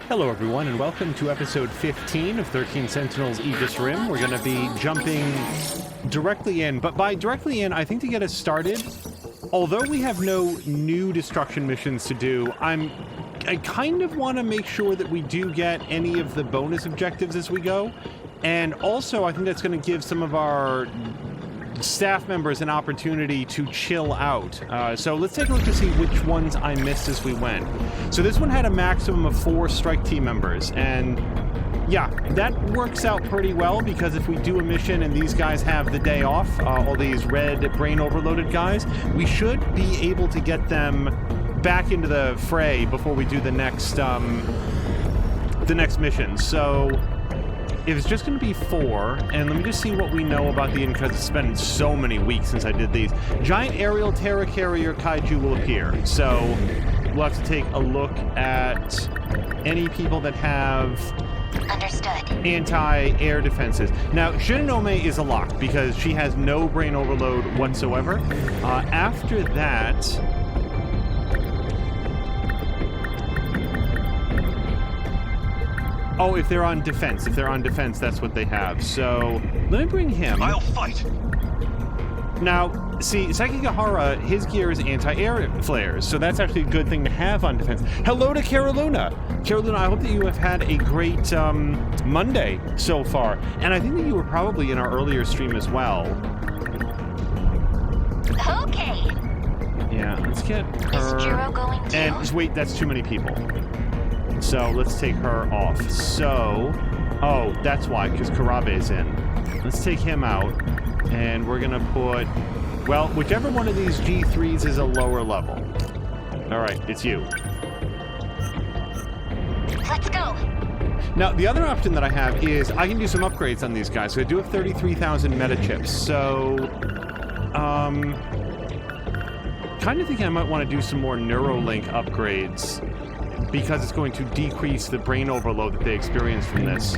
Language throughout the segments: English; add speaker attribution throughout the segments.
Speaker 1: Hello everyone, and welcome to episode 15 of 13 Sentinels Aegis Rim. We're going to be jumping directly in, but by directly in, I think to get us started, although we have no new destruction missions to do, I kind of want to make sure that we do get any of the bonus objectives as we go, and also I think that's going to give some of our staff members an opportunity to chill out. So let's take a look to see which ones I missed as we went. So this one had a maximum of 4 strike team members, and yeah, that works out pretty well because if we do a mission and these guys have the day off, all these red brain overloaded guys, we should be able to get them back into the fray before we do the next mission. So if it's just going to be 4, and let me just see what we know about the because it's been so many weeks since I did these. Giant aerial Terra Carrier Kaiju will appear, so we'll have to take a look at any people that have anti-air defenses. Now, Shinonome is a lock because she has no brain overload whatsoever. After that, oh, if they're on defense. If they're on defense, that's what they have. So, let me bring him.
Speaker 2: I'll fight!
Speaker 1: Now, see, Sekigahara, his gear is anti-air flares, so that's actually a good thing to have on defense. Hello to Caroluna! Caroluna, I hope that you have had a great Monday so far. And I think that you were probably in our earlier stream as well.
Speaker 3: Okay.
Speaker 1: Yeah, let's get her.
Speaker 3: Is Jiro going too?
Speaker 1: And wait, that's too many people. So let's take her off. So, oh, that's why, because Karabe's in. Let's take him out, and we're gonna put, well, whichever one of these G3s is a lower level. All right, it's you.
Speaker 3: Let's go.
Speaker 1: Now, the other option that I have is I can do some upgrades on these guys. So I do have 33,000 meta chips. So, kind of think I might want to do some more Neuralink upgrades, because it's going to decrease the brain overload that they experience from this.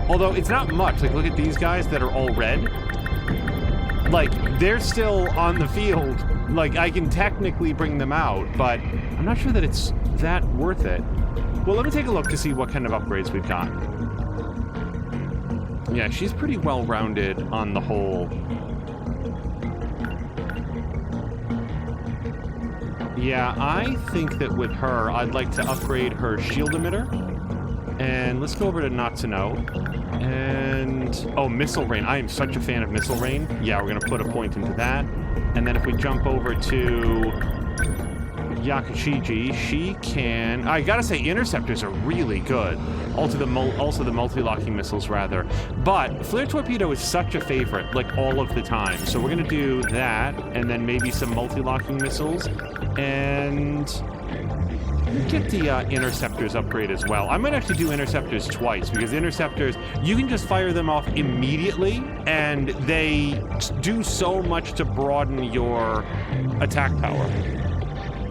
Speaker 1: Although it's not much. Like, look at these guys that are all red. Like, they're still on the field. Like, I can technically bring them out, but I'm not sure that it's that worth it. Well, let me take a look to see what kind of upgrades we've got. Yeah, she's pretty well-rounded on the whole. Yeah, I think that with her, I'd like to upgrade her shield emitter. And let's go over to Natsuno. And, oh, Missile Rain. I am such a fan of Missile Rain. Yeah, we're going to put a point into that. And then if we jump over to Yakushiji, she can... I gotta say, interceptors are really good. Also the multi-locking missiles, rather. But Flare Torpedo is such a favorite, like, all of the time. So we're gonna do that, and then maybe some multi-locking missiles. And get the interceptors upgrade as well. I might actually do interceptors twice, because interceptors, you can just fire them off immediately, and they do so much to broaden your attack power.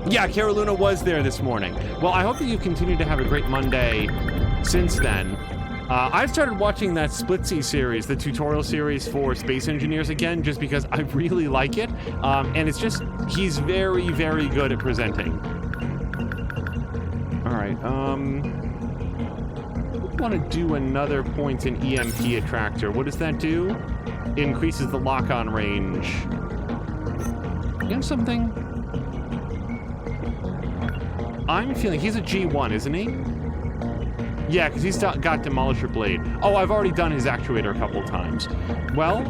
Speaker 1: Yeah, Caroluna was there this morning. Well, I hope that you continue to have a great Monday since then. I've started watching that Splitsy series, the tutorial series for space engineers again, just because I really like it. And it's just, he's very, very good at presenting. All right, I want to do another point in EMP attractor. What does that do? It increases the lock-on range. You have something? I'm feeling he's a G1, isn't he? Yeah, because he's got Demolisher Blade. Oh, I've already done his actuator a couple times. Well,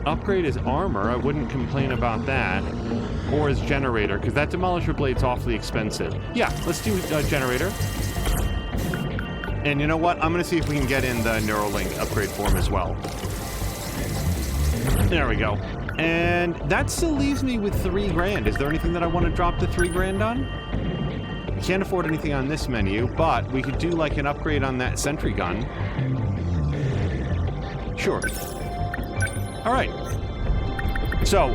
Speaker 1: upgrade his armor. I wouldn't complain about that. Or his generator, because that Demolisher Blade's awfully expensive. Yeah, let's do generator. And you know what? I'm going to see if we can get in the Neuralink upgrade for him as well. There we go. And that still leaves me with $3,000. Is there anything that I want to drop the $3,000 on? Can't afford anything on this menu, but we could do like an upgrade on that sentry gun. Sure. All right. So,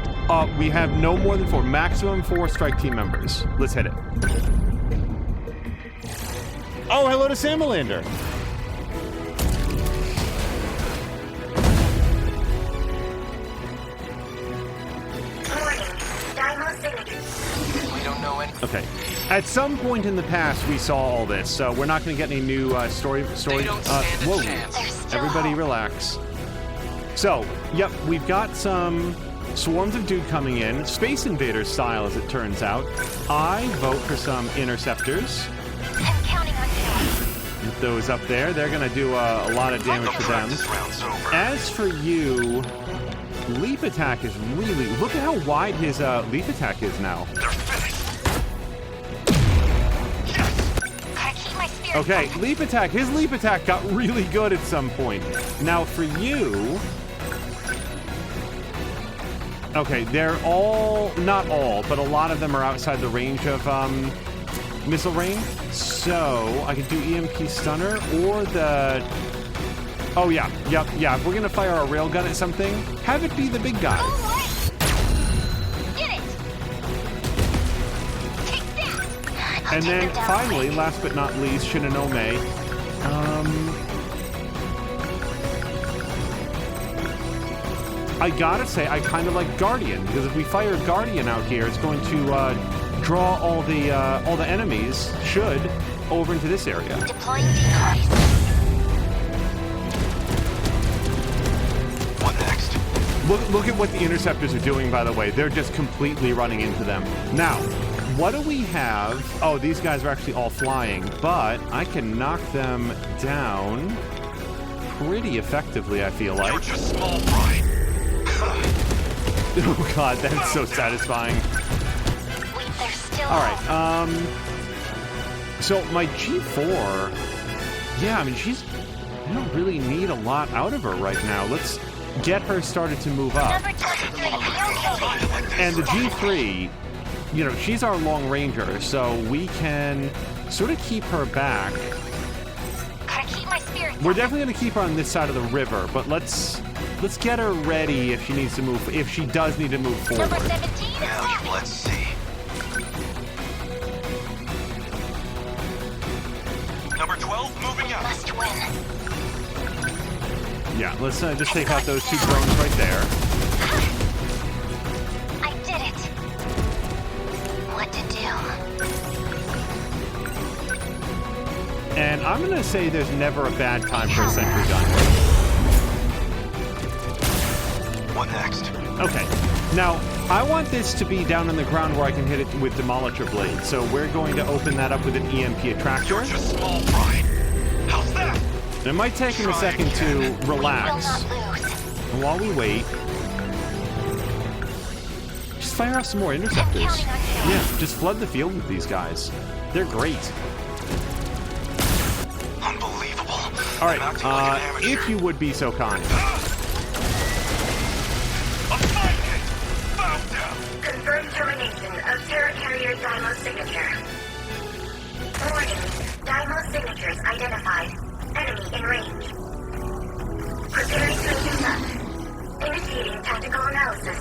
Speaker 1: we have no more than 4, maximum 4 strike team members. Let's hit it. Oh, hello to Samalander.
Speaker 2: going.
Speaker 1: Okay. At some point in the past, we saw all this, so we're not going to get any new story.
Speaker 2: They don't stand a
Speaker 1: Whoa!
Speaker 2: chance.
Speaker 3: There's still
Speaker 1: Everybody,
Speaker 3: hope.
Speaker 1: relax. So, yep, we've got some swarms of dude coming in, Space Invaders style, as it turns out. I vote for some interceptors.
Speaker 3: I'm counting on you.
Speaker 1: Get those up there. They're going to do a lot of damage
Speaker 2: The
Speaker 1: to them.
Speaker 2: practice round's over.
Speaker 1: As for you, leap attack is really... Look at how wide his leap attack is now.
Speaker 2: They're finished. Yes!
Speaker 3: Gotta keep my spirit.
Speaker 1: Okay, leap attack. His leap attack got really good at some point. Now for you... Okay, they're all... Not all, but a lot of them are outside the range of missile range. So I could do EMP stunner or the... Oh yeah, yep. If we're going to fire a railgun at something, have it be the big guy.
Speaker 3: Go away. Get it. Take that. I'll
Speaker 1: And
Speaker 3: take
Speaker 1: then
Speaker 3: them down
Speaker 1: finally,
Speaker 3: quick.
Speaker 1: last but not least, Shinonome. I gotta say, I kind of like Guardian, because if we fire Guardian out here, it's going to draw all the enemies, over into this area.
Speaker 3: Deploying decoys.
Speaker 2: What next?
Speaker 1: Look at what the interceptors are doing, by the way. They're just completely running into them. Now, what do we have? Oh, these guys are actually all flying, but I can knock them down pretty effectively, I feel
Speaker 2: You're
Speaker 1: like.
Speaker 2: just small fry.
Speaker 1: Oh god, that's so satisfying.
Speaker 3: Wait, there's still
Speaker 1: All
Speaker 3: hope.
Speaker 1: right, so my G4, yeah, I mean, I don't really need a lot out of her right now. Let's get her started to move up.
Speaker 3: Number 23, okay.
Speaker 1: And the G3, you know, she's our long ranger, so we can sort of keep her back.
Speaker 3: Gotta keep my spirit.
Speaker 1: We're definitely going to keep her on this side of the river, but let's get her ready if she needs to move, if she does need to move forward.
Speaker 3: Number 17 is
Speaker 2: Now,
Speaker 3: ready.
Speaker 2: let's see. Number 12 moving out.
Speaker 3: Must win.
Speaker 1: Yeah, let's just take out those two drones right there.
Speaker 3: I did it. What to do?
Speaker 1: And I'm going to say there's never a bad time for a sentry gun.
Speaker 2: What next?
Speaker 1: Okay. Now, I want this to be down on the ground where I can hit it with Demolisher Blade. So we're going to open that up with an EMP attractor.
Speaker 2: You're just small fry. How's that?
Speaker 1: And it might take him a second to
Speaker 3: Will
Speaker 1: relax.
Speaker 3: not lose.
Speaker 1: And while we wait, just fire off some more interceptors.
Speaker 3: counting on you.
Speaker 1: Yeah, just flood the field with these guys. They're great.
Speaker 2: Unbelievable.
Speaker 1: All
Speaker 2: I'm acting like
Speaker 1: right,
Speaker 2: an amateur.
Speaker 1: if you would be so kind.
Speaker 2: I'm fighting it. Bow down.
Speaker 4: Confirmed termination of Terra Carrier Dymo signature. Warning. Dymo signatures identified. Enemy in range. Preparing to intercept. Initiating tactical analysis.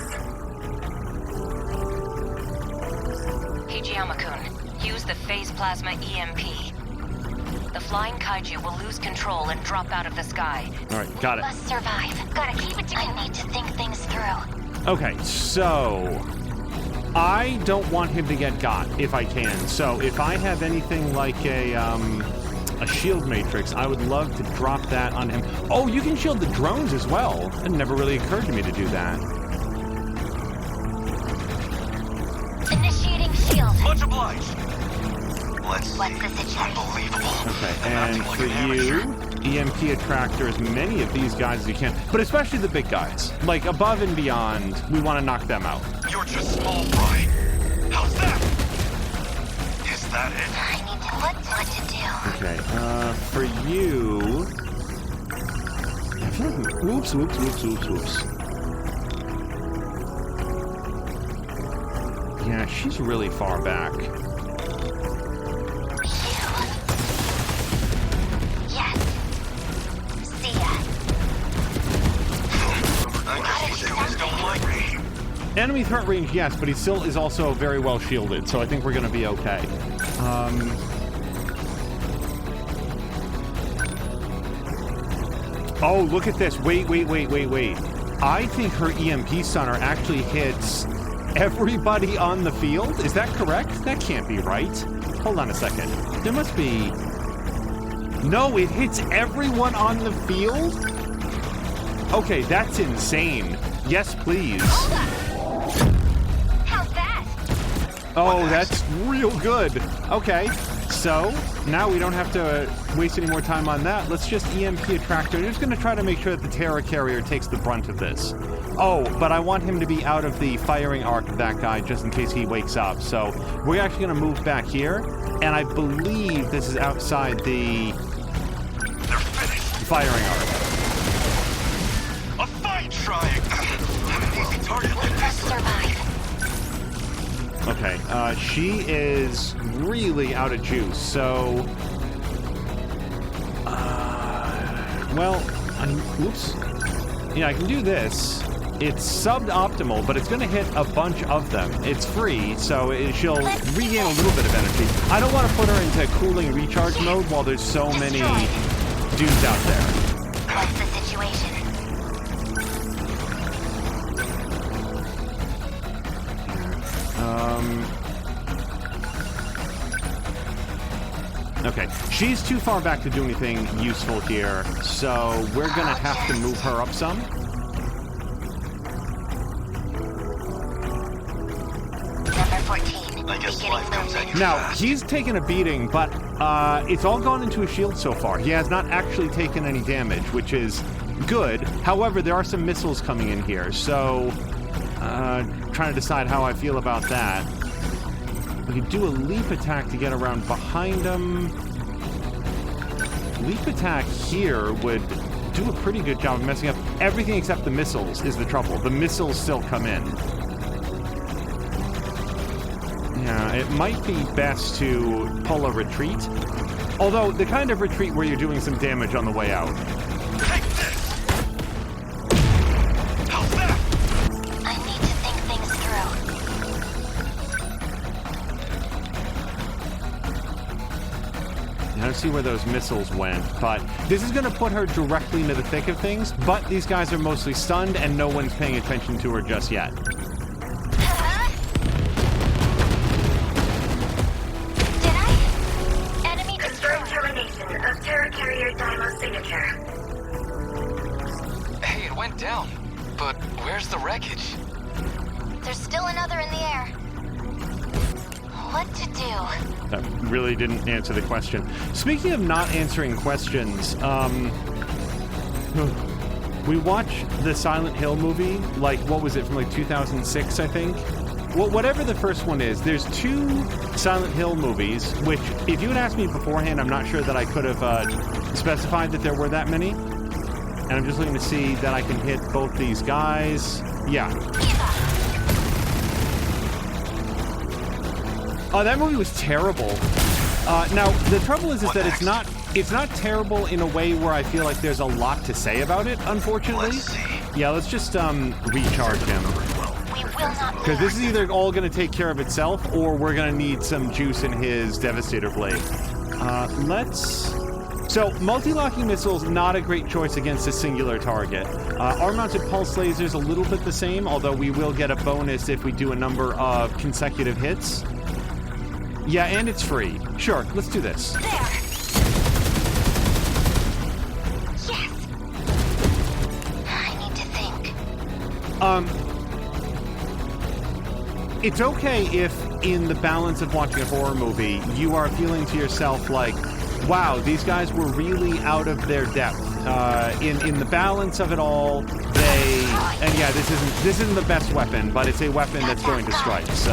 Speaker 5: Hey, Giamakun, use the phase plasma EMP. The flying kaiju will lose control and drop out of the sky.
Speaker 1: All right, got it.
Speaker 3: Must survive. Gotta keep it together. I need to think things through.
Speaker 1: Okay, so I don't want him to get got if I can. So if I have anything like a shield matrix, I would love to drop that on him. Oh, you can shield the drones as well. It never really occurred to me to do that.
Speaker 3: Initiating shield.
Speaker 2: Much obliged. Let's see.
Speaker 3: What's the situation?
Speaker 2: Unbelievable.
Speaker 1: Okay,
Speaker 2: I'm
Speaker 1: and
Speaker 2: acting like
Speaker 1: for
Speaker 2: an amateur.
Speaker 1: you, EMP attractor as many of these guys as you can, but especially the big guys. Like above and beyond, we want to knock them out.
Speaker 2: You're just small fry. How's that? Is that it?
Speaker 3: I need to what to do.
Speaker 1: Okay, for you... I feel like... Whoops. Yeah, she's really far back.
Speaker 3: Yes. See ya.
Speaker 2: I guess you students don't like me.
Speaker 1: Enemy threat range, yes, but he still is also very well shielded, so I think we're going to be okay. Oh, look at this. Wait. I think her EMP stunner actually hits everybody on the field? Is that correct? That can't be right. Hold on a second. There must be... No, it hits everyone on the field? Okay, that's insane. Yes, please.
Speaker 3: How's that?
Speaker 1: Oh, that's real good. Okay, so now we don't have to waste any more time on that. Let's just EMP a tractor. We're just going to try to make sure that the Terror Carrier takes the brunt of this. Oh, but I want him to be out of the firing arc of that guy just in case he wakes up. So we're actually going to move back here, and I believe this is outside the firing arc.
Speaker 2: A fight trying. Easy target like this.
Speaker 3: Survive.
Speaker 1: Okay, she is really out of juice, so... well, oops. Yeah, I can do this. It's suboptimal, but it's going to hit a bunch of them. It's free, so she'll regain a little bit of energy. I don't want to put her into cooling recharge mode while there's so many dudes out there.
Speaker 3: What's the situation?
Speaker 1: Okay, she's too far back to do anything useful here, so we're gonna have to move her up some.
Speaker 3: Number 14.
Speaker 2: I guess
Speaker 3: Beginning
Speaker 2: life comes at you
Speaker 1: Now,
Speaker 2: fast.
Speaker 1: he's taken a beating, but it's all gone into his shield so far. He has not actually taken any damage, which is good. However, there are some missiles coming in here, so trying to decide how I feel about that. We could do a leap attack to get around behind him. Leap attack here would do a pretty good job of messing up everything except the missiles is the trouble. The missiles still come in. Yeah, it might be best to pull a retreat. Although, the kind of retreat where you're doing some damage on the way out.
Speaker 2: Take this. How's that?
Speaker 3: I need to think things through.
Speaker 1: I don't see where those missiles went, but this is going to put her directly into the thick of things, but these guys are mostly stunned and no one's paying attention to her just yet.
Speaker 3: Did I? Enemy
Speaker 4: Confirmed
Speaker 3: destroyed.
Speaker 4: termination of Terror Carrier Dymo signature.
Speaker 6: Hey, it went down. But where's the wreckage?
Speaker 3: There's still another in the air. What to do?
Speaker 1: That really didn't answer the question. Speaking of not answering questions, we watched the Silent Hill movie, like, what was it, from like 2006, I think? Well, whatever the first one is, there's 2 Silent Hill movies, which, if you had asked me beforehand, I'm not sure that I could have specified that there were that many. And I'm just looking to see that I can hit both these guys. Yeah. Oh, that movie was terrible. Now, the trouble is that it's not terrible in a way where I feel like there's a lot to say about it, unfortunately.
Speaker 2: Let's see.
Speaker 1: Yeah, let's just recharge him.
Speaker 3: We will not
Speaker 1: Because this is either all going to take care of itself, or we're going to need some juice in his Devastator Blade. So, multi-locking missiles, not a great choice against a singular target. Arm-mounted pulse lasers, a little bit the same, although we will get a bonus if we do a number of consecutive hits. Yeah, and it's free. Sure, let's do this.
Speaker 3: There. Yes. I need to think.
Speaker 1: It's okay if, in the balance of watching a horror movie, you are feeling to yourself like, wow, these guys were really out of their depth. In the balance of it all, and yeah, this isn't the best weapon, but it's a weapon that's going to strike, so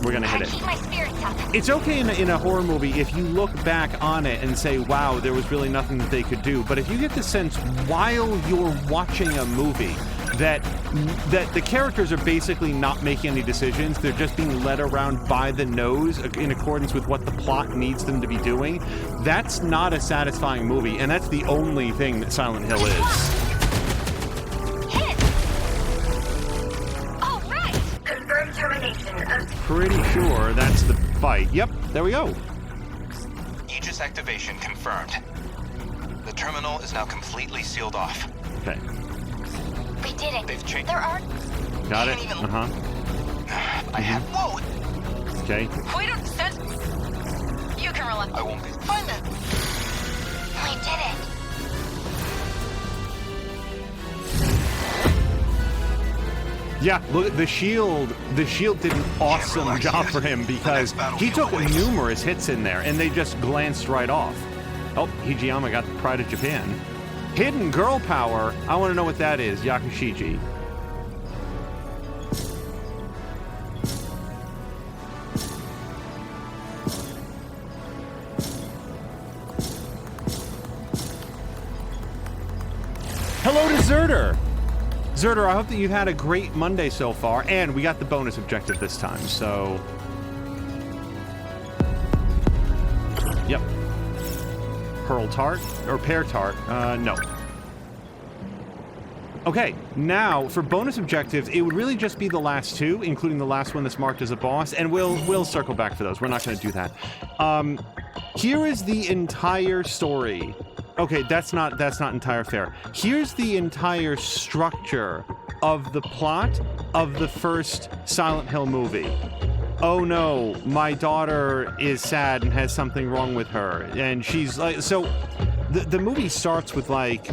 Speaker 1: we're gonna hit it.
Speaker 3: Keep my spirits up.
Speaker 1: It's okay in a horror movie if you look back on it and say, wow, there was really nothing that they could do. But if you get the sense while you're watching a movie that the characters are basically not making any decisions, they're just being led around by the nose in accordance with what the plot needs them to be doing, that's not a satisfying movie, and that's the only thing that Silent Hill is.
Speaker 3: Hit. All right.
Speaker 4: Confirmed termination of
Speaker 1: Pretty sure that's the fight. Yep, there we go.
Speaker 6: Aegis activation confirmed. The terminal is now completely sealed off.
Speaker 1: Okay.
Speaker 3: We did it.
Speaker 6: They've changed.
Speaker 3: There are.
Speaker 1: Got it?
Speaker 6: Can't even-
Speaker 1: Uh-huh.
Speaker 6: I have. Whoa!
Speaker 1: Okay.
Speaker 5: We don't sense. You can rely.
Speaker 6: I won't be.
Speaker 5: Find them.
Speaker 3: We did it.
Speaker 1: Yeah, look, the shield did an awesome
Speaker 2: relax
Speaker 1: job
Speaker 2: yet.
Speaker 1: for him
Speaker 2: The
Speaker 1: because
Speaker 2: next battlefield
Speaker 1: he took
Speaker 2: awaits.
Speaker 1: numerous hits in there and they just glanced right off. Oh, Hijiyama got the Pride of Japan. Hidden girl power. I want to know what that is, Yakushiji. Hello to Zerder. Zerder, I hope that you've had a great Monday so far, and we got the bonus objective this time, so... Yep. Pearl Tart? Or Pear Tart? No. Okay, now, for bonus objectives, it would really just be the last two, including the last one that's marked as a boss, and we'll circle back for those. We're not going to do that. Here is the entire story. Okay, that's not entire fair. Here's the entire structure of the plot of the first Silent Hill movie. Oh no, my daughter is sad and has something wrong with her. And she's like, so the movie starts with like,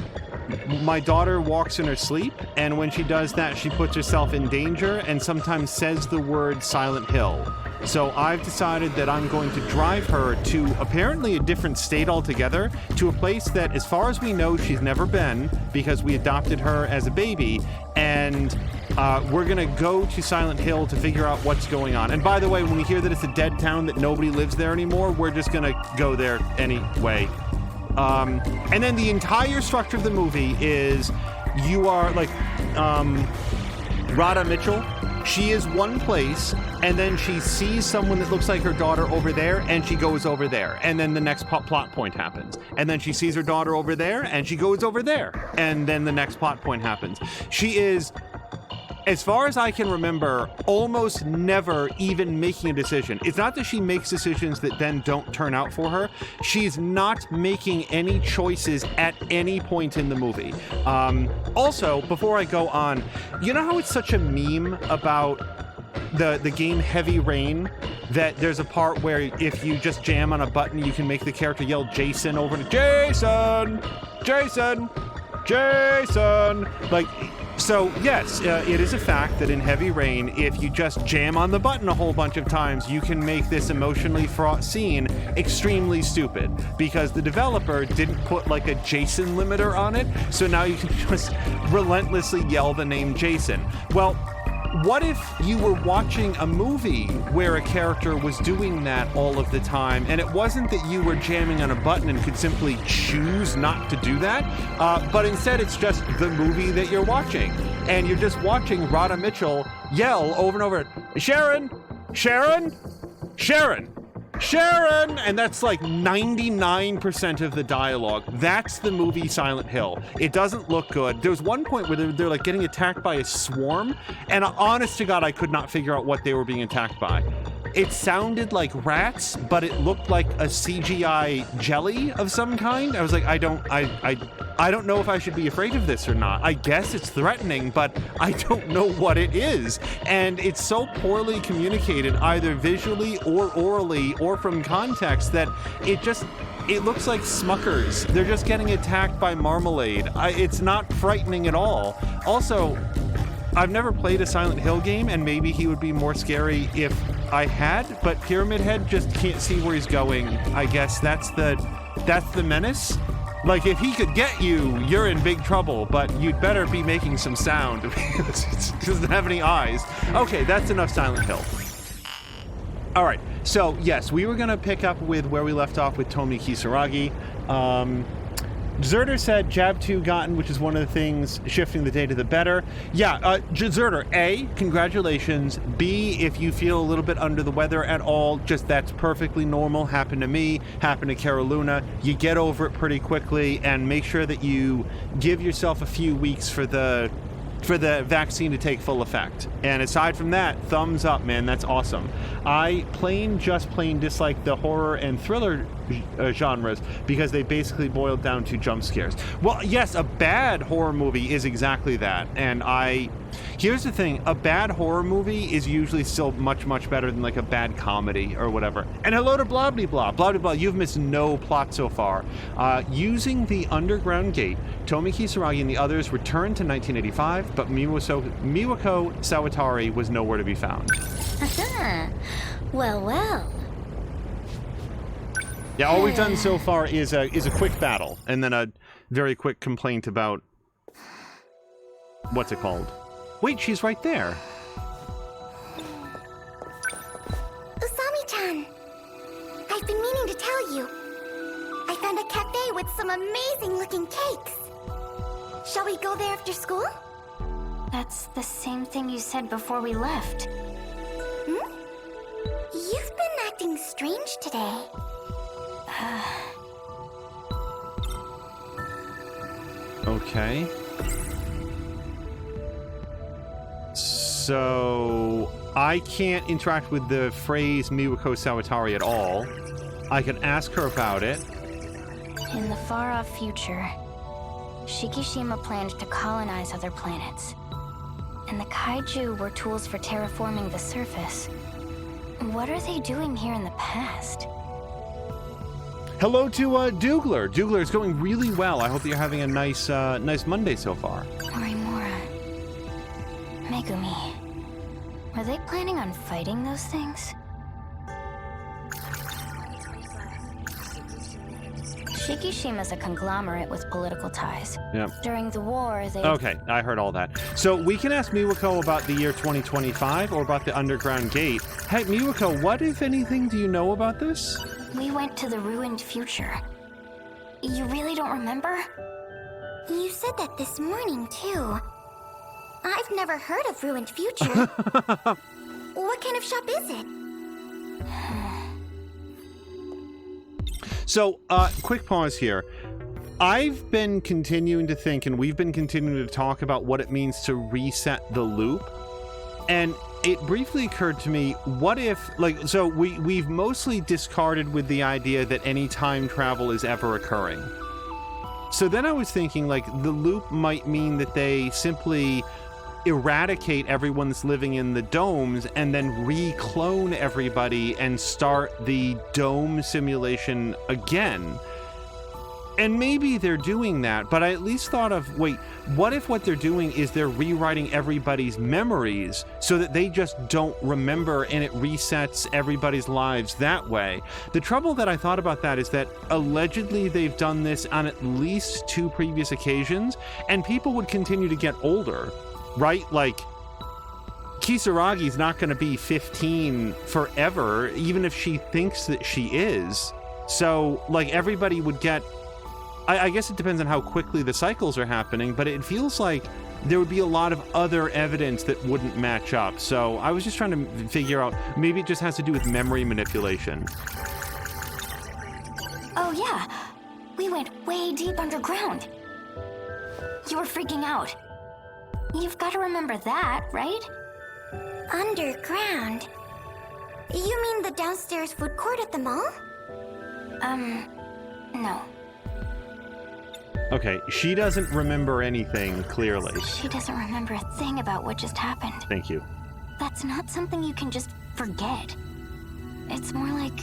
Speaker 1: my daughter walks in her sleep, and when she does that, she puts herself in danger and sometimes says the word Silent Hill. So I've decided that I'm going to drive her to apparently a different state altogether, to a place that, as far as we know, she's never been because we adopted her as a baby, and we're gonna go to Silent Hill to figure out what's going on. And by the way, when we hear that it's a dead town, that nobody lives there anymore, we're just gonna go there anyway. And then the entire structure of the movie is you are like Radha Mitchell. She is one place, and then she sees someone that looks like her daughter over there, and she goes over there. And then the next plot point happens. And then she sees her daughter over there, and she goes over there. And then the next plot point happens. She is, as far as I can remember, almost never even making a decision. It's not that she makes decisions that then don't turn out for her. She's not making any choices at any point in the movie. Also, before I go on, you know how it's such a meme about the game Heavy Rain, that there's a part where if you just jam on a button, you can make the character yell Jason over to Jason, Jason, Jason. Like, so yes, it is a fact that in Heavy Rain, if you just jam on the button a whole bunch of times, you can make this emotionally fraught scene extremely stupid, because the developer didn't put like a Jason limiter on it, so now you can just relentlessly yell the name Jason. Well, what if you were watching a movie where a character was doing that all of the time, and it wasn't that you were jamming on a button and could simply choose not to do that, but instead it's just the movie that you're watching, and you're just watching Radha Mitchell yell over and over, Sharon, Sharon, Sharon, Sharon, and that's like 99% of the dialogue. That's the movie Silent Hill. It doesn't look good. There's one point where they're like getting attacked by a swarm, and honest to God, I could not figure out what they were being attacked by. It sounded like rats, but it looked like a CGI jelly of some kind. I was like, I don't know if I should be afraid of this or not. I guess it's threatening, but I don't know what it is. And it's so poorly communicated, either visually or orally or from context, that it looks like Smuckers. They're just getting attacked by marmalade. It's not frightening at all. Also, I've never played a Silent Hill game, and maybe he would be more scary if I had, but Pyramid Head just can't see where he's going. I guess that's the menace. Like, if he could get you, you're in big trouble, but you'd better be making some sound because it doesn't have any eyes. Okay, that's enough Silent Hill. All right, so yes, we were gonna pick up with where we left off with Tomi Kisaragi. Zerder said Jab 2 gotten, which is one of the things shifting the day to the better. Yeah, Zerder, A, congratulations. B, if you feel a little bit under the weather at all, just that's perfectly normal. Happened to me, happened to Caroluna. You get over it pretty quickly, and make sure that you give yourself a few weeks for the vaccine to take full effect. And aside from that, thumbs up, man. That's awesome. I just plain dislike the horror and thriller genres because they basically boiled down to jump scares. Well, yes, a bad horror movie is exactly that. And I Here's the thing, a bad horror movie is usually still much, much better than like a bad comedy or whatever. And hello to blah blah blah. Blah blah blah, you've missed no plot so far. Using the underground gate, Tomi Kisaragi and the others returned to 1985, but Miwako Sawatari was nowhere to be found.
Speaker 3: Well, well.
Speaker 1: Yeah, all we've done so far is a quick battle, and then a very quick complaint about... what's it called? Wait, she's right there.
Speaker 3: Usami-chan, I've been meaning to tell you. I found a cafe with some amazing-looking cakes. Shall we go there after school?
Speaker 7: That's the same thing you said before we left.
Speaker 3: Hmm? You've been acting strange today.
Speaker 1: Okay. So I can't interact with the phrase Miwako Sawatari at all. I can ask her about it.
Speaker 7: In the far-off future, Shikishima planned to colonize other planets. And the kaiju were tools for terraforming the surface. What are they doing here in the past?
Speaker 1: Hello to Dougler. Dougler, it's going really well. I hope that you're having a nice Monday so far.
Speaker 7: Morimura. Megumi. Were they planning on fighting those things? Shikishima's a conglomerate with political ties.
Speaker 1: Yep.
Speaker 7: During the war, they...
Speaker 1: Okay, I heard all that. So we can ask Miwako about the year 2025 or about the underground gate. Hey, Miwako, what, if anything, do you know about this?
Speaker 7: We went to the ruined future. You really don't remember?
Speaker 3: You said that this morning, too. I've never heard of Ruined Future. What kind of shop is it?
Speaker 1: So, quick pause here. I've been continuing to think, and we've been continuing to talk about what it means to reset the loop. And it briefly occurred to me, what if, like, so we've mostly discarded with the idea that any time travel is ever occurring. So then I was thinking, like, the loop might mean that they simply eradicate everyone that's living in the domes and then re-clone everybody and start the dome simulation again. And maybe they're doing that, but I at least thought of, wait, what if what they're doing is they're rewriting everybody's memories so that they just don't remember and it resets everybody's lives that way? The trouble that I thought about that is that allegedly they've done this on at least 2 previous occasions, and people would continue to get older, right? Like, Kisaragi's not going to be 15 forever, even if she thinks that she is. So, like, everybody would get... I guess it depends on how quickly the cycles are happening, but it feels like there would be a lot of other evidence that wouldn't match up. So I was just trying to figure out, maybe it just has to do with memory manipulation.
Speaker 7: Oh yeah, we went way deep underground. You were freaking out. You've got to remember that, right?
Speaker 3: Underground? You mean the downstairs food court at the mall?
Speaker 7: No.
Speaker 1: Okay, she doesn't remember anything, clearly.
Speaker 7: She doesn't remember a thing about what just happened.
Speaker 1: Thank you.
Speaker 7: That's not something you can just forget. It's more like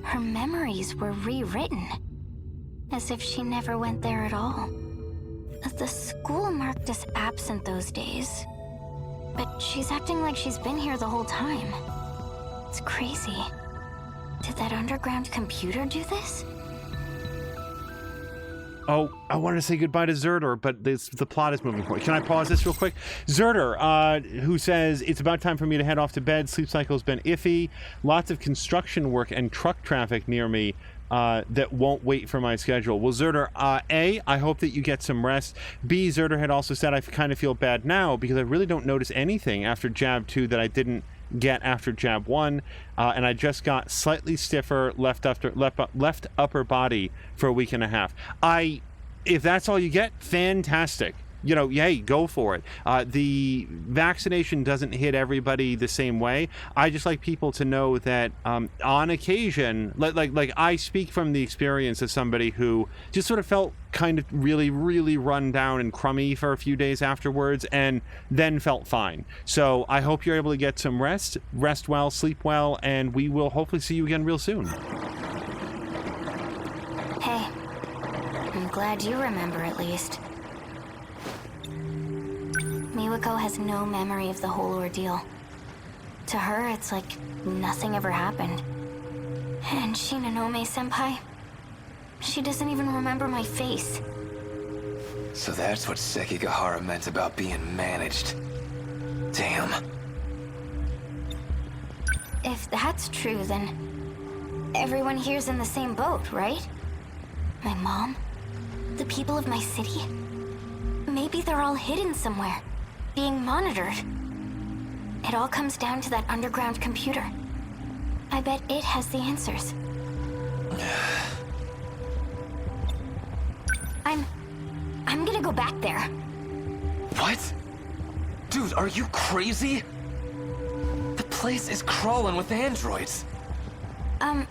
Speaker 7: her memories were rewritten, as if she never went there at all. The school marked us absent those days, but she's acting like she's been here the whole time. It's crazy. Did that underground computer do this?
Speaker 1: Oh, I wanted to say goodbye to Zerder, but the plot is moving forward. Can I pause this real quick? Zerder, who says, it's about time for me to head off to bed. Sleep cycle's been iffy. Lots of construction work and truck traffic near me that won't wait for my schedule. Well, Zerder, A, I hope that you get some rest. B, Zerder had also said, I kind of feel bad now because I really don't notice anything after Jab 2 that I didn't get after Jab 1, and I just got slightly stiffer left upper body for a week and a half. If that's all you get, fantastic. you know, hey, go for it. The vaccination doesn't hit everybody the same way. I just like people to know that on occasion, like I speak from the experience of somebody who just sort of felt kind of really, really run down and crummy for a few days afterwards and then felt fine. So I hope you're able to get some rest well, sleep well, and we will hopefully see you again real soon.
Speaker 7: Hey, I'm glad you remember at least. Miwako has no memory of the whole ordeal. To her, it's like nothing ever happened. And Shinonome-senpai, she doesn't even remember my face.
Speaker 8: So that's what Sekigahara meant about being managed. Damn.
Speaker 7: If that's true, then everyone here's in the same boat, right? My mom? The people of my city? Maybe they're all hidden somewhere, being monitored. It all comes down to that underground computer. I bet it has the answers. I'm gonna go back there.
Speaker 8: What? Dude, are you crazy? The place is crawling with androids.
Speaker 7: I'm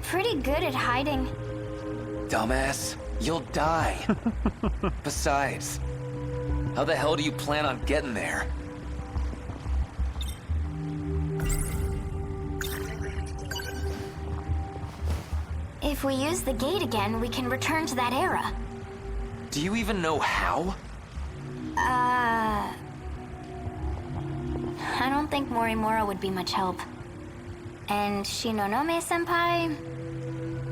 Speaker 7: pretty good at hiding.
Speaker 8: Dumbass, you'll die. Besides, how the hell do you plan on getting there?
Speaker 7: If we use the gate again, we can return to that era.
Speaker 8: Do you even know how?
Speaker 7: I don't think Morimura would be much help. And Shinonome-senpai,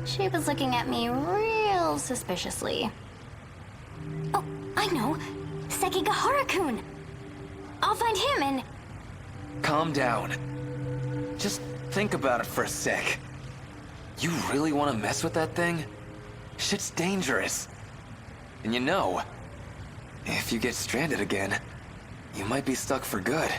Speaker 7: she was looking at me real suspiciously. Oh, I know! Sekigahara-kun! I'll find him and...
Speaker 8: Calm down. Just think about it for a sec. You really want to mess with that thing? Shit's dangerous. And you know, if you get stranded again, you might be stuck for good.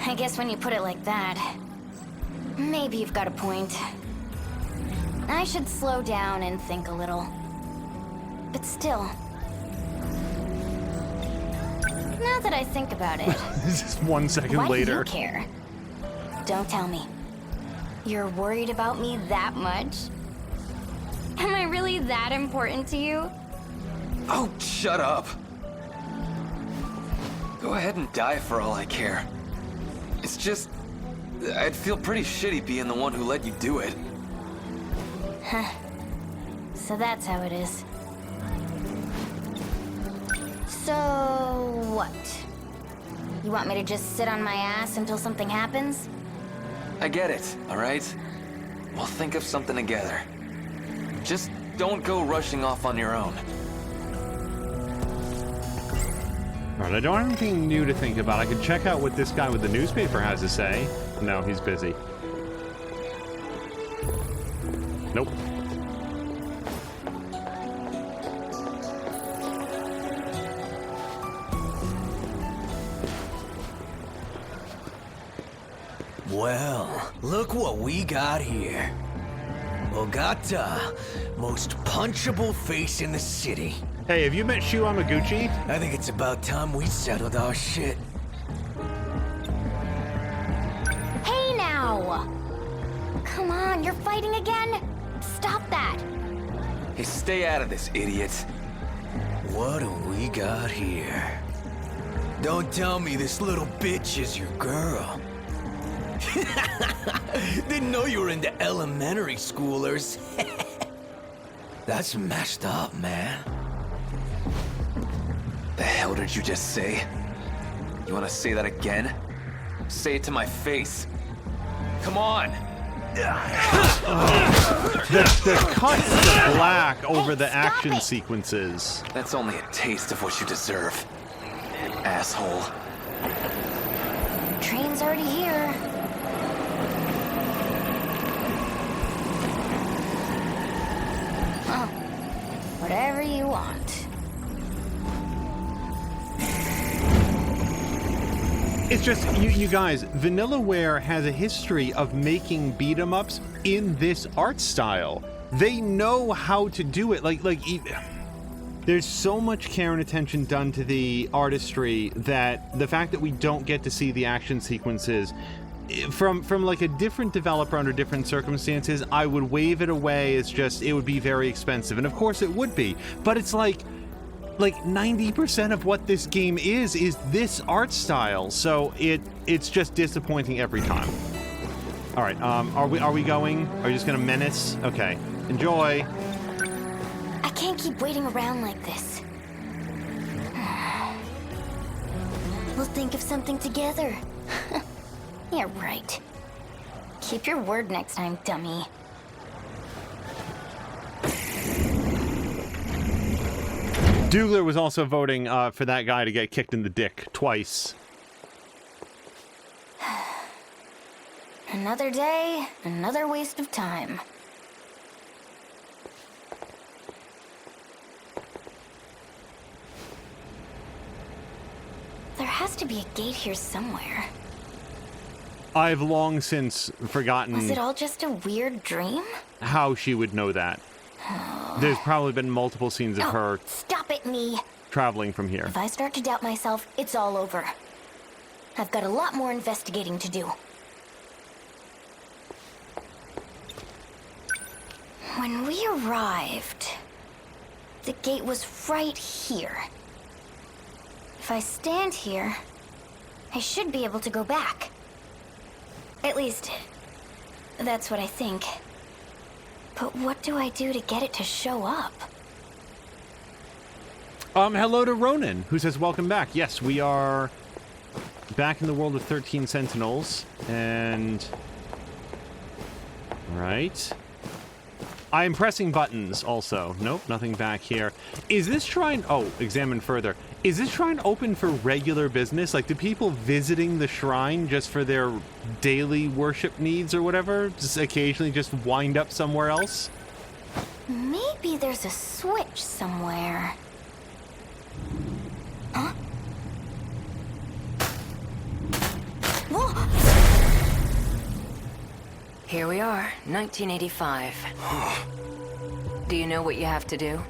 Speaker 7: I guess when you put it like that, maybe you've got a point. I should slow down and think a little. But still, now that I think about it,
Speaker 1: This is 1 second
Speaker 7: why
Speaker 1: later.
Speaker 7: do you care? Don't tell me. You're worried about me that much? Am I really that important to you?
Speaker 8: Oh, shut up. Go ahead and die for all I care. It's just, I'd feel pretty shitty being the one who let you do it.
Speaker 7: So that's how it is. So what? You want me to just sit on my ass until something happens?
Speaker 8: I get it, all right? We'll think of something together. Just don't go rushing off on your own.
Speaker 1: Alright, I don't have anything new to think about. I could check out what this guy with the newspaper has to say. No, he's busy. Nope.
Speaker 9: Well, look what we got here. Ogata, most punchable face in the city.
Speaker 1: Hey, have you met Shu Amaguchi?
Speaker 9: I think it's about time we settled our shit.
Speaker 7: Hey now! Come on, you're fighting again? Stop that!
Speaker 8: Hey, stay out of this, idiot.
Speaker 9: What do we got here? Don't tell me this little bitch is your girl. Didn't know you were into elementary schoolers. That's messed up, man.
Speaker 8: The hell did you just say? You want to say that again? Say it to my face. Come on!
Speaker 1: The cuts to black over the action sequences.
Speaker 8: That's only a taste of what you deserve, asshole.
Speaker 7: Train's already here. Oh, whatever you want.
Speaker 1: It's just, you guys, Vanillaware has a history of making beat-em-ups in this art style. They know how to do it. There's so much care and attention done to the artistry that the fact that we don't get to see the action sequences from like a different developer under different circumstances, I would wave it away as just, it would be very expensive. And of course it would be, but it's like 90% of what this game is this art style. So it's just disappointing every time. All right, are we going? Are we just gonna menace? Okay, enjoy.
Speaker 7: I can't keep waiting around like this. We'll think of something together. Yeah, right. Keep your word next time, dummy.
Speaker 1: Dougler was also voting for that guy to get kicked in the dick twice.
Speaker 7: Another day, another waste of time. There has to be a gate here somewhere.
Speaker 1: I've long since forgotten...
Speaker 7: Was it all just a weird dream?
Speaker 1: ...how she would know that. There's probably been multiple scenes of her...
Speaker 7: Stop it, me!
Speaker 1: ...traveling from here.
Speaker 7: If I start to doubt myself, it's all over. I've got a lot more investigating to do. When we arrived, the gate was right here. If I stand here, I should be able to go back. At least, that's what I think. But what do I do to get it to show up?
Speaker 1: Hello to Ronan, who says, welcome back. Yes, we are back in the world of 13 Sentinels, and... Right. I am pressing buttons, also. Nope, nothing back here. Is this shrine... Oh, examine further. Is this shrine open for regular business? Like, do people visiting the shrine just for their daily worship needs or whatever, just occasionally just wind up somewhere else?
Speaker 7: Maybe there's a switch somewhere. Huh? Whoa!
Speaker 5: Here we are, 1985. Do you know what you have to do?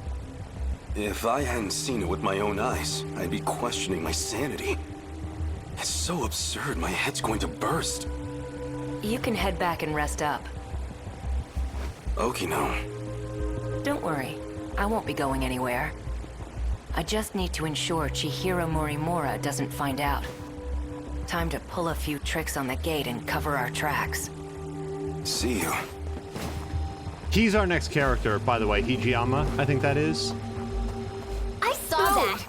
Speaker 10: If I hadn't seen it with my own eyes, I'd be questioning my sanity. It's so absurd, my head's going to burst.
Speaker 5: You can head back and rest up.
Speaker 10: Okay, no.
Speaker 5: Don't worry, I won't be going anywhere. I just need to ensure Chihiro Morimura doesn't find out. Time to pull a few tricks on the gate and cover our tracks.
Speaker 10: See you.
Speaker 1: He's our next character, by the way. Hijiyama, I think that is.
Speaker 7: I saw that!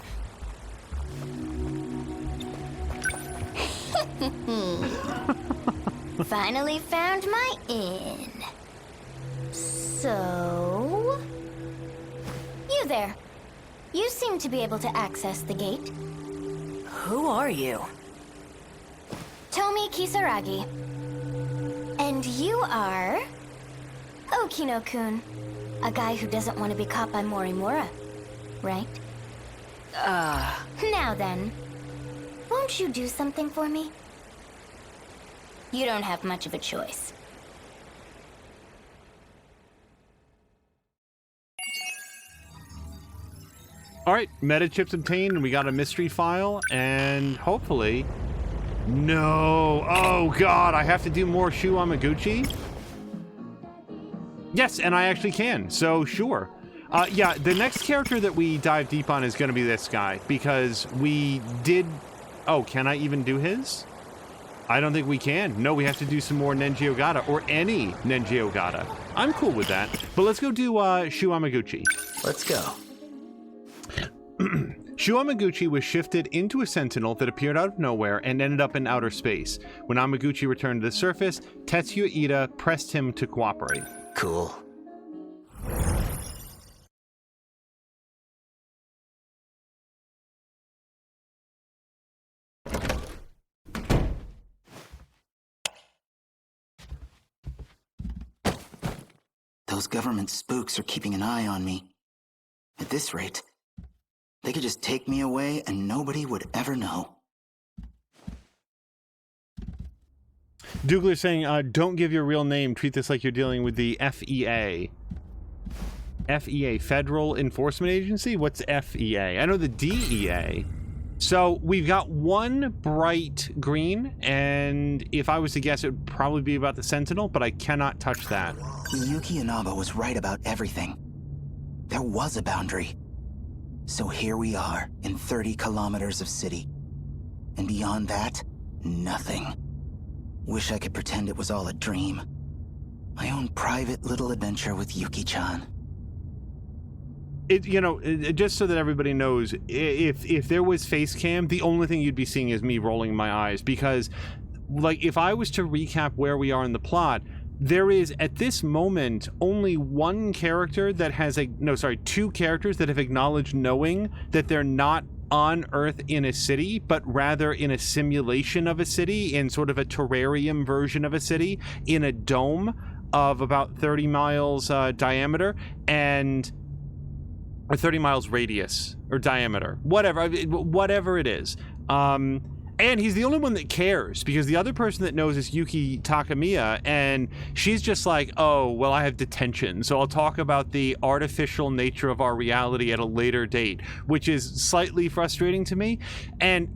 Speaker 7: Finally found my inn. So... You there. You seem to be able to access the gate.
Speaker 5: Who are you?
Speaker 7: Tomi Kisaragi. And you are... Okino-kun. A guy who doesn't want to be caught by Morimura, right? Now then, won't you do something for me? You don't have much of a choice.
Speaker 1: All right, meta chips obtained, and we got a mystery file, and hopefully... No! Oh, God, I have to do more Shu Amaguchi? Yes, and I actually can, so sure. Yeah, the next character that we dive deep on is going to be this guy, because we did... Oh, can I even do his? I don't think we can. No, we have to do some more Nenji Ogata, or any Nenji Ogata. I'm cool with that, but let's go do Shu Amaguchi.
Speaker 9: Let's go.
Speaker 1: Shu Amaguchi was shifted into a sentinel that appeared out of nowhere and ended up in outer space. When Amaguchi returned to the surface, Tetsuya Ida pressed him to cooperate.
Speaker 9: Cool.
Speaker 11: Those government spooks are keeping an eye on me. At this rate, they could just take me away and nobody would ever know.
Speaker 1: Douglas saying, don't give your real name. Treat this like you're dealing with the FEA. FEA, Federal Enforcement Agency? What's FEA? I know the DEA. So we've got one bright green, and if I was to guess, it would probably be about the Sentinel, but I cannot touch that.
Speaker 11: Yuki Inaba was right about everything. There was a boundary. So here we are, in 30 kilometers of city. And beyond that, nothing. Wish I could pretend it was all a dream. My own private little adventure with Yuki-chan.
Speaker 1: Just so that everybody knows, if there was face cam, the only thing you'd be seeing is me rolling my eyes, because, like, if I was to recap where we are in the plot, there is, at this moment, only one character that has two characters that have acknowledged knowing that they're not on Earth in a city, but rather in a simulation of a city, in sort of a terrarium version of a city, in a dome of about 30 miles diameter, or 30 miles radius or diameter, whatever it is. And he's the only one that cares, because the other person that knows is Yuki Takamiya, and she's just like, oh, well, I have detention, so I'll talk about the artificial nature of our reality at a later date, which is slightly frustrating to me. And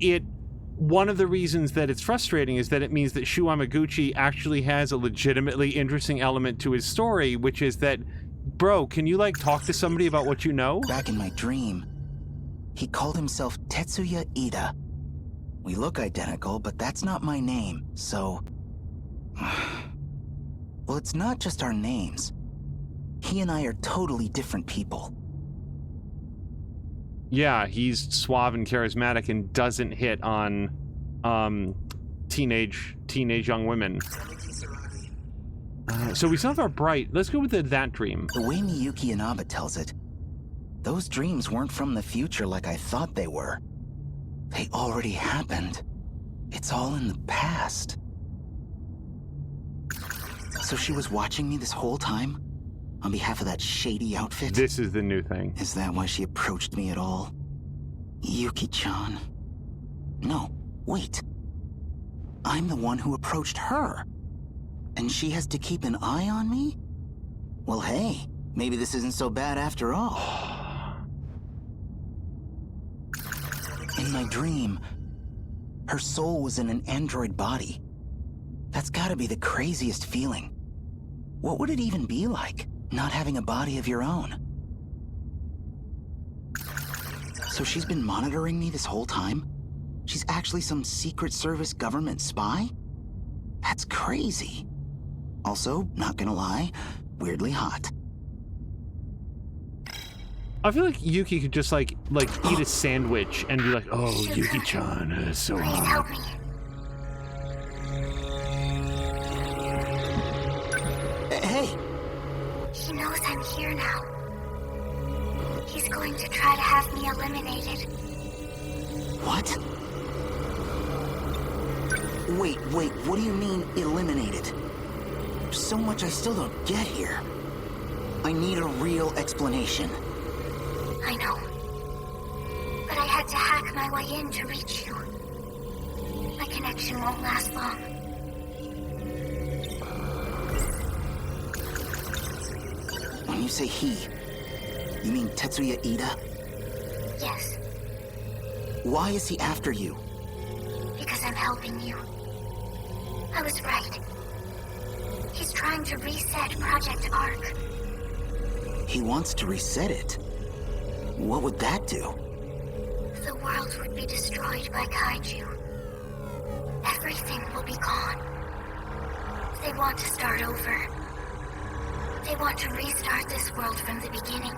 Speaker 1: one of the reasons that it's frustrating is that it means that Shu Amaguchi actually has a legitimately interesting element to his story, which is that, bro, can you, like, talk to somebody about what you know?
Speaker 11: Back in my dream, he called himself Tetsuya Ida. We look identical, but that's not my name, so... Well, it's not just our names. He and I are totally different people.
Speaker 1: Yeah, he's suave and charismatic and doesn't hit on teenage young women. So we still have our bright. Let's go with that dream.
Speaker 11: The way Miyuki Inaba tells it, those dreams weren't from the future like I thought they were. They already happened. It's all in the past. So she was watching me this whole time? On behalf of that shady outfit?
Speaker 1: This is the new thing.
Speaker 11: Is that why she approached me at all? Yuki-chan. No, wait. I'm the one who approached her. And she has to keep an eye on me? Well, hey, maybe this isn't so bad after all. In my dream, her soul was in an android body. That's gotta be the craziest feeling. What would it even be like, not having a body of your own? So she's been monitoring me this whole time? She's actually some Secret Service government spy? That's crazy. Also, not gonna lie, weirdly hot.
Speaker 1: I feel like Yuki could just like eat a sandwich and be like, "Oh, Yuki-chan is so
Speaker 3: Please
Speaker 1: hot."
Speaker 3: help me.
Speaker 11: Hey!
Speaker 3: He knows I'm here now. He's going to try to have me eliminated.
Speaker 11: What? Wait, what do you mean, eliminated? There's so much I still don't get here. I need a real explanation.
Speaker 3: I know. But I had to hack my way in to reach you. My connection won't last long.
Speaker 11: When you say he, you mean Tetsuya Ida?
Speaker 3: Yes,
Speaker 11: Why is he after you?
Speaker 3: because I'm helping you. I was right. He's trying to reset Project Ark.
Speaker 11: He wants to reset it. What would that do?
Speaker 3: The world would be destroyed by kaiju. Everything will be gone. They want to start over. They want to restart this world from the beginning.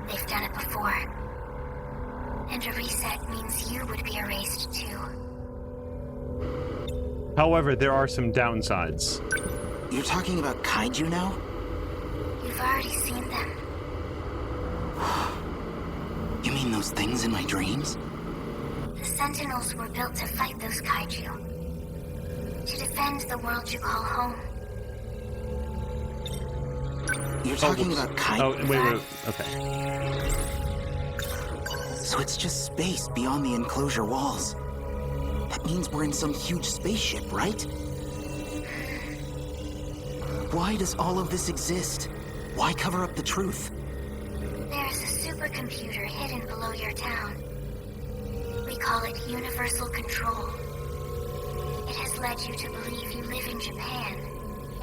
Speaker 3: They've done it before. And a reset means you would be erased too.
Speaker 1: However, there are some downsides.
Speaker 11: You're talking about kaiju now?
Speaker 3: You've already seen them.
Speaker 11: You mean those things in my dreams?
Speaker 3: The Sentinels were built to fight those kaiju. To defend the world you call home.
Speaker 11: You're talking about kaiju?
Speaker 1: Oh, wait. Okay.
Speaker 11: So it's just space beyond the enclosure walls. That means we're in some huge spaceship, right? Why does all of this exist? Why cover up the truth?
Speaker 3: There's a supercomputer hidden below your town. We call it Universal Control. It has led you to believe you live in Japan,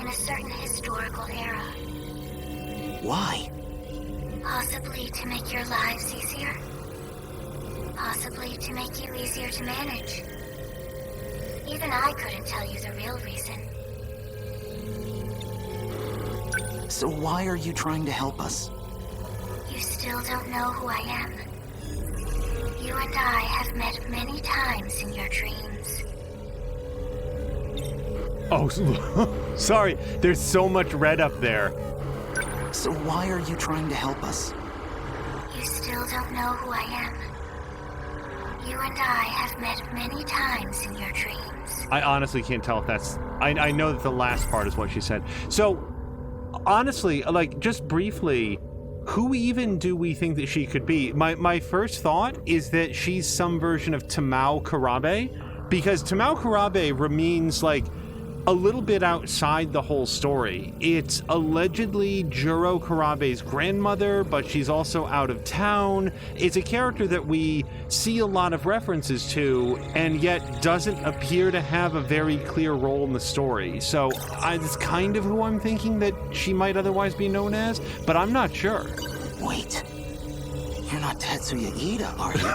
Speaker 3: in a certain historical era.
Speaker 11: Why?
Speaker 3: Possibly to make your lives easier. Possibly to make you easier to manage. Even I couldn't tell you the real reason.
Speaker 11: So why are you trying to help us?
Speaker 3: You still don't know who I am. You and I have met many times in your dreams.
Speaker 1: Oh, sorry. There's so much red up there.
Speaker 11: So why are you trying to help us?
Speaker 3: You still don't know who I am. You and I have met many times in your dreams.
Speaker 1: I honestly can't tell if that's... I know that the last part is what she said. So, honestly, like, just briefly, who even do we think that she could be? My first thought is that she's some version of Tamao Karabe, because Tamao Karabe remains, like, a little bit outside the whole story. It's allegedly Juro Karabe's grandmother, but she's also out of town. It's a character that we see a lot of references to, and yet doesn't appear to have a very clear role in the story. So it's kind of who I'm thinking that she might otherwise be known as, but I'm not sure.
Speaker 11: Wait. You're not Tetsuya Ida, are you?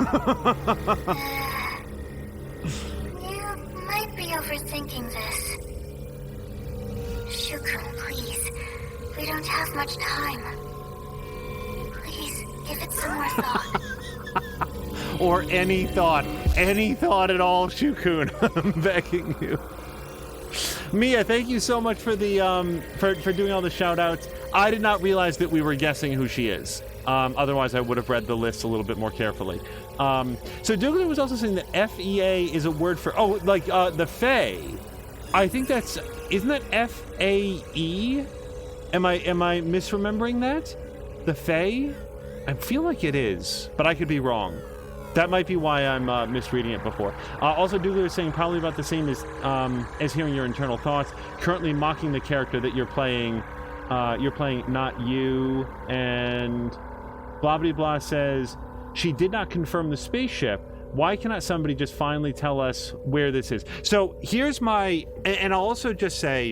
Speaker 3: You might be overthinking this. Shukun, please. We don't have much time. Please, give it some more thought.
Speaker 1: Or any thought at all, Shukun. I'm begging you. Mia, thank you so much for the for doing all the shout outs. I did not realize that we were guessing who she is. Otherwise I would have read the list a little bit more carefully. So Douglas was also saying that FEA is a word for the Fae. I think that's, isn't that FAE? Am I misremembering that? The Fae? I feel like it is, but I could be wrong. That might be why I'm misreading it before. Also, Douglas is saying probably about the same as hearing your internal thoughts. Currently mocking the character that you're playing not you, and blah blah blah says she did not confirm the spaceship. Why cannot somebody just finally tell us where this is? So here's my, and I'll also just say,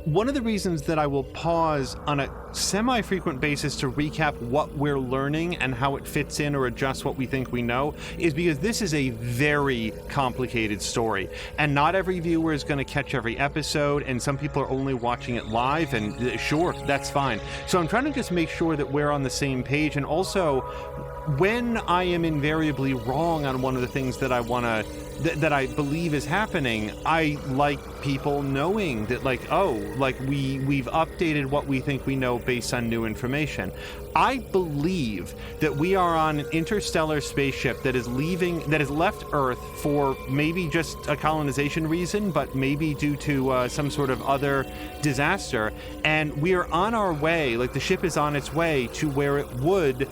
Speaker 1: one of the reasons that I will pause on a semi-frequent basis to recap what we're learning and how it fits in or adjusts what we think we know is because this is a very complicated story, and not every viewer is going to catch every episode, and some people are only watching it live, and sure, that's fine. So I'm trying to just make sure that we're on the same page, and also when I am invariably wrong on one of the things that I want to that I believe is happening, I like people knowing that, like, oh, like we've updated what we think we know based on new information. I believe that we are on an interstellar spaceship that has left Earth for maybe just a colonization reason, but maybe due to some sort of other disaster, and we are on our way, like the ship is on its way to where it would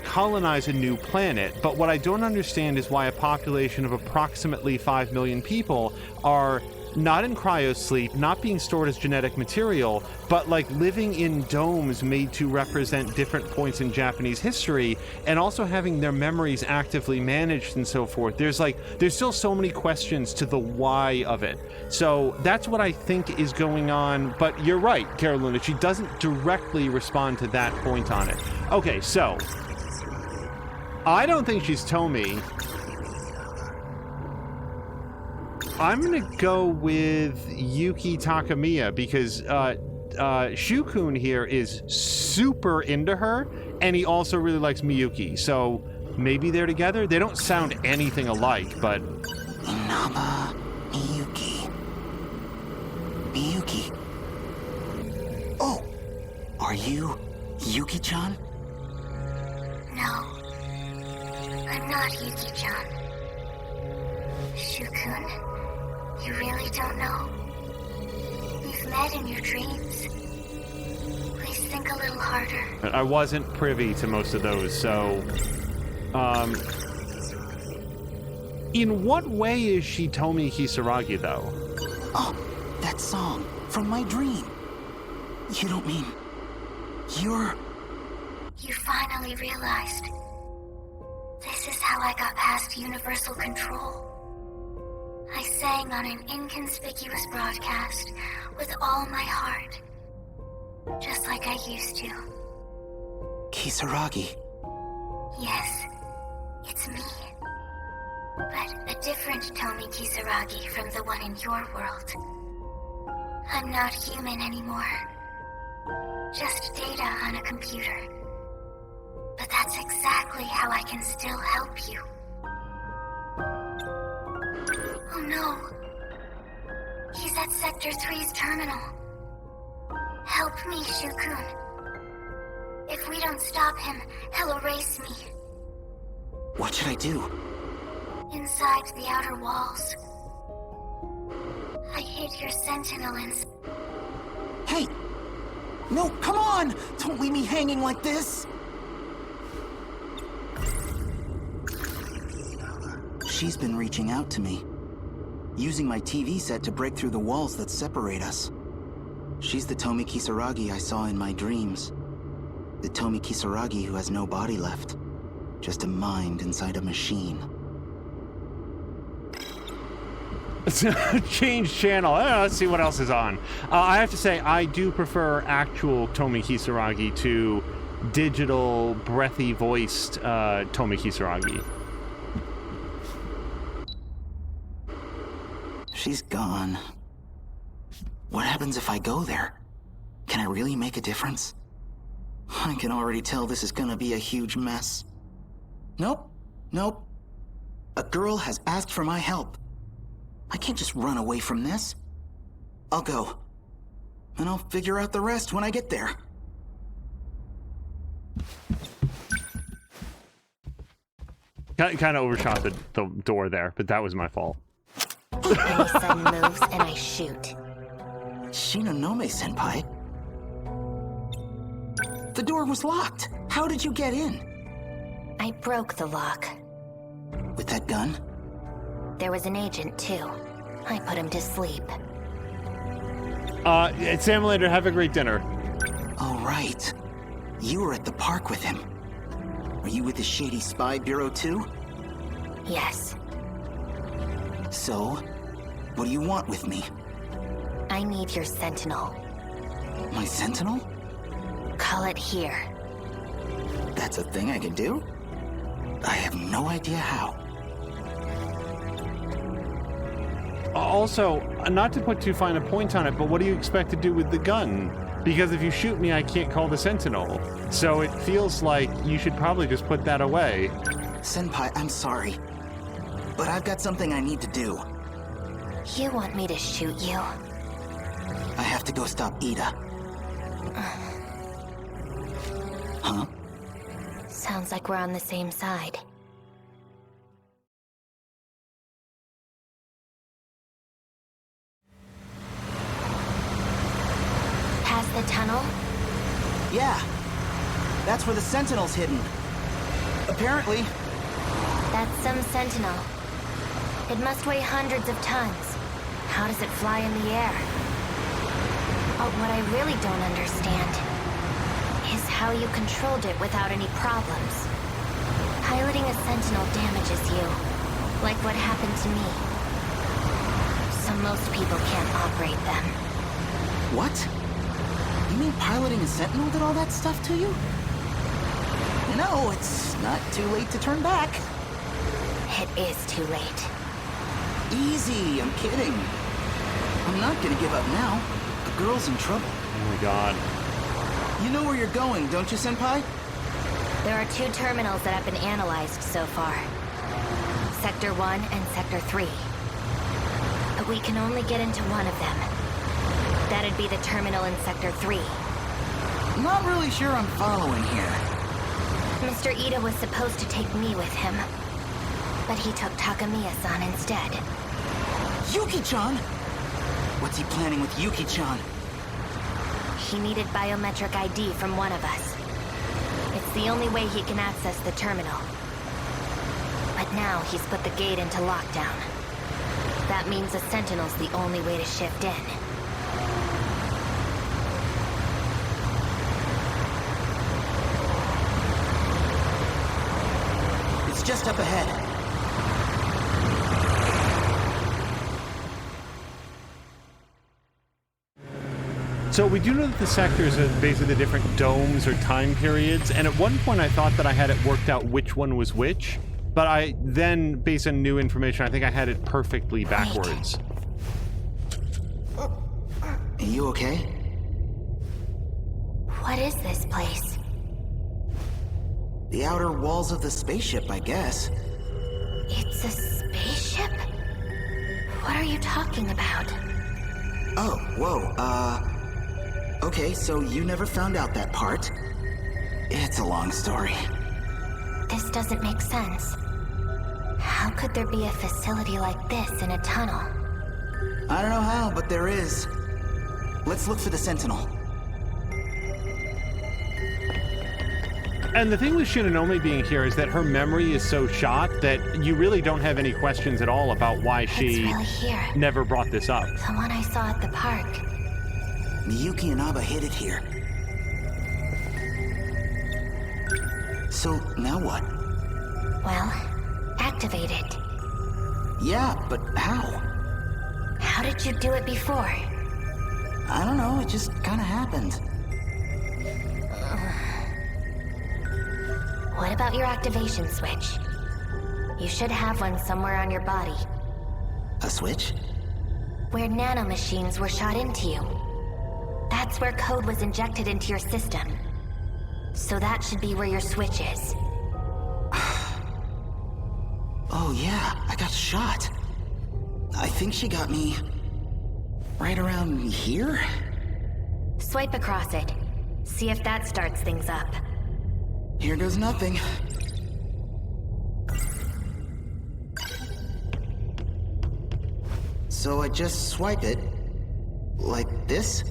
Speaker 1: colonize a new planet. But what I don't understand is why a population of approximately 5 million people are not in cryosleep, not being stored as genetic material, but like living in domes made to represent different points in Japanese history, and also having their memories actively managed and so forth. There's still so many questions to the why of it. So that's what I think is going on. But you're right, Carolina, she doesn't directly respond to that point on it. Okay, so I don't think she's Tomi. I'm gonna go with Yuki Takamiya because Shukun here is super into her, and he also really likes Miyuki, so maybe they're together? They don't sound anything alike, but...
Speaker 11: Inaba, Miyuki. Oh! Are you Yuki-chan?
Speaker 3: No. I'm not Yuki-chan. Shukun, you really don't know? We've met in your dreams. Please think a little harder.
Speaker 1: I wasn't privy to most of those, so... in what way is she Tomi Kisaragi, though?
Speaker 11: Oh, that song from my dream. You don't mean... you're...
Speaker 3: You finally realized. This is how I got past universal control. I sang on an inconspicuous broadcast with all my heart. Just like I used to.
Speaker 11: Kisaragi.
Speaker 3: Yes, it's me. But a different Tomi Kisaragi from the one in your world. I'm not human anymore. Just data on a computer. But that's exactly how I can still help you. Oh no. He's at Sector 3's terminal. Help me, Shukun. If we don't stop him, he'll erase me.
Speaker 11: What should I do?
Speaker 3: Inside the outer walls. I hid your Sentinel in...
Speaker 11: Hey! No, come on! Don't leave me hanging like this! She's been reaching out to me, using my TV set to break through the walls that separate us. She's the Tomi Kisaragi I saw in my dreams. The Tomi Kisaragi who has no body left. Just a mind inside a machine.
Speaker 1: Change channel. Let's see what else is on. I have to say, I do prefer actual Tomi Kisaragi to digital, breathy voiced Tomi Kisaragi.
Speaker 11: She's gone. What happens if I go there? Can I really make a difference? I can already tell this is gonna be a huge mess. Nope. A girl has asked for my help. I can't just run away from this. I'll go. And I'll figure out the rest when I get there.
Speaker 1: Kind of overshot the door there, but that was my fault.
Speaker 7: Any sudden moves and I shoot.
Speaker 11: Shinonome-senpai? The door was locked. How did you get in?
Speaker 7: I broke the lock.
Speaker 11: With that gun?
Speaker 7: There was an agent, too. I put him to sleep.
Speaker 1: Sam Lander, have a great dinner.
Speaker 11: Oh, right. You were at the park with him. Are you with the shady spy bureau, too?
Speaker 7: Yes.
Speaker 11: So, what do you want with me?
Speaker 7: I need your Sentinel.
Speaker 11: My Sentinel?
Speaker 7: Call it here.
Speaker 11: That's a thing I can do? I have no idea how.
Speaker 1: Also, not to put too fine a point on it, but what do you expect to do with the gun? Because if you shoot me, I can't call the Sentinel. So it feels like you should probably just put that away.
Speaker 11: Senpai, I'm sorry. But I've got something I need to do.
Speaker 7: You want me to shoot you?
Speaker 11: I have to go stop Ida. Huh?
Speaker 7: Sounds like we're on the same side. Past the tunnel?
Speaker 11: Yeah. That's where the Sentinel's hidden. Apparently.
Speaker 7: That's some Sentinel. It must weigh hundreds of tons. How does it fly in the air? But what I really don't understand is how you controlled it without any problems. Piloting a Sentinel damages you, like what happened to me. So most people can't operate them.
Speaker 11: What? You mean piloting a Sentinel did all that stuff to you? No, it's not too late to turn back.
Speaker 7: It is too late.
Speaker 11: Easy, I'm kidding. I'm not gonna give up now. The girl's in trouble.
Speaker 1: Oh my god.
Speaker 11: You know where you're going, don't you, Senpai?
Speaker 7: There are 2 terminals that have been analyzed so far. Sector 1 and Sector 3. But we can only get into one of them. That'd be the terminal in Sector 3.
Speaker 11: Not really sure I'm following here.
Speaker 7: Mr. Ida was supposed to take me with him. But he took Takamiya-san instead.
Speaker 11: Yuki-chan? What's he planning with Yuki-chan?
Speaker 7: He needed biometric ID from one of us. It's the only way he can access the terminal. But now he's put the gate into lockdown. That means a Sentinel's the only way to shift in.
Speaker 11: just up ahead.
Speaker 1: So we do know that the sectors are basically the different domes or time periods, and at one point I thought that I had it worked out which one was which, but I then, based on new information, I think I had it perfectly backwards.
Speaker 11: Are you okay?
Speaker 7: What is this place?
Speaker 11: The outer walls of the spaceship, I guess.
Speaker 7: It's a spaceship? What are you talking about?
Speaker 11: Oh, whoa, okay, so you never found out that part. It's a long story.
Speaker 7: This doesn't make sense. How could there be a facility like this in a tunnel?
Speaker 11: I don't know how, but there is. Let's look for the Sentinel.
Speaker 1: And the thing with Shinonome being here is that her memory is so shot that you really don't have any questions at all about why she
Speaker 7: It's really here.
Speaker 1: never brought this up.
Speaker 7: The one I saw at the park.
Speaker 11: Miyuki and Abba hid it here. So, now what?
Speaker 7: Well, activate it.
Speaker 11: Yeah, but how?
Speaker 7: How did you do it before?
Speaker 11: I don't know, it just kinda happened.
Speaker 7: What about your activation switch? You should have one somewhere on your body.
Speaker 11: A switch?
Speaker 7: Where nanomachines were shot into you. That's where code was injected into your system. So that should be where your switch is.
Speaker 11: Oh yeah, I got shot. I think she got me... right around here?
Speaker 7: Swipe across it. See if that starts things up.
Speaker 11: Here goes nothing. So I just swipe it... like this?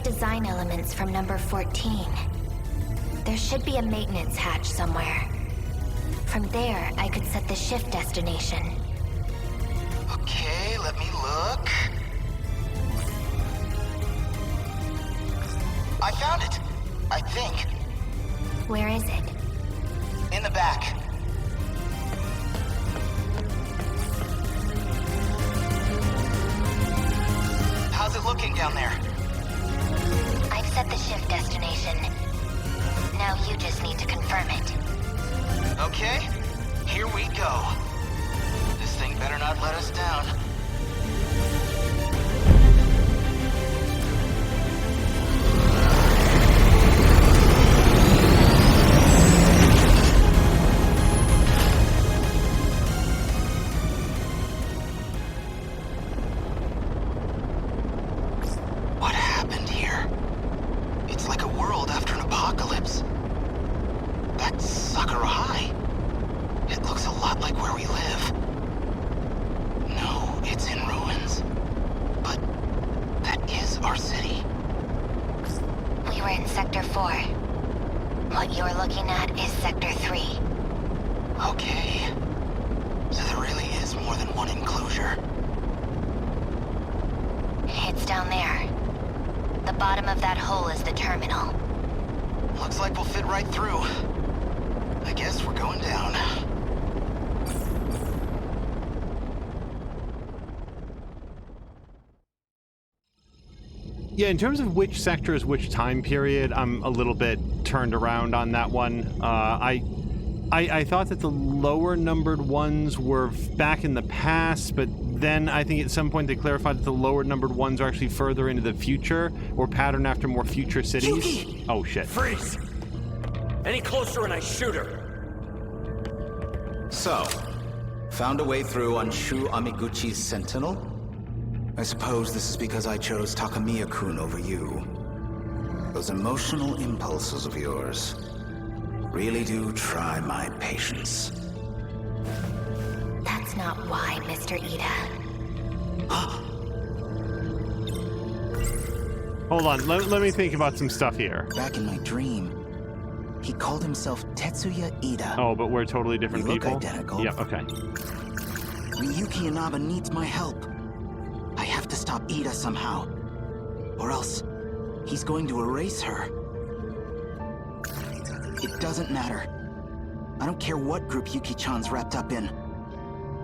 Speaker 7: Design elements from number 14. There should be a maintenance hatch somewhere. From there, I could set the shift destination.
Speaker 11: Okay, let me look. I found it, I think.
Speaker 7: Where is it?
Speaker 11: In the back. How's it looking down there?
Speaker 7: I've set the shift destination. Now you just need to confirm it.
Speaker 11: Okay, here we go. This thing better not let us down.
Speaker 1: Yeah, in terms of which sector is which time period, I'm a little bit turned around on that one. I thought that the lower numbered ones were back in the past, but then I think at some point they clarified that the lower numbered ones are actually further into the future or pattern after more future cities.
Speaker 11: Yuki!
Speaker 1: Oh shit.
Speaker 12: Freeze! Any closer and I shoot her.
Speaker 9: So, found a way through on Shu Amiguchi's Sentinel?
Speaker 11: I suppose this is because I chose Takamiya-kun over you. Those emotional impulses of yours. really do try my patience.
Speaker 7: That's not why, Mr. Ida.
Speaker 1: Hold on, let me think about some stuff here.
Speaker 11: Back in my dream, he called himself Tetsuya Ida.
Speaker 1: Oh, but we're totally different
Speaker 11: We look
Speaker 1: people?
Speaker 11: identical.
Speaker 1: Yeah, okay.
Speaker 11: Miyuki Inaba needs my help. I have to stop Ida somehow. Or else, he's going to erase her. It doesn't matter. I don't care what group Yuki-chan's wrapped up in.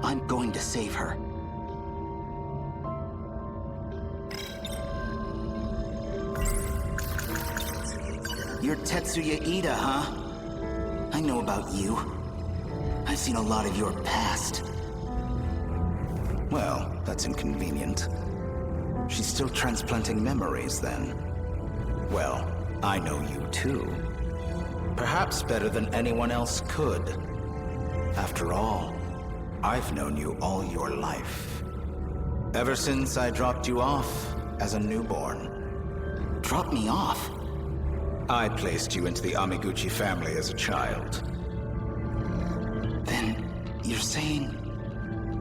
Speaker 11: I'm going to save her. You're Tetsuya Ida, huh? I know about you. I've seen a lot of your past. Well, that's inconvenient. She's still transplanting memories, then. Well, I know you too. Perhaps better than anyone else could. After all, I've known you all your life. Ever since I dropped you off as a newborn. Dropped me off? I placed you into the Amiguchi family as a child. Then, you're saying...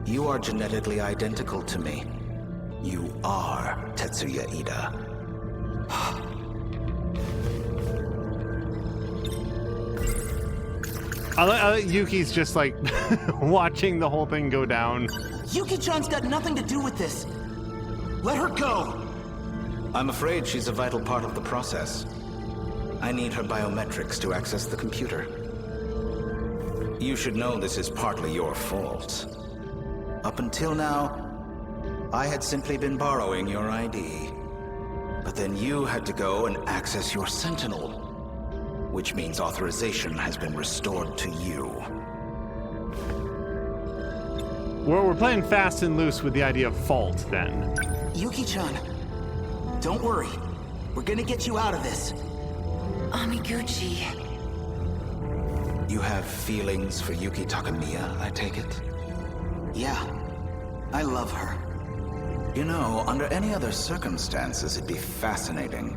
Speaker 11: You are genetically identical to me. You are Tetsuya Ida.
Speaker 1: Yuki's just like watching the whole thing go down.
Speaker 11: Yuki-chan's got nothing to do with this. Let her go. I'm afraid she's a vital part of the process. I need her biometrics to access the computer. You should know this is partly your fault. Up until now, I had simply been borrowing your ID. But then you had to go and access your Sentinel, which means authorization has been restored to you.
Speaker 1: We're playing fast and loose with the idea of fault, then.
Speaker 11: Yuki-chan, don't worry. We're gonna get you out of this.
Speaker 5: Amiguchi.
Speaker 11: You have feelings for Yuki Takamiya, I take it? Yeah, I love her. You know, under any other circumstances, it'd be fascinating.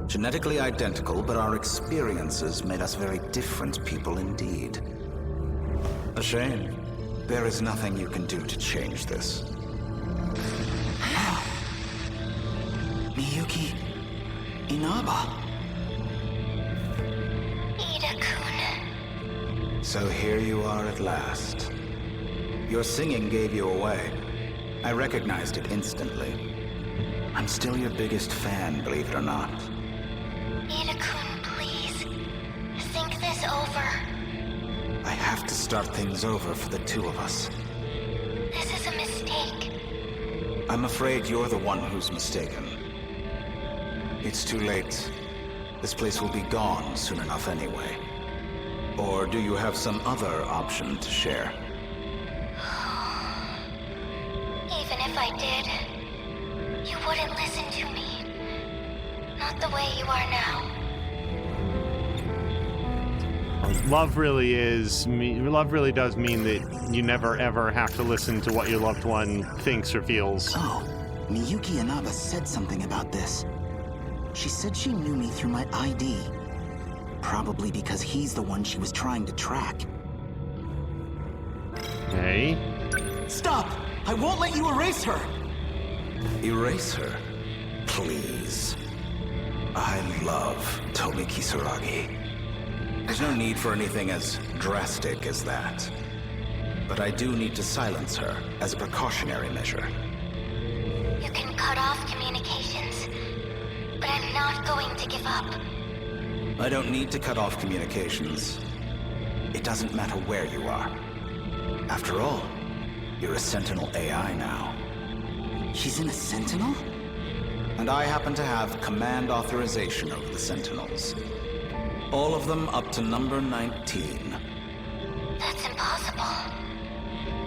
Speaker 11: Genetically identical, but our experiences made us very different people indeed. A shame. There is nothing you can do to change this. Miyuki Inaba.
Speaker 3: Ida-kun.
Speaker 11: So here you are at last. Your singing gave you away. I recognized it instantly. I'm still your biggest fan, believe it or not.
Speaker 3: Ida-kun, please. Think this over.
Speaker 11: I have to start things over for the two of us.
Speaker 3: This is a mistake.
Speaker 11: I'm afraid you're the one who's mistaken. It's too late. This place will be gone soon enough anyway. Or do you have some other option to share?
Speaker 3: Even if I did, you wouldn't listen to me. Not the way you are now.
Speaker 1: Love really does mean that you never ever have to listen to what your loved one thinks or feels.
Speaker 11: Oh, Miyuki Inaba said something about this. She said she knew me through my ID. Probably because he's the one she was trying to track.
Speaker 1: Hey.
Speaker 11: Stop! I won't let you erase her! Erase her? Please. I love Tomi Kisaragi. There's no need for anything as drastic as that. But I do need to silence her as a precautionary measure.
Speaker 3: You can cut off communications, but I'm not going to give up.
Speaker 11: I don't need to cut off communications. It doesn't matter where you are. After all, you're a Sentinel AI now. She's in a Sentinel? And I happen to have command authorization over the Sentinels. All of them up to number 19.
Speaker 3: That's impossible.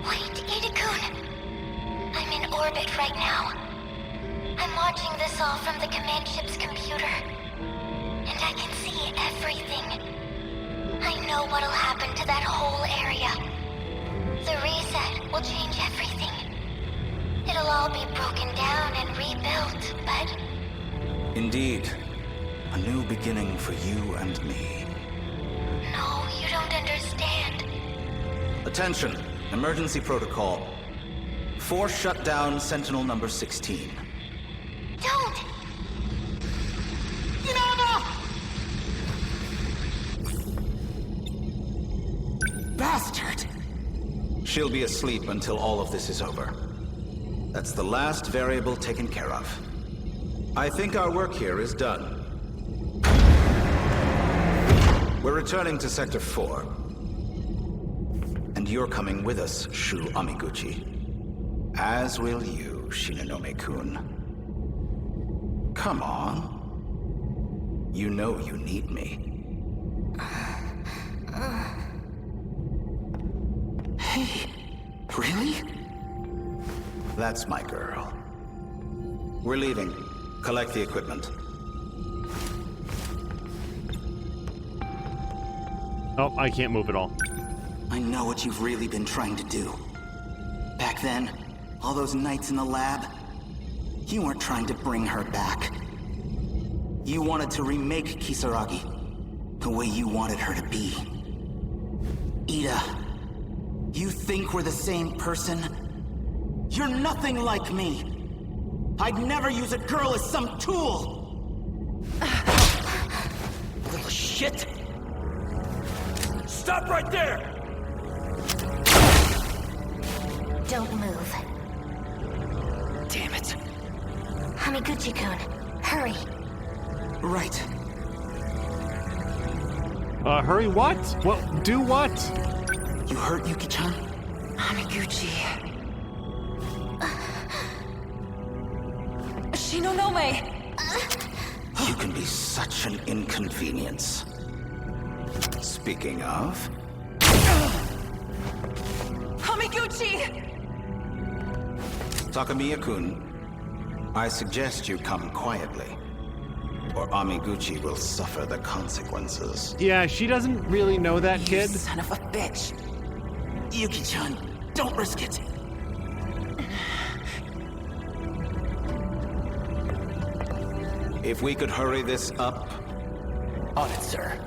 Speaker 3: Wait, Ida-kun. I'm in orbit right now. I'm watching this all from the command ship's computer. And I can see everything. I know what'll happen to that whole area. The reset will change everything. It'll all be broken down and rebuilt, but...
Speaker 11: Indeed. A new beginning for you and me.
Speaker 3: No.
Speaker 11: Attention, emergency protocol. Force shutdown Sentinel number 16.
Speaker 3: Don't! Inaba!
Speaker 11: Bastard! She'll be asleep until all of this is over. That's the last variable taken care of. I think our work here is done. We're returning to Sector 4. And you're coming with us, Shu Amiguchi. As will you, Shinonome-kun. Come on. You know you need me. Hey, really? That's my girl. We're leaving. Collect the equipment.
Speaker 1: Oh, I can't move at all.
Speaker 11: I know what you've really been trying to do. Back then, all those nights in the lab, you weren't trying to bring her back. You wanted to remake Kisaragi the way you wanted her to be. Ida, you think we're the same person? You're nothing like me. I'd never use a girl as some tool!
Speaker 12: Little shit! Stop right there!
Speaker 3: Don't move.
Speaker 12: Damn it.
Speaker 3: Hamiguchi-kun, hurry.
Speaker 11: Right.
Speaker 1: Hurry what? What? Do what?
Speaker 11: You hurt Yuki-chan?
Speaker 5: Hamiguchi. Shinonome!
Speaker 11: You can be such an inconvenience. Speaking of...
Speaker 5: Hamiguchi!
Speaker 11: Takamiya-kun, I suggest you come quietly, or Amiguchi will suffer the consequences.
Speaker 1: Yeah, she doesn't really know that kid.
Speaker 5: You son of a bitch.
Speaker 11: Yuki-chan, don't risk it. If we could hurry this up...
Speaker 12: On it, sir.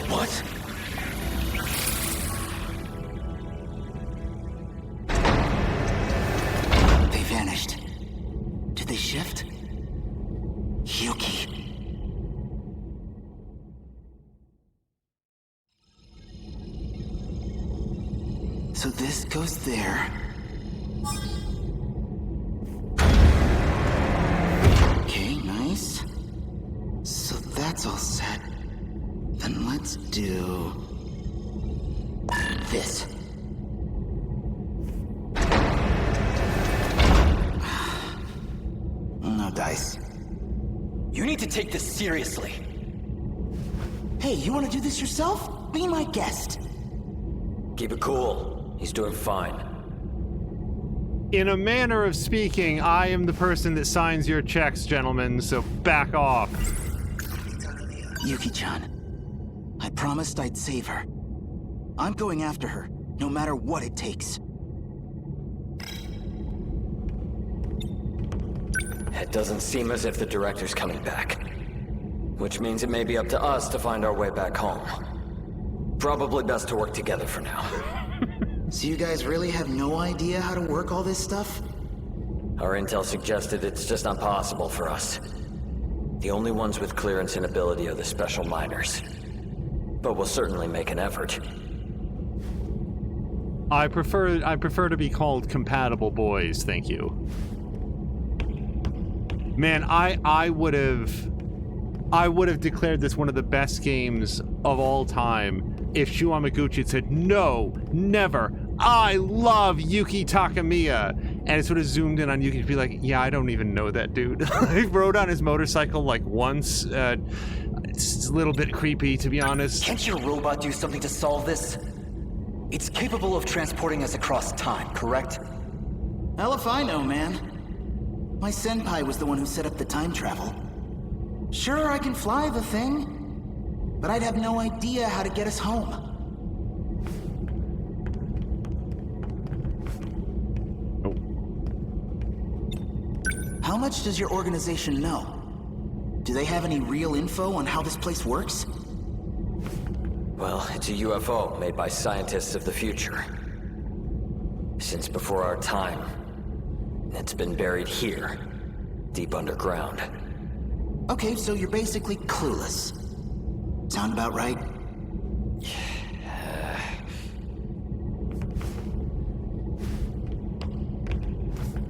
Speaker 11: What? They vanished. Did they shift? Yuki. So this goes there. Okay, nice. So that's all set. Then let's do... this. No dice.
Speaker 12: You need to take this seriously.
Speaker 11: Hey, you want to do this yourself? Be my guest.
Speaker 12: Keep it cool. He's doing fine.
Speaker 1: In a manner of speaking, I am the person that signs your checks, gentlemen, so back off.
Speaker 11: Yuki-chan, I promised I'd save her. I'm going after her, no matter what it takes.
Speaker 12: It doesn't seem as if the director's coming back. Which means it may be up to us to find our way back home. Probably best to work together for now.
Speaker 11: So you guys really have no idea how to work all this stuff?
Speaker 12: Our intel suggested it's just not possible for us. The only ones with clearance and ability are the special miners. But we'll certainly make an effort.
Speaker 1: I prefer to be called compatible boys, thank you. Man, I would have declared this one of the best games of all time if Shu Amiguchi had said, no, never, I love Yuki Takamiya. And it sort of zoomed in on Yuki to be like, yeah, I don't even know that dude. He rode on his motorcycle like once. It's a little bit creepy, to be honest.
Speaker 13: Can't your robot do something to solve this? It's capable of transporting us across time, correct?
Speaker 11: Hell if I know, man. My senpai was the one who set up the time travel. Sure, I can fly the thing, but I'd have no idea how to get us home. How much does your organization know? Do they have any real info on how this place works?
Speaker 12: Well, it's a UFO made by scientists of the future. Since before our time. It's been buried here, deep underground.
Speaker 11: Okay, so you're basically clueless. Sound about right?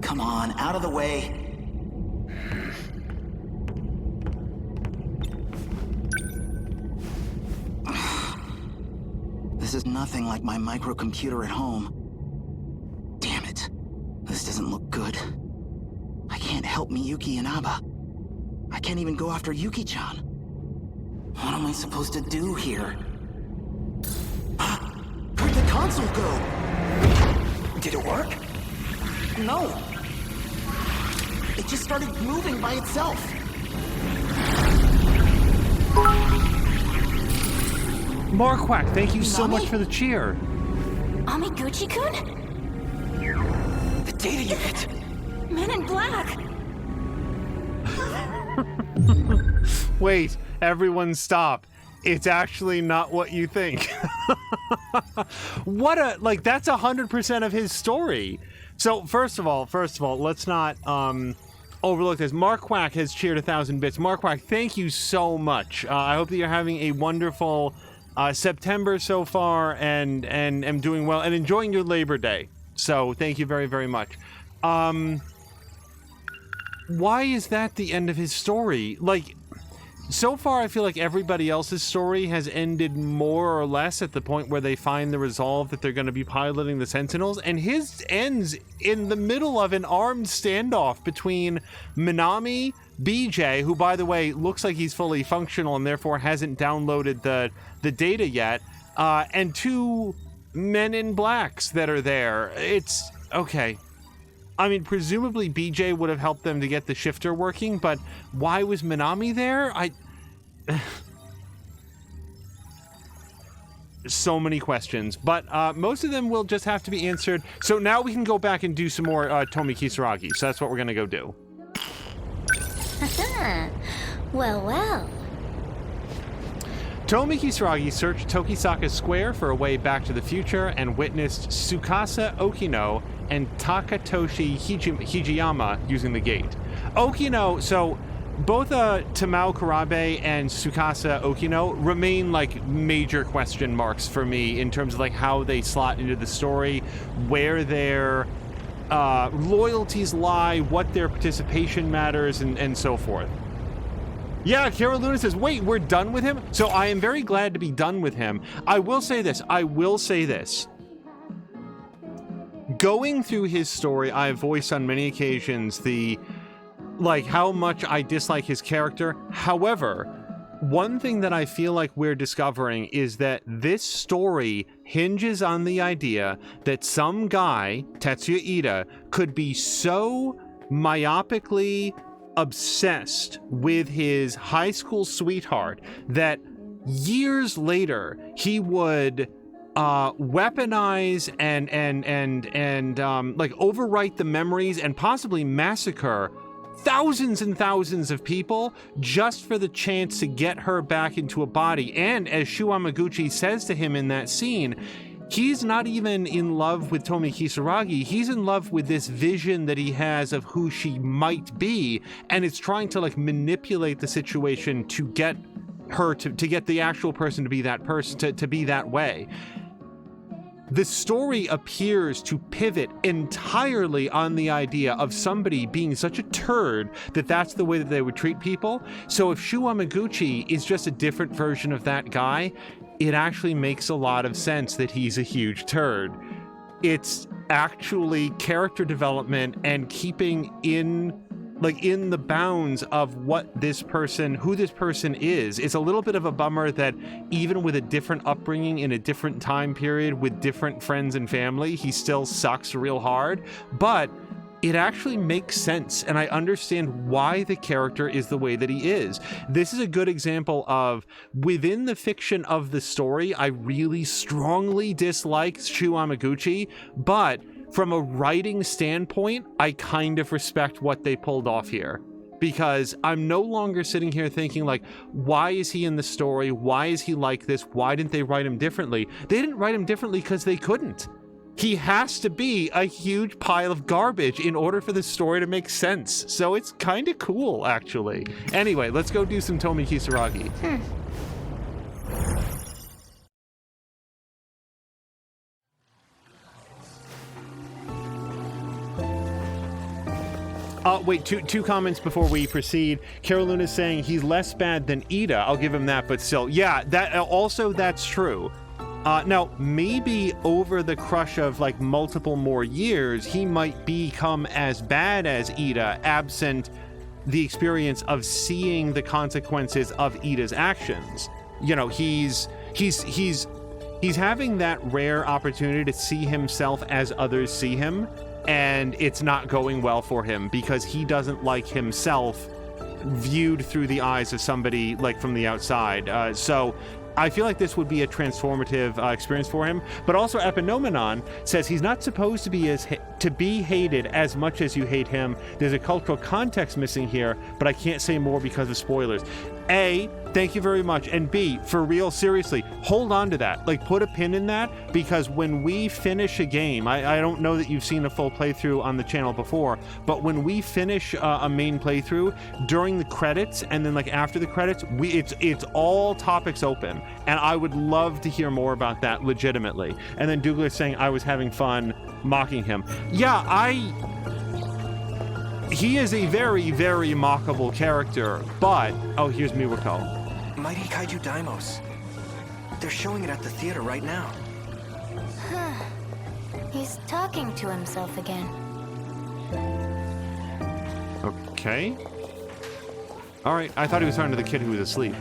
Speaker 11: Come on, out of the way. This is nothing like my microcomputer at home. Damn it. This doesn't look good. I can't help Miyuki and Aba. I can't even go after Yuki-chan. What am I supposed to do here? Where'd the console go? Did it work? No. It just started moving by itself.
Speaker 1: Marquak, thank you so much for the cheer.
Speaker 7: Amiguchi-kun?
Speaker 11: The data unit.
Speaker 7: Men in Black.
Speaker 1: Wait, everyone stop. It's actually not what you think. That's 100% of his story. So first of all, let's not overlook this. Marquak has cheered 1,000 bits. Marquak, thank you so much. I hope that you're having a wonderful September so far and am doing well and enjoying your Labor Day. So thank you very, very much. Why is that the end of his story? Like, so far I feel like everybody else's story has ended more or less at the point where they find the resolve that they're going to be piloting the Sentinels, and his ends in the middle of an armed standoff between Minami, BJ, who by the way looks like he's fully functional and therefore hasn't downloaded the data yet, and two men in blacks that are there. It's okay. I mean, presumably BJ would have helped them to get the shifter working, but why was Minami there? So many questions, but most of them will just have to be answered. So now we can go back and do some more Tomi Kisaragi. So that's what we're gonna go do.
Speaker 3: Well.
Speaker 1: Tomi Kisaragi searched Tokisaka Square for a way back to the future and witnessed Tsukasa Okino and Takatoshi Hijiyama using the gate. Okino, so both Tamao Karabe and Tsukasa Okino remain like major question marks for me in terms of like how they slot into the story, where their loyalties lie, what their participation matters, and so forth. Yeah, Kara Luna says, wait, we're done with him? So I am very glad to be done with him. I will say this. Going through his story, I have voiced on many occasions how much I dislike his character. However, one thing that I feel like we're discovering is that this story hinges on the idea that some guy, Tetsuya Ida, could be so myopically obsessed with his high school sweetheart that years later he would weaponize and overwrite the memories and possibly massacre thousands and thousands of people just for the chance to get her back into a body. And as Shu Amaguchi says to him in that scene, he's not even in love with Tomi Kisaragi. He's in love with this vision that he has of who she might be, and it's trying to manipulate the situation to get her to get the actual person to be that person, to be that way. The story appears to pivot entirely on the idea of somebody being such a turd that that's the way that they would treat people. So if Shu Amaguchi is just a different version of that guy, it actually makes a lot of sense that he's a huge turd. It's actually character development and keeping in the bounds of who this person is. It's a little bit of a bummer that even with a different upbringing in a different time period with different friends and family, he still sucks real hard, but it actually makes sense, and I understand why the character is the way that he is. This is a good example of, within the fiction of the story, I really strongly dislike Shu Amaguchi, but from a writing standpoint, I kind of respect what they pulled off here. because I'm no longer sitting here thinking like, why is he in the story? Why is he like this? Why didn't they write him differently? They didn't write him differently because they couldn't. He has to be a huge pile of garbage in order for the story to make sense. So it's kind of cool, actually. Anyway, let's go do some Tomi Kisaragi. Wait, two comments before we proceed. Carolyn is saying he's less bad than Ida. I'll give him that, but still. Yeah, that's true. Now, maybe over the crush of like multiple more years, he might become as bad as Ida, absent the experience of seeing the consequences of Ida's actions. You know, he's having that rare opportunity to see himself as others see him, and it's not going well for him because he doesn't like himself viewed through the eyes of somebody like from the outside. So I feel like this would be a transformative experience for him. But also Epinomenon says he's not supposed to be hated as much as you hate him. There's a cultural context missing here, but I can't say more because of spoilers. A, thank you very much. And B, for real, seriously, hold on to that. Like, put a pin in that, because when we finish a game, I don't know that you've seen a full playthrough on the channel before, but when we finish a main playthrough, during the credits and then like after the credits, it's all topics open. And I would love to hear more about that legitimately. And then Douglas saying I was having fun mocking him. Yeah, he is a very, very mockable character, but... Oh, here's Miwako.
Speaker 14: Mighty Kaiju Daimos. They're showing it at the theater right now.
Speaker 7: He's talking to himself again.
Speaker 1: Okay. Alright, I thought he was talking to the kid who was asleep.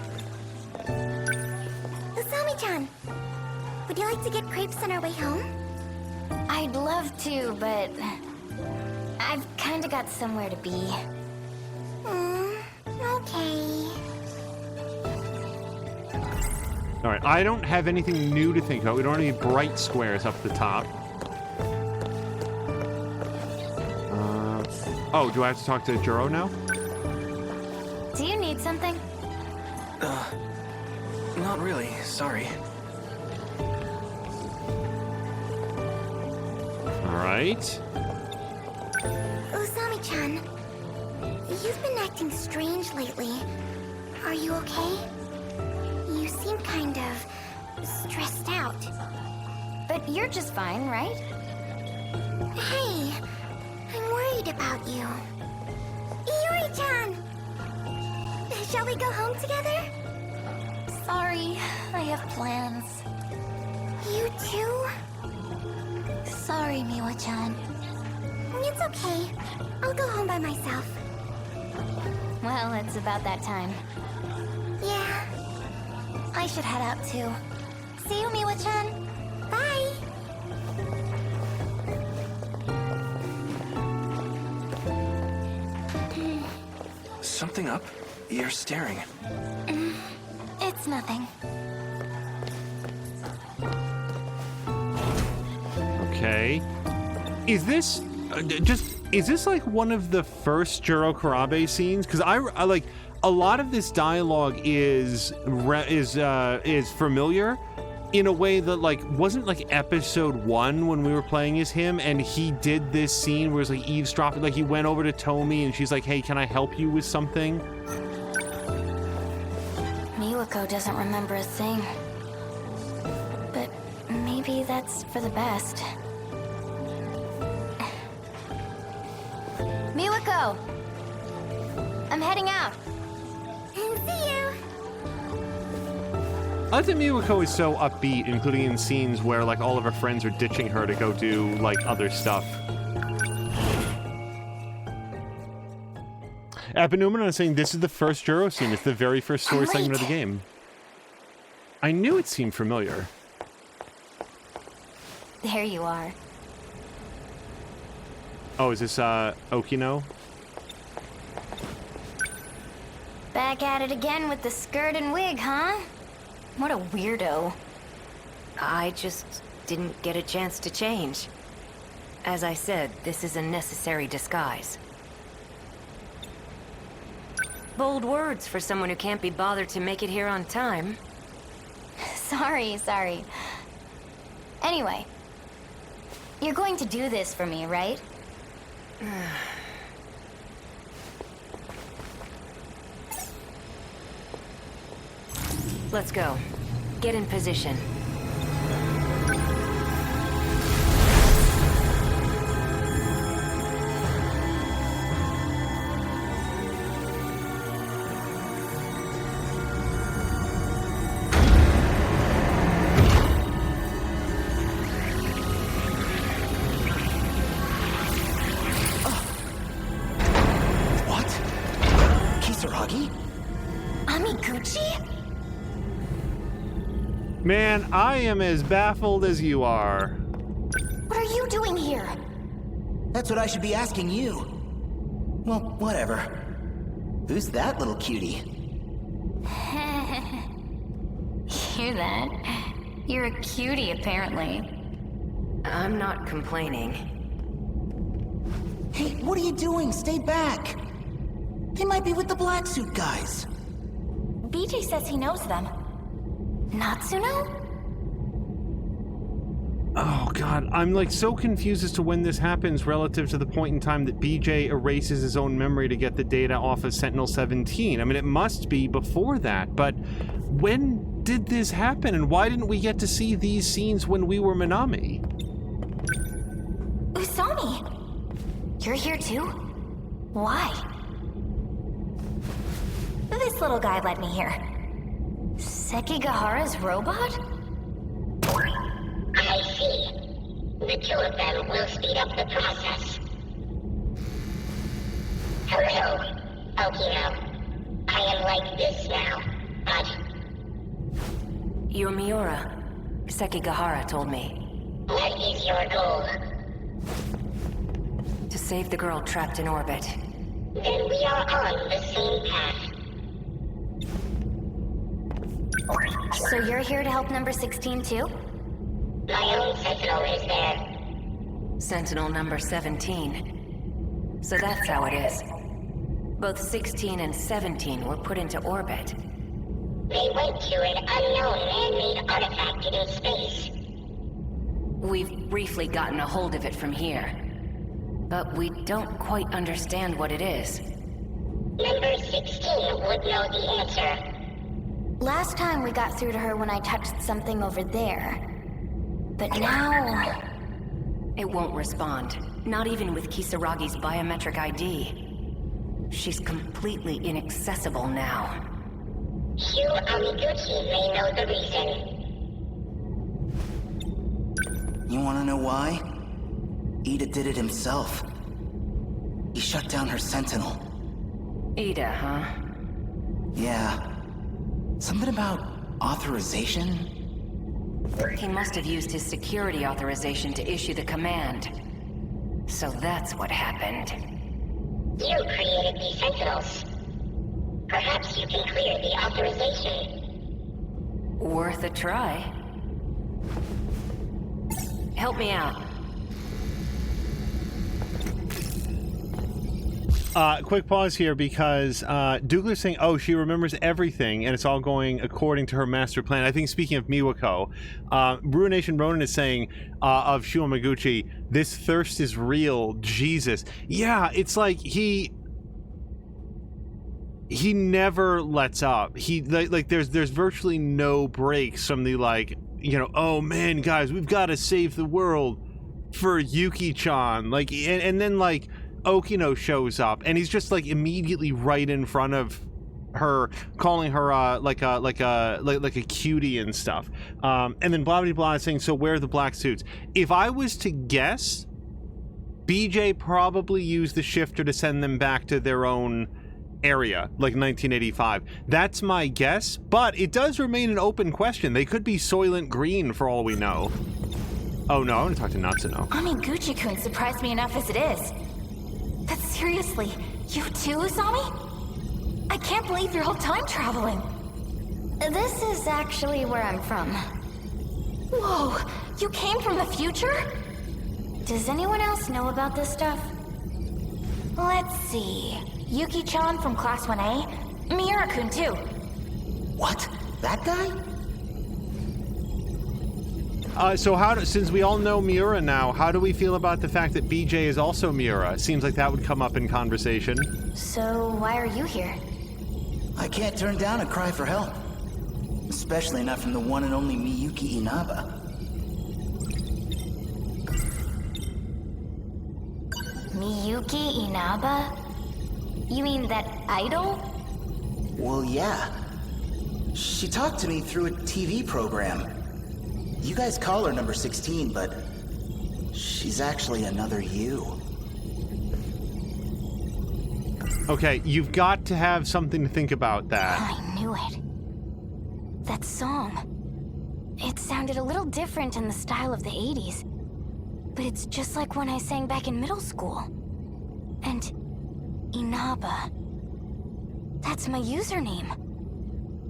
Speaker 3: Usami-chan, would you like to get crepes on our way home?
Speaker 7: I'd love to, but... I've kinda got somewhere to be.
Speaker 3: Okay.
Speaker 1: Alright, I don't have anything new to think of. We don't have any bright squares up the top. Oh, do I have to talk to Juro now?
Speaker 7: Do you need something?
Speaker 14: Not really, sorry.
Speaker 1: Alright.
Speaker 3: Usami-chan, you've been acting strange lately. Are you okay? You seem kind of stressed out.
Speaker 7: But you're just fine, right?
Speaker 3: Hey, I'm worried about you. Iori-chan! Shall we go home together?
Speaker 7: Sorry, I have plans.
Speaker 3: You too?
Speaker 7: Sorry, Miwa-chan.
Speaker 3: It's okay. I'll go home by myself.
Speaker 7: Well, it's about that time.
Speaker 3: Yeah.
Speaker 7: I should head out too. See you, Miwa-chan.
Speaker 3: Bye.
Speaker 14: Something up? You're staring.
Speaker 7: It's nothing.
Speaker 1: Okay. Is this is this like one of the first Juro Karabe scenes? Because I like a lot of this dialogue is familiar in a way that like wasn't like episode 1 when we were playing as him and he did this scene where it's like eavesdropping, like he went over to Tomi and she's like, hey, can I help you with something?
Speaker 7: Miwako doesn't remember a thing. But maybe that's for the best. Miwako! I'm heading out.
Speaker 3: See you.
Speaker 1: I think Miwako is so upbeat, including in scenes where like all of her friends are ditching her to go do like other stuff. Abenumen is saying this is the first Juro scene. It's the very first story segment of the game. I knew it seemed familiar.
Speaker 7: There you are.
Speaker 1: Oh, is this Okino?
Speaker 7: Back at it again with the skirt and wig, huh? What a weirdo.
Speaker 5: I just didn't get a chance to change. As I said, this is a necessary disguise. Bold words for someone who can't be bothered to make it here on time.
Speaker 7: Sorry. Anyway, you're going to do this for me, right?
Speaker 5: Let's go. Get in position.
Speaker 1: Man, I am as baffled as you are.
Speaker 7: What are you doing here?
Speaker 11: That's what I should be asking you. Well, whatever. Who's that little cutie?
Speaker 7: Hear that? You're a cutie, apparently.
Speaker 5: I'm not complaining.
Speaker 11: Hey, what are you doing? Stay back! They might be with the black suit guys.
Speaker 7: BJ says he knows them. Natsuno?
Speaker 1: Oh god, I'm like so confused as to when this happens relative to the point in time that BJ erases his own memory to get the data off of Sentinel 17. I mean, it must be before that, but when did this happen, and why didn't we get to see these scenes when we were Minami?
Speaker 7: Usami! You're here too? Why? This little guy led me here. Sekigahara's robot?
Speaker 3: I see. The two of them will speed up the process. Hello, Okino. I am like this now, but...
Speaker 5: You're Miura. Sekigahara told me.
Speaker 3: What is your goal?
Speaker 5: To save the girl trapped in orbit.
Speaker 3: Then we are on the same path.
Speaker 7: So you're here to help number 16 too?
Speaker 3: My own Sentinel is there.
Speaker 5: Sentinel number 17. So that's how it is. Both 16 and 17 were put into orbit.
Speaker 3: They went to an unknown man-made artifact in space.
Speaker 5: We've briefly gotten a hold of it from here. But we don't quite understand what it is.
Speaker 3: Number 16 would know the answer.
Speaker 7: Last time we got through to her when I touched something over there. But now...
Speaker 5: It won't respond. Not even with Kisaragi's biometric ID. She's completely inaccessible now.
Speaker 3: Hugh Amiguchi may know the reason.
Speaker 11: You wanna know why? Ida did it himself. He shut down her Sentinel.
Speaker 5: Ida, huh?
Speaker 11: Yeah. Something about authorization?
Speaker 5: He must have used his security authorization to issue the command. So that's what happened.
Speaker 3: You created these Sentinels. Perhaps you can clear the authorization.
Speaker 5: Worth a try. Help me out.
Speaker 1: Quick pause here because Douglas saying, oh, she remembers everything and it's all going according to her master plan. I think speaking of Miwako, Ruination Ronin is saying of Shu Amaguchi, this thirst is real, Jesus. Yeah, it's like he never lets up. He like there's virtually no breaks from the like, you know, oh man, guys, we've got to save the world for Yuki-chan. Like, and then like Okino shows up and he's just like immediately right in front of her, calling her like a cutie and stuff, and then blah blah blah saying, so where are the black suits? If I was to guess, BJ probably used the shifter to send them back to their own area, like 1985. That's my guess, but it does remain an open question. They could be Soylent Green for all we know. Oh no, I want to talk to Natsuno.
Speaker 7: Amiguchi-kun surprised me enough as it is. But seriously, you too, Usami? I can't believe you're all time traveling. This is actually where I'm from. Whoa, you came from the future? Does anyone else know about this stuff? Let's see. Yuki-chan from Class 1A, Miura-kun, too.
Speaker 11: What? That guy?
Speaker 1: So since we all know Miura now, how do we feel about the fact that BJ is also Miura? Seems like that would come up in conversation.
Speaker 7: So, why are you here?
Speaker 11: I can't turn down a cry for help. Especially not from the one and only Miyuki Inaba.
Speaker 7: Miyuki Inaba? You mean that idol?
Speaker 11: Well, yeah. She talked to me through a TV program. You guys call her number 16, but she's actually another you.
Speaker 1: Okay, you've got to have something to think about that.
Speaker 7: I knew it. That song. It sounded a little different in the style of the 80s. But it's just like when I sang back in middle school. And Inaba. That's my username.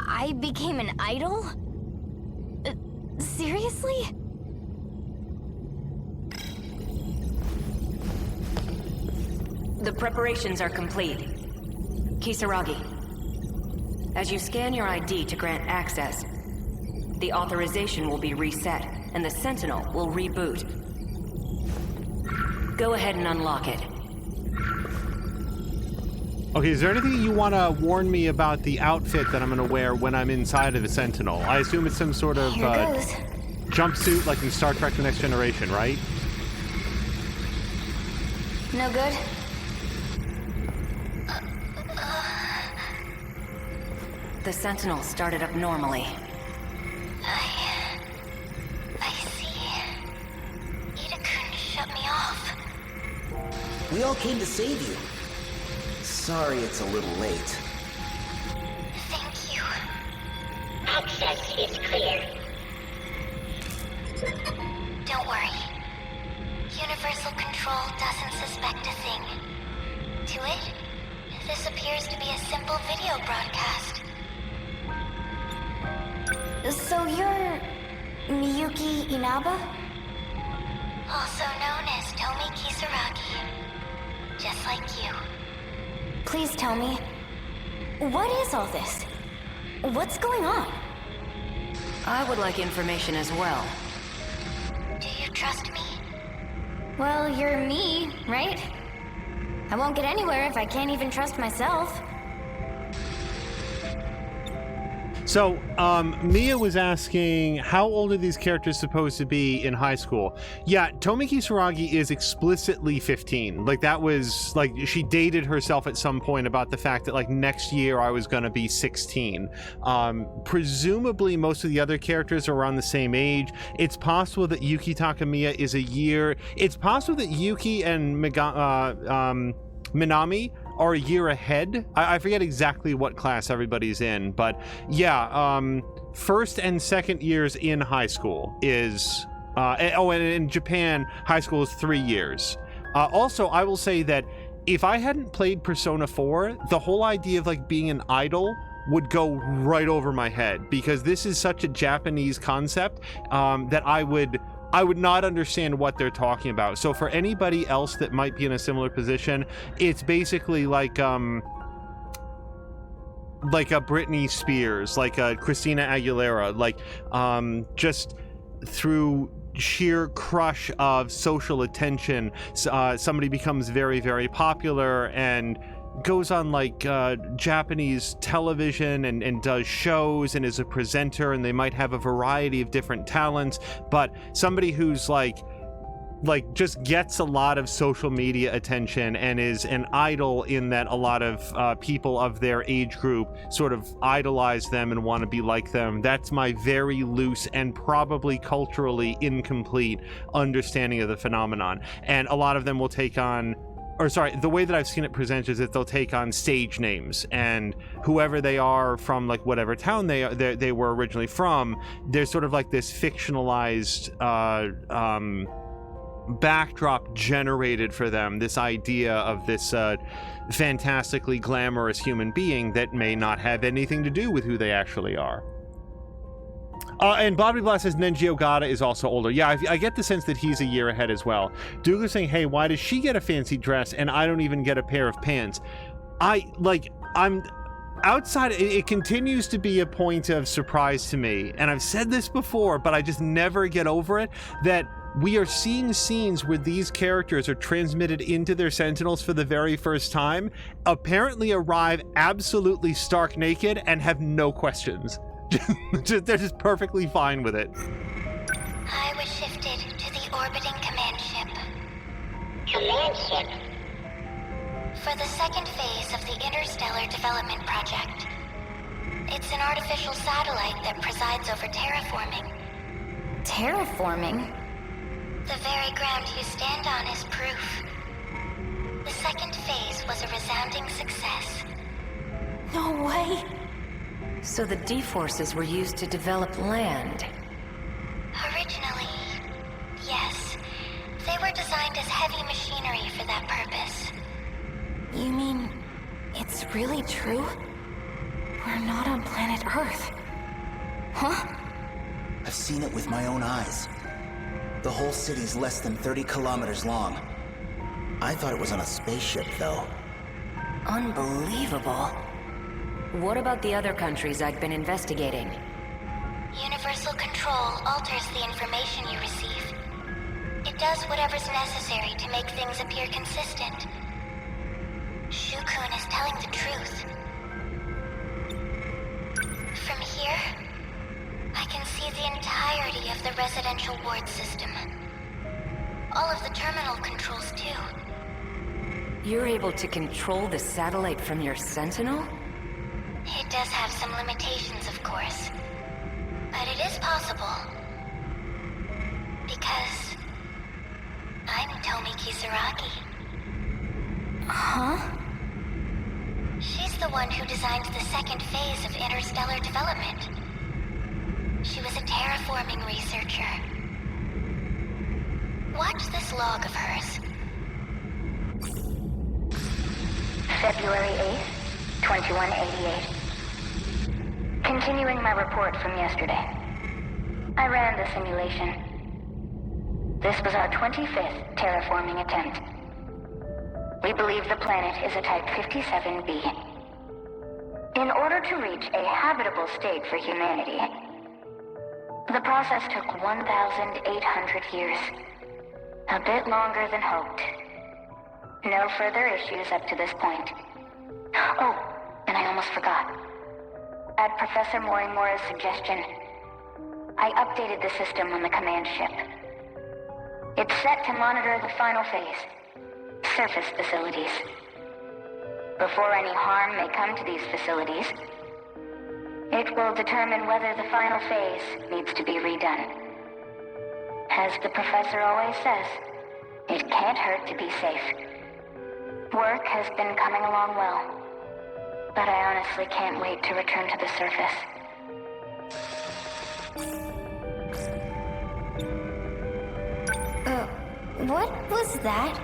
Speaker 7: I became an idol? Seriously?
Speaker 5: The preparations are complete. Kisaragi, as you scan your ID to grant access, the authorization will be reset, and the Sentinel will reboot. Go ahead and unlock it.
Speaker 1: Okay, is there anything you want to warn me about the outfit that I'm going to wear when I'm inside of the Sentinel? I assume it's some sort of jumpsuit like in Star Trek The Next Generation, right?
Speaker 7: No good?
Speaker 5: The Sentinel started up normally.
Speaker 7: I see. Ida couldn't shut me off.
Speaker 11: We all came to save you. Sorry it's a little late.
Speaker 7: Thank you.
Speaker 3: Access is clear. Don't worry. Universal Control doesn't suspect a thing. To it, this appears to be a simple video broadcast.
Speaker 7: So you're Miyuki Inaba?
Speaker 3: Also known as Tomi Kisaragi. Just like you.
Speaker 7: Please tell me, what is all this? What's going on?
Speaker 5: I would like information as well.
Speaker 3: Do you trust me?
Speaker 7: Well, you're me, right? I won't get anywhere if I can't even trust myself.
Speaker 1: So, Mia was asking, how old are these characters supposed to be in high school? Yeah, Tomi Kisaragi is explicitly 15. Like, that was, like, she dated herself at some point about the fact that, like, next year I was gonna be 16. Presumably, most of the other characters are around the same age. It's possible that Yuki Takamiya is a year... It's possible that Yuki and Minami are a year ahead. I forget exactly what class everybody's in, but yeah, first and second years in high school is, and in Japan, high school is 3 years. Also, I will say that if I hadn't played Persona 4, the whole idea of like being an idol would go right over my head, because this is such a Japanese concept that I would not understand what they're talking about. So for anybody else that might be in a similar position, it's basically like a Britney Spears, like a Christina Aguilera, like just through sheer crush of social attention, somebody becomes very, very popular and goes on like Japanese television and does shows and is a presenter, and they might have a variety of different talents, but somebody who's like just gets a lot of social media attention and is an idol in that a lot of people of their age group sort of idolize them and want to be like them. That's my very loose and probably culturally incomplete understanding of the phenomenon. And a lot of them will take on, or sorry, the way that I've seen it presented is that they'll take on stage names, and whoever they are from like whatever town they were originally from, there's sort of like this fictionalized backdrop generated for them, this idea of this fantastically glamorous human being that may not have anything to do with who they actually are. And Bobby Blast says Nenji Ogata is also older. Yeah, I get the sense that he's a year ahead as well. Douglas saying, hey, why does she get a fancy dress and I don't even get a pair of pants? I'm outside, it continues to be a point of surprise to me, and I've said this before, but I just never get over it, that we are seeing scenes where these characters are transmitted into their Sentinels for the very first time, apparently arrive absolutely stark naked and have no questions. They're just perfectly fine with it.
Speaker 3: I was shifted to the orbiting command ship.
Speaker 4: Command ship?
Speaker 3: For the second phase of the Interstellar Development Project. It's an artificial satellite that presides over terraforming.
Speaker 7: Terraforming?
Speaker 3: The very ground you stand on is proof. The second phase was a resounding success.
Speaker 7: No way.
Speaker 5: So the D-forces were used to develop land.
Speaker 3: Originally, yes. They were designed as heavy machinery for that purpose.
Speaker 7: You mean it's really true? We're not on planet Earth. Huh?
Speaker 11: I've seen it with my own eyes. The whole city's less than 30 kilometers long. I thought it was on a spaceship, though.
Speaker 5: Unbelievable. What about the other countries I'd been investigating?
Speaker 3: Universal control alters the information you receive. It does whatever's necessary to make things appear consistent. Shukun is telling the truth. From here, I can see the entirety of the residential ward system. All of the terminal controls, too.
Speaker 5: You're able to control the satellite from your Sentinel?
Speaker 3: It does have some limitations, of course. But it is possible. Because I'm Tomi Kisaragi.
Speaker 7: Huh?
Speaker 3: She's the one who designed the second phase of interstellar development. She was a terraforming researcher. Watch this log of hers.
Speaker 4: February 8th, 2188. Continuing my report from yesterday. I ran the simulation. This was our 25th terraforming attempt. We believe the planet is a Type 57b. In order to reach a habitable state for humanity, the process took 1,800 years. A bit longer than hoped. No further issues up to this point. Oh, and I almost forgot. At Professor Morimura's suggestion, I updated the system on the command ship. It's set to monitor the final phase. Surface facilities. Before any harm may come to these facilities, it will determine whether the final phase needs to be redone. As the professor always says, it can't hurt to be safe. Work has been coming along well, but I honestly can't wait to return to the surface.
Speaker 7: What was that?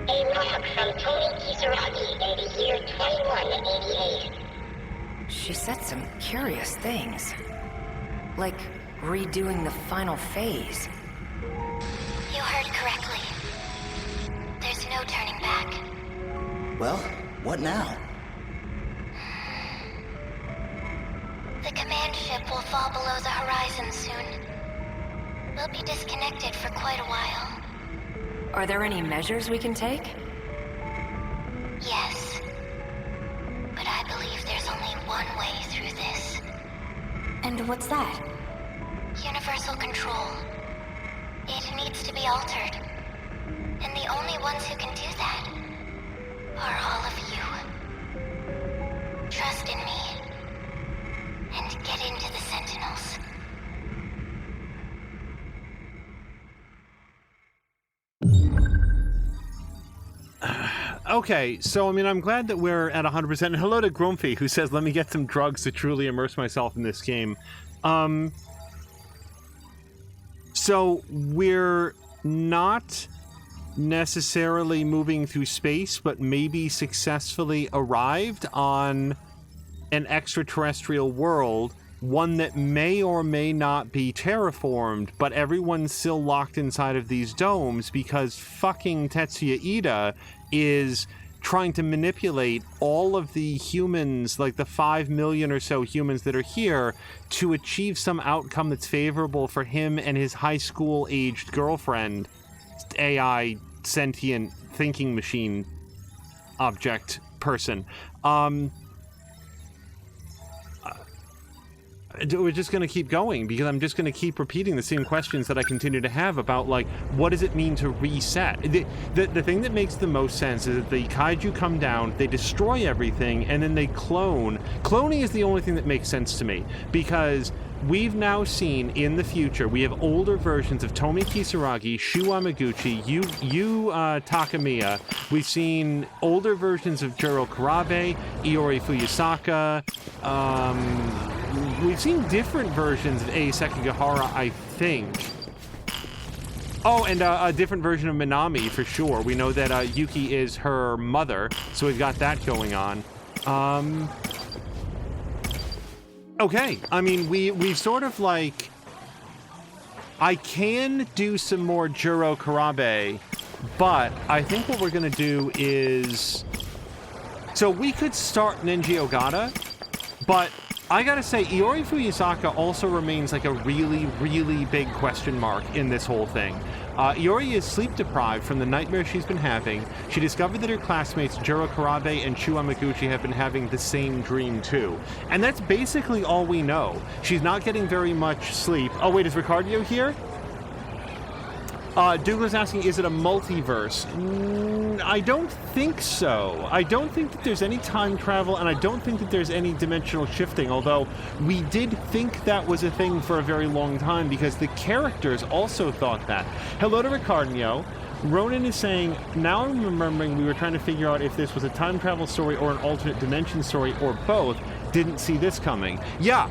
Speaker 4: A log from Tomi Kisaragi in the year 2188.
Speaker 5: She said some curious things. Like redoing the final phase.
Speaker 3: You heard correctly. There's no turning back.
Speaker 11: Well, what now?
Speaker 3: The command ship will fall below the horizon soon. We'll be disconnected for quite a while.
Speaker 5: Are there any measures we can take?
Speaker 3: Yes. But I believe there's only one way through this.
Speaker 7: And what's that?
Speaker 3: Universal control. It needs to be altered. And the only ones who can do that are all of you. Trust in me. And get into the Sentinels.
Speaker 1: Okay, so I mean, I'm glad that we're at 100%. And hello to Grumpy, who says, "Let me get some drugs to truly immerse myself in this game." So we're not necessarily moving through space, but maybe successfully arrived on an extraterrestrial world, one that may or may not be terraformed, but everyone's still locked inside of these domes because fucking Tetsuya Ida is trying to manipulate all of the humans, like the 5 million or so humans that are here, to achieve some outcome that's favorable for him and his high school aged girlfriend, AI, sentient thinking machine object person. We're just going to keep going, because I'm just going to keep repeating the same questions that I continue to have about, like, what does it mean to reset? The thing that makes the most sense is that the kaiju come down, they destroy everything, and then they clone. Cloning is the only thing that makes sense to me, because we've now seen in the future, we have older versions of Tomi Kisaragi, Shu Amaguchi, Yu Takamiya. We've seen older versions of Jiro Karabe, Iori Fuyusaka. We've seen different versions of Ei Sekigahara, I think. Oh, and a different version of Minami, for sure. We know that Yuki is her mother, so we've got that going on. Okay, I mean, we've sort of like... I can do some more Jiro Karabe, but I think what we're going to do is... So we could start Nenji Ogata, but I gotta say, Iori Fuyusaka also remains like a really, really big question mark in this whole thing. Iori is sleep deprived from the nightmare she's been having. She discovered that her classmates Jiro Karabe and Shu Amaguchi have been having the same dream too. And that's basically all we know. She's not getting very much sleep. Oh wait, is Ricardio here? Douglas asking, is it a multiverse? I don't think so. I don't think that there's any time travel, and I don't think that there's any dimensional shifting, although we did think that was a thing for a very long time, because the characters also thought that. Hello to Ricardio. Ronan is saying, now I'm remembering we were trying to figure out if this was a time travel story or an alternate dimension story, or both. Didn't see this coming. Yeah.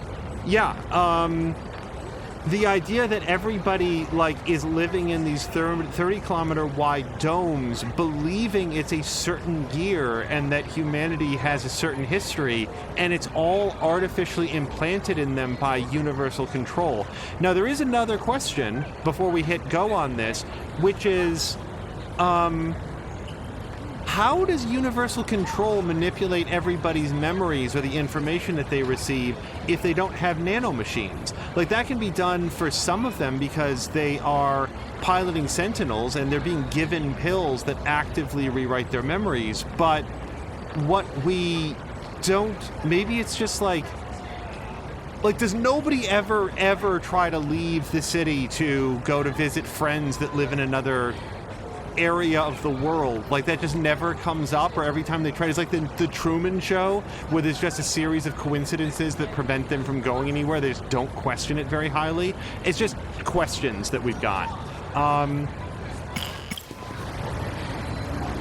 Speaker 1: The idea that everybody, like, is living in these 30-kilometer wide domes, believing it's a certain year and that humanity has a certain history, and it's all artificially implanted in them by universal control. Now, there is another question before we hit go on this, which is, how does universal control manipulate everybody's memories or the information that they receive if they don't have nanomachines? Like, that can be done for some of them because they are piloting Sentinels and they're being given pills that actively rewrite their memories. But what we don't... Maybe it's just like, does nobody ever try to leave the city to go to visit friends that live in another area of the world? Like, that just never comes up, or every time they try, it's like the Truman Show, where there's just a series of coincidences that prevent them from going anywhere. They just don't question it very highly. It's just questions that we've got.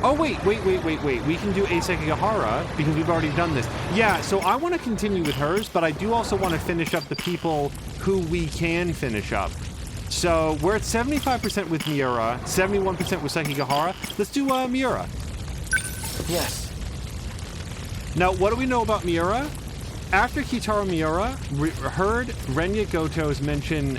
Speaker 1: Oh, wait. We can do Ei Sekigahara, because we've already done this. Yeah, so I want to continue with hers, but I do also want to finish up the people who we can finish up. So we're at 75% with Miura, 71% with Sekigahara. Let's do Miura.
Speaker 13: Yes.
Speaker 1: Now, what do we know about Miura? After Kitaro Miura heard Renya Goto's mention...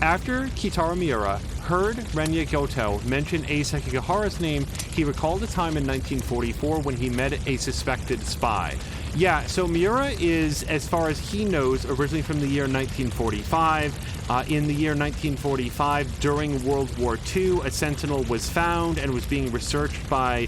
Speaker 1: After Kitaro Miura heard Renya Goto mention Ei Sekigahara's name, he recalled a time in 1944 when he met a suspected spy. Yeah, so Miura is, as far as he knows, originally from the year 1945. In the year 1945, during World War II, a Sentinel was found and was being researched by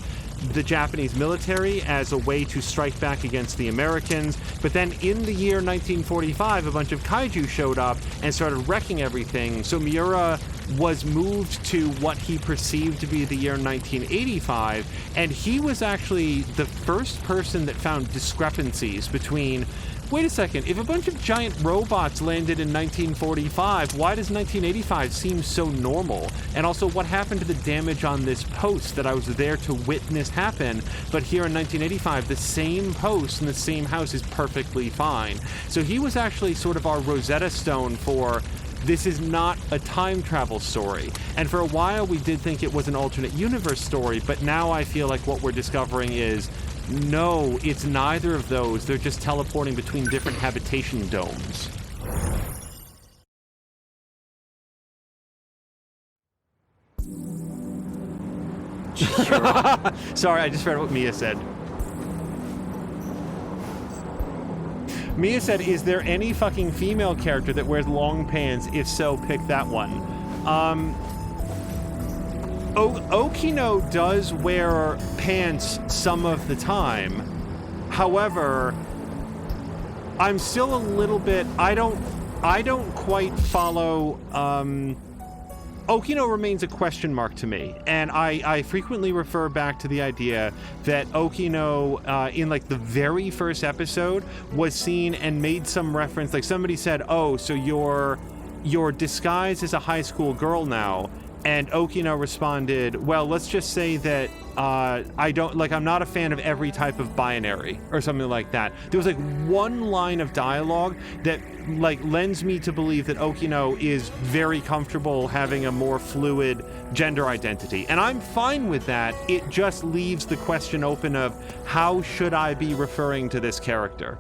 Speaker 1: the Japanese military as a way to strike back against the Americans. But then in the year 1945, a bunch of kaiju showed up and started wrecking everything. So Miura was moved to what he perceived to be the year 1985, and he was actually the first person that found discrepancies between, wait a second, if a bunch of giant robots landed in 1945, why does 1985 seem so normal? And also, what happened to the damage on this post that I was there to witness happen, but here in 1985, the same post in the same house is perfectly fine. So he was actually sort of our Rosetta Stone for, this is not a time travel story. And for a while, we did think it was an alternate universe story, but now I feel like what we're discovering is, no, it's neither of those. They're just teleporting between different habitation domes. Sorry, I just read what Mia said. Mia said, is there any fucking female character that wears long pants? If so, pick that one. Okino does wear pants some of the time. However, I'm still a little bit... I don't quite follow... Okino remains a question mark to me, and I frequently refer back to the idea that Okino, in like the very first episode, was seen and made some reference, like somebody said, oh, so your disguise is a high school girl now, and Okino responded, well, let's just say that I'm not a fan of every type of binary, or something like that. There was like one line of dialogue that like lends me to believe that Okino is very comfortable having a more fluid gender identity. And I'm fine with that. It just leaves the question open of how should I be referring to this character?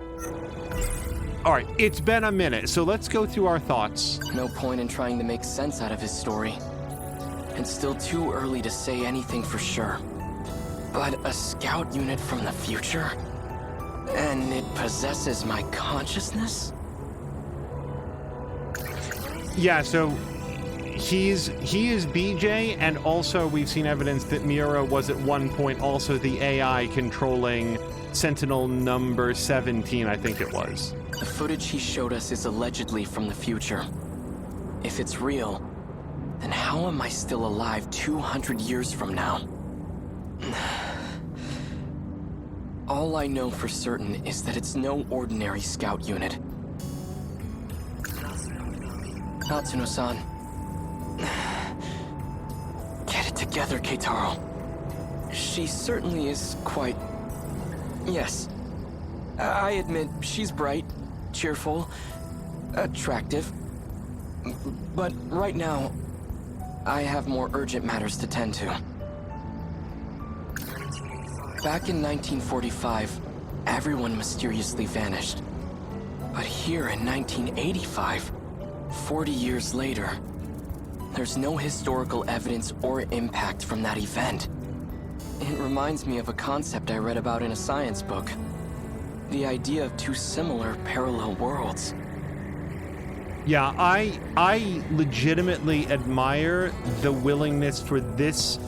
Speaker 1: All right, it's been a minute, so let's go through our thoughts.
Speaker 15: No point in trying to make sense out of his story. And still too early to say anything for sure. But a scout unit from the future? And it possesses my consciousness?
Speaker 1: Yeah, so he is BJ, and also we've seen evidence that Miura was at one point also the AI controlling Sentinel number 17, I think it was.
Speaker 15: The footage he showed us is allegedly from the future. If it's real, then how am I still alive 200 years from now? All I know for certain is that it's no ordinary scout unit. Natsuno-san. Get it together, Keitaro. She certainly is quite... Yes. I admit, she's bright, cheerful, attractive. But right now, I have more urgent matters to tend to. Back in 1945, everyone mysteriously vanished. But here in 1985, 40 years later, there's no historical evidence or impact from that event. It reminds me of a concept I read about in a science book. The idea of two similar parallel worlds.
Speaker 1: Yeah, I legitimately admire the willingness for this.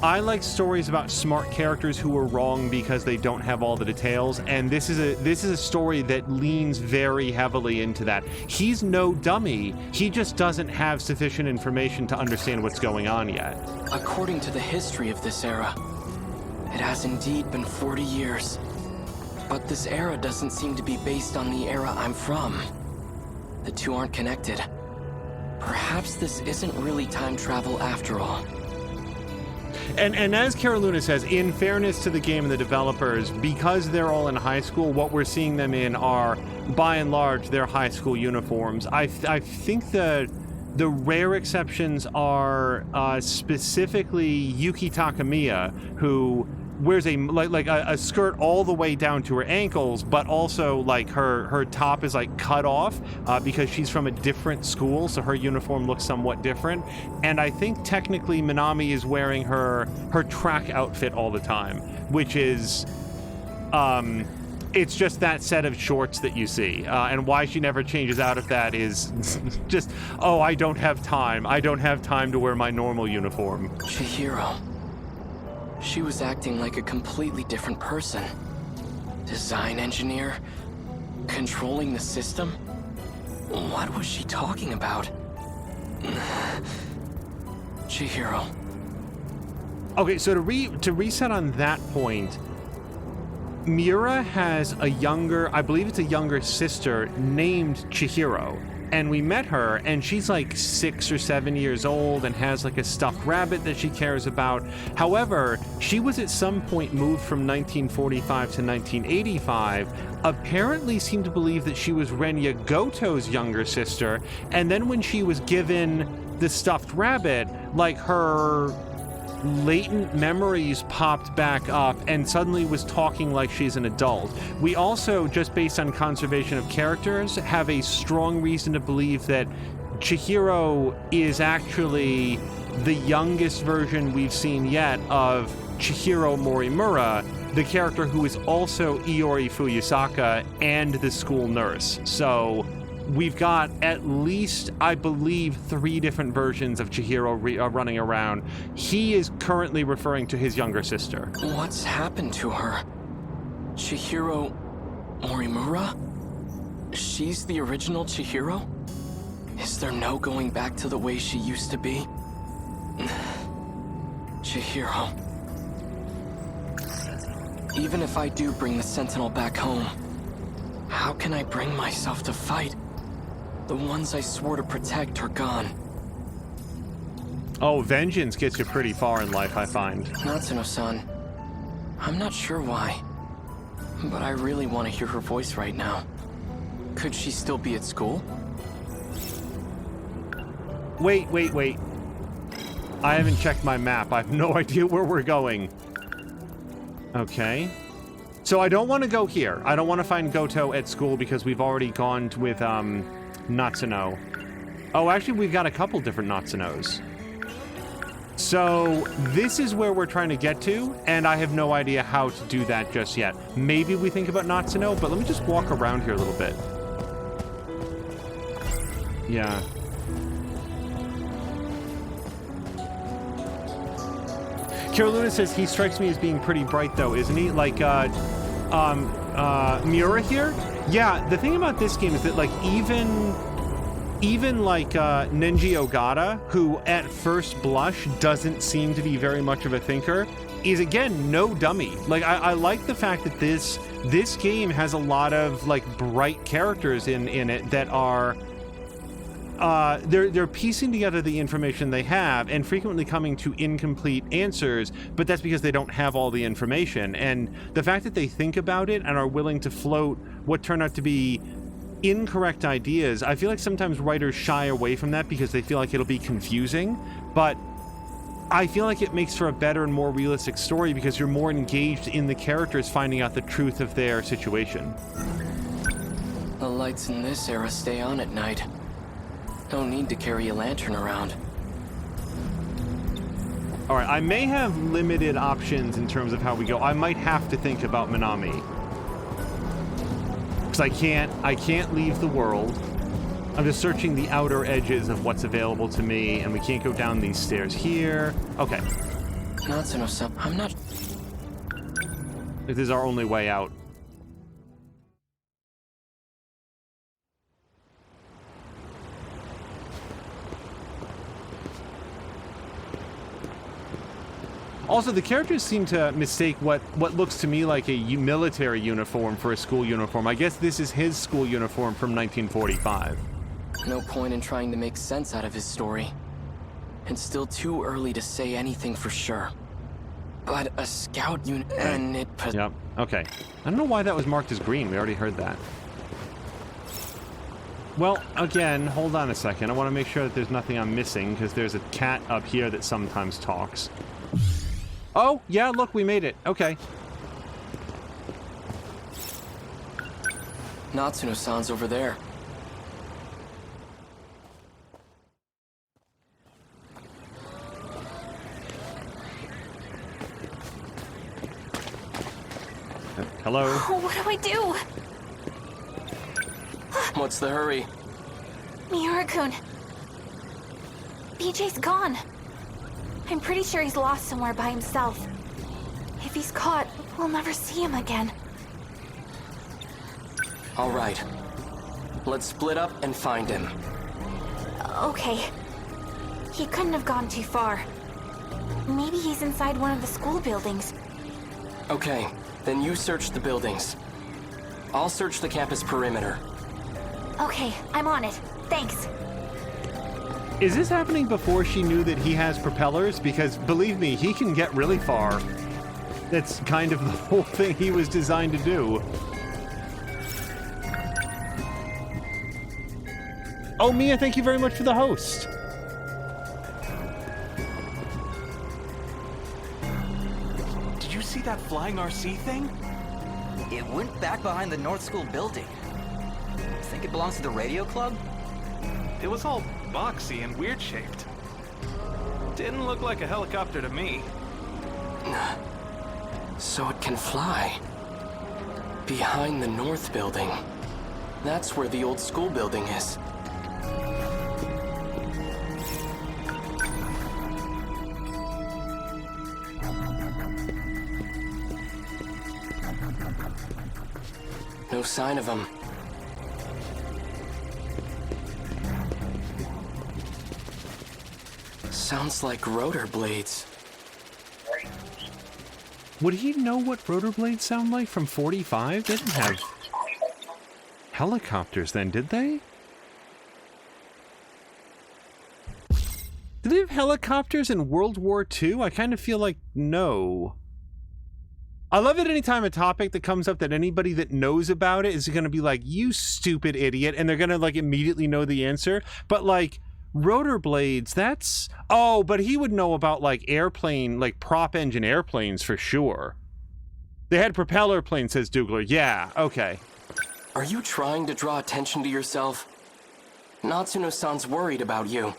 Speaker 1: I like stories about smart characters who are wrong because they don't have all the details, and this is a story that leans very heavily into that. He's no dummy. He just doesn't have sufficient information to understand what's going on yet.
Speaker 15: According to the history of this era, it has indeed been 40 years. But this era doesn't seem to be based on the era I'm from. The two aren't connected. Perhaps this isn't really time travel after all.
Speaker 1: And as Cara Luna says, in fairness to the game and the developers, because they're all in high school, what we're seeing them in are, by and large, their high school uniforms. I think the rare exceptions are specifically Yuki Takamiya, who wears a skirt all the way down to her ankles, but also like her top is like cut off because she's from a different school, so her uniform looks somewhat different. And I think technically Minami is wearing her track outfit all the time, which is it's just that set of shorts that you see, and why she never changes out of that is just, oh, I don't have time to wear my normal uniform.
Speaker 15: Chihiro. She was acting like a completely different person. Design engineer? Controlling the system? What was she talking about? Chihiro.
Speaker 1: Okay, so to reset on that point, Miura has a younger, I believe it's a younger sister named Chihiro. And we met her, and she's like 6 or 7 years old and has like a stuffed rabbit that she cares about. However, she was at some point moved from 1945 to 1985, apparently seemed to believe that she was Renya Goto's younger sister, and then when she was given the stuffed rabbit, like her latent memories popped back up and suddenly was talking like she's an adult. We also, just based on conservation of characters, have a strong reason to believe that Chihiro is actually the youngest version we've seen yet of Chihiro Morimura, the character who is also Iori Fuyusaka and the school nurse. So we've got at least, I believe, 3 different versions of Chihiro running around. He is currently referring to his younger sister.
Speaker 15: What's happened to her? Chihiro Morimura? She's the original Chihiro? Is there no going back to the way she used to be? Chihiro. Even if I do bring the Sentinel back home, how can I bring myself to fight? The ones I swore to protect are gone.
Speaker 1: Oh, vengeance gets you pretty far in life, I find.
Speaker 15: Natsuno-san, I'm not sure why, but I really want to hear her voice right now. Could she still be at school?
Speaker 1: Wait. I haven't checked my map. I have no idea where we're going. Okay. So I don't want to go here. I don't want to find Goto at school because we've already gone with, Natsuno. Oh, actually, we've got a couple different Natsunos. So this is where we're trying to get to, and I have no idea how to do that just yet. Maybe we think about Natsuno, but let me just walk around here a little bit. Yeah. Carolina says he strikes me as being pretty bright, though, isn't he? Like, Miura here? Yeah, the thing about this game is that, like, even like Nenji Ogata, who at first blush doesn't seem to be very much of a thinker, is again no dummy. Like, I like the fact that this game has a lot of like bright characters in it that are they're piecing together the information they have and frequently coming to incomplete answers, but that's because they don't have all the information. And the fact that they think about it and are willing to float what turn out to be incorrect ideas, I feel like sometimes writers shy away from that because they feel like it'll be confusing, but I feel like it makes for a better and more realistic story because you're more engaged in the characters finding out the truth of their situation.
Speaker 15: The lights in this era stay on at night. No need to carry a lantern around.
Speaker 1: All right, I may have limited options in terms of how we go. I might have to think about Minami. Because I can't leave the world. I'm just searching the outer edges of what's available to me, and we can't go down these stairs here. Okay.
Speaker 15: Natsuno-san, I'm not...
Speaker 1: This is our only way out. Also, the characters seem to mistake what looks to me like a military uniform for a school uniform. I guess this is his school uniform from 1945.
Speaker 15: No point in trying to make sense out of his story. It's still too early to say anything for sure. But a scout unit and it...
Speaker 1: Yep, okay. I don't know why that was marked as green. We already heard that. Well, again, hold on a second. I want to make sure that there's nothing I'm missing, because there's a cat up here that sometimes talks. Oh, yeah, look, we made it. Okay.
Speaker 15: Natsuno-san's over there.
Speaker 1: Hello?
Speaker 7: Oh, what do I do?
Speaker 15: What's the hurry?
Speaker 7: Miura-kun. BJ's gone. I'm pretty sure he's lost somewhere by himself. If he's caught, we'll never see him again.
Speaker 15: All right. Let's split up and find him.
Speaker 7: Okay. He couldn't have gone too far. Maybe he's inside one of the school buildings.
Speaker 15: Okay, then you search the buildings. I'll search the campus perimeter.
Speaker 7: Okay, I'm on it. Thanks.
Speaker 1: Is this happening before she knew that he has propellers? Because, believe me, he can get really far. That's kind of the whole thing he was designed to do. Oh, Mia, thank you very much for the host.
Speaker 13: Did you see that flying RC thing? It went back behind the North School building. Think it belongs to the radio club?
Speaker 2: It was all boxy and weird shaped.
Speaker 13: Didn't look like a helicopter to me.
Speaker 15: So it can fly. Behind the north building. That's where the old school building is. No sign of him. Sounds like rotor blades.
Speaker 1: Would he know what rotor blades sound like from 45? They didn't have helicopters then, did they? Did they have helicopters in World War II? I kind of feel like no. I love it anytime a topic that comes up that anybody that knows about it is going to be like, you stupid idiot, and they're going to like immediately know the answer. But like rotor blades, that's... Oh, but he would know about like airplane, like prop engine airplanes for sure. They had propeller planes, says Dougler. Yeah, okay.
Speaker 15: Are you trying to draw attention to yourself? Natsuno-san's worried about you.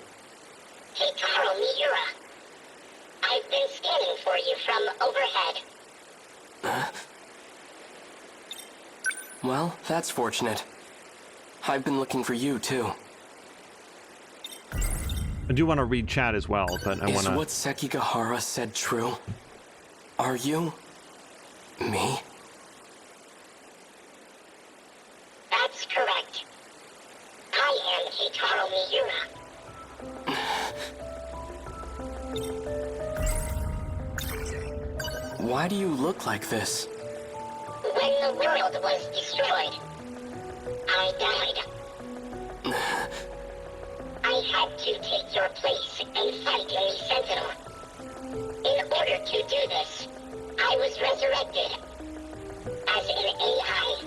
Speaker 3: Hey, Taro Miura. I've been scanning for you from overhead.
Speaker 15: Well, that's fortunate. I've been looking for you, too.
Speaker 1: I do want to read chat as well, but I want to...
Speaker 15: Is what Sekigahara said true? Are you... me?
Speaker 3: That's correct. I am Keitaro Miura.
Speaker 15: Why do you look like this?
Speaker 3: When the world was destroyed, I died. I had to take your place and fight in the Sentinel. In order to do this, I was resurrected as an AI.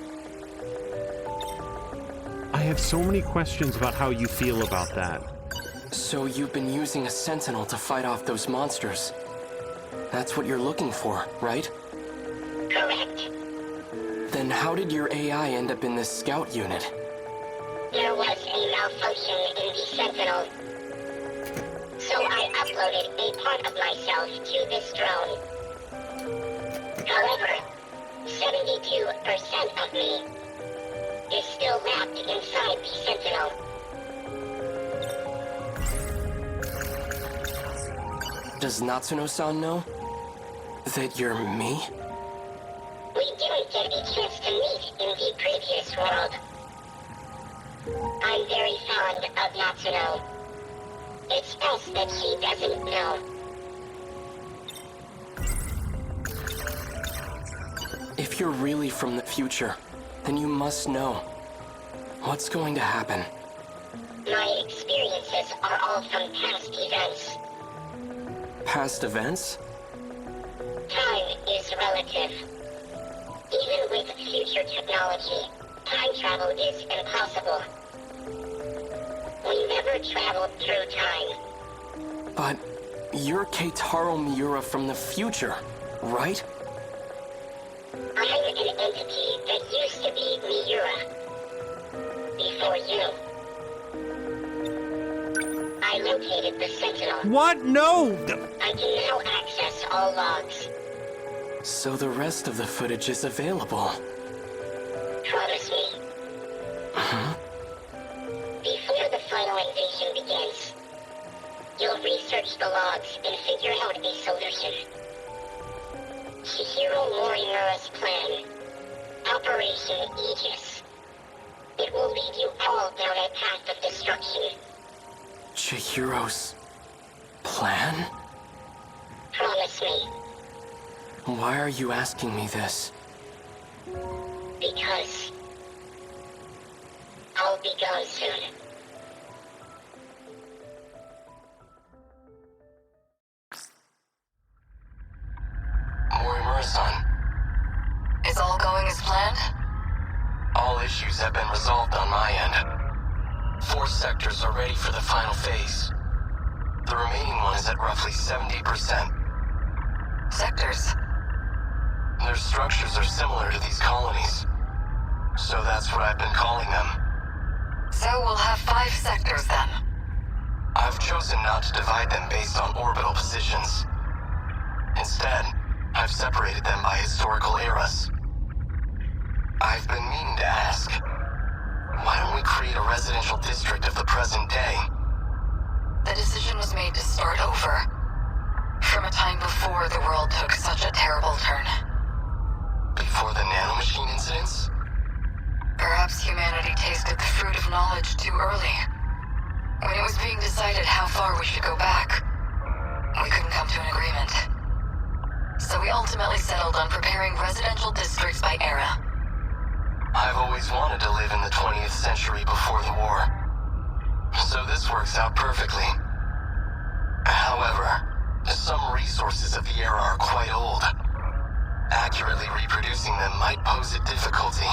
Speaker 1: I have so many questions about how you feel about that.
Speaker 15: So you've been using a Sentinel to fight off those monsters. That's what you're looking for, right?
Speaker 3: Correct.
Speaker 15: Then how did your AI end up in this scout unit?
Speaker 3: There was a malfunction in the Sentinel. So I uploaded a part of myself to this drone. However, 72% of me is still wrapped inside the Sentinel.
Speaker 15: Does Natsuno-san know that you're me?
Speaker 3: We didn't get a chance to meet in the previous world. I'm very fond of Natsuno. It's best that she doesn't know.
Speaker 15: If you're really from the future, then you must know. What's going to happen?
Speaker 3: My experiences are all from past events.
Speaker 15: Past events?
Speaker 3: Time is relative. Even with future technology, time travel is impossible. We never traveled through time.
Speaker 15: But you're Keitaro Miura from the future, right?
Speaker 3: I'm an entity that used to be Miura. Before you. I located the Sentinel.
Speaker 1: What? No!
Speaker 3: I can now access all logs.
Speaker 15: So the rest of the footage is available.
Speaker 3: Promise me.
Speaker 15: Huh?
Speaker 3: Before the final invasion begins, you'll research the logs and figure out a solution. Chihiro Morimura's plan. Operation Aegis. It will lead you all down a path of destruction.
Speaker 15: Chihiro's plan?
Speaker 3: Promise me.
Speaker 15: Why are you asking me this?
Speaker 3: Because I'll be gone soon.
Speaker 8: Morimura-san.
Speaker 5: Is all going as planned?
Speaker 8: All issues have been resolved on my end. 4 sectors are ready for the final phase. The remaining one is at roughly 70%.
Speaker 5: Sectors?
Speaker 8: Their structures are similar to these colonies. So that's what I've been calling them.
Speaker 5: So we'll have 5 sectors then.
Speaker 8: I've
Speaker 10: chosen not to divide them based on orbital positions. Instead, I've separated them by historical eras. I've been meaning to ask, why don't we create a residential district of the present day?
Speaker 16: The decision was made to start over. From a time before the world took such a terrible turn.
Speaker 10: Before the nanomachine incidents?
Speaker 16: Perhaps humanity tasted the fruit of knowledge too early. When it was being decided how far we should go back, we couldn't come to an agreement. So we ultimately settled on preparing residential districts by era.
Speaker 10: I've always wanted to live in the 20th century before the war. So this works out perfectly. However, some resources of the era are quite old. Accurately reproducing them might pose a difficulty.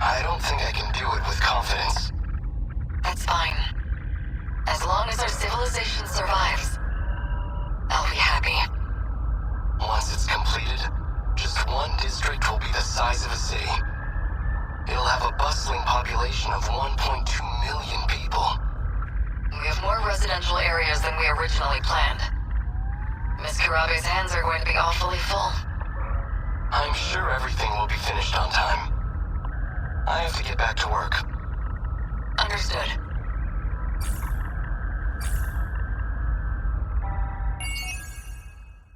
Speaker 10: I don't think I can do it with confidence.
Speaker 16: That's fine. As long as our civilization survives, I'll be happy.
Speaker 10: Once it's completed, just one district will be the size of a city. It'll have a bustling population of 1.2 million people.
Speaker 16: We have more residential areas than we originally planned. Miss Karabe's hands are going to be awfully full.
Speaker 10: I'm sure everything will be finished on time. I have to get back to work.
Speaker 16: Understood.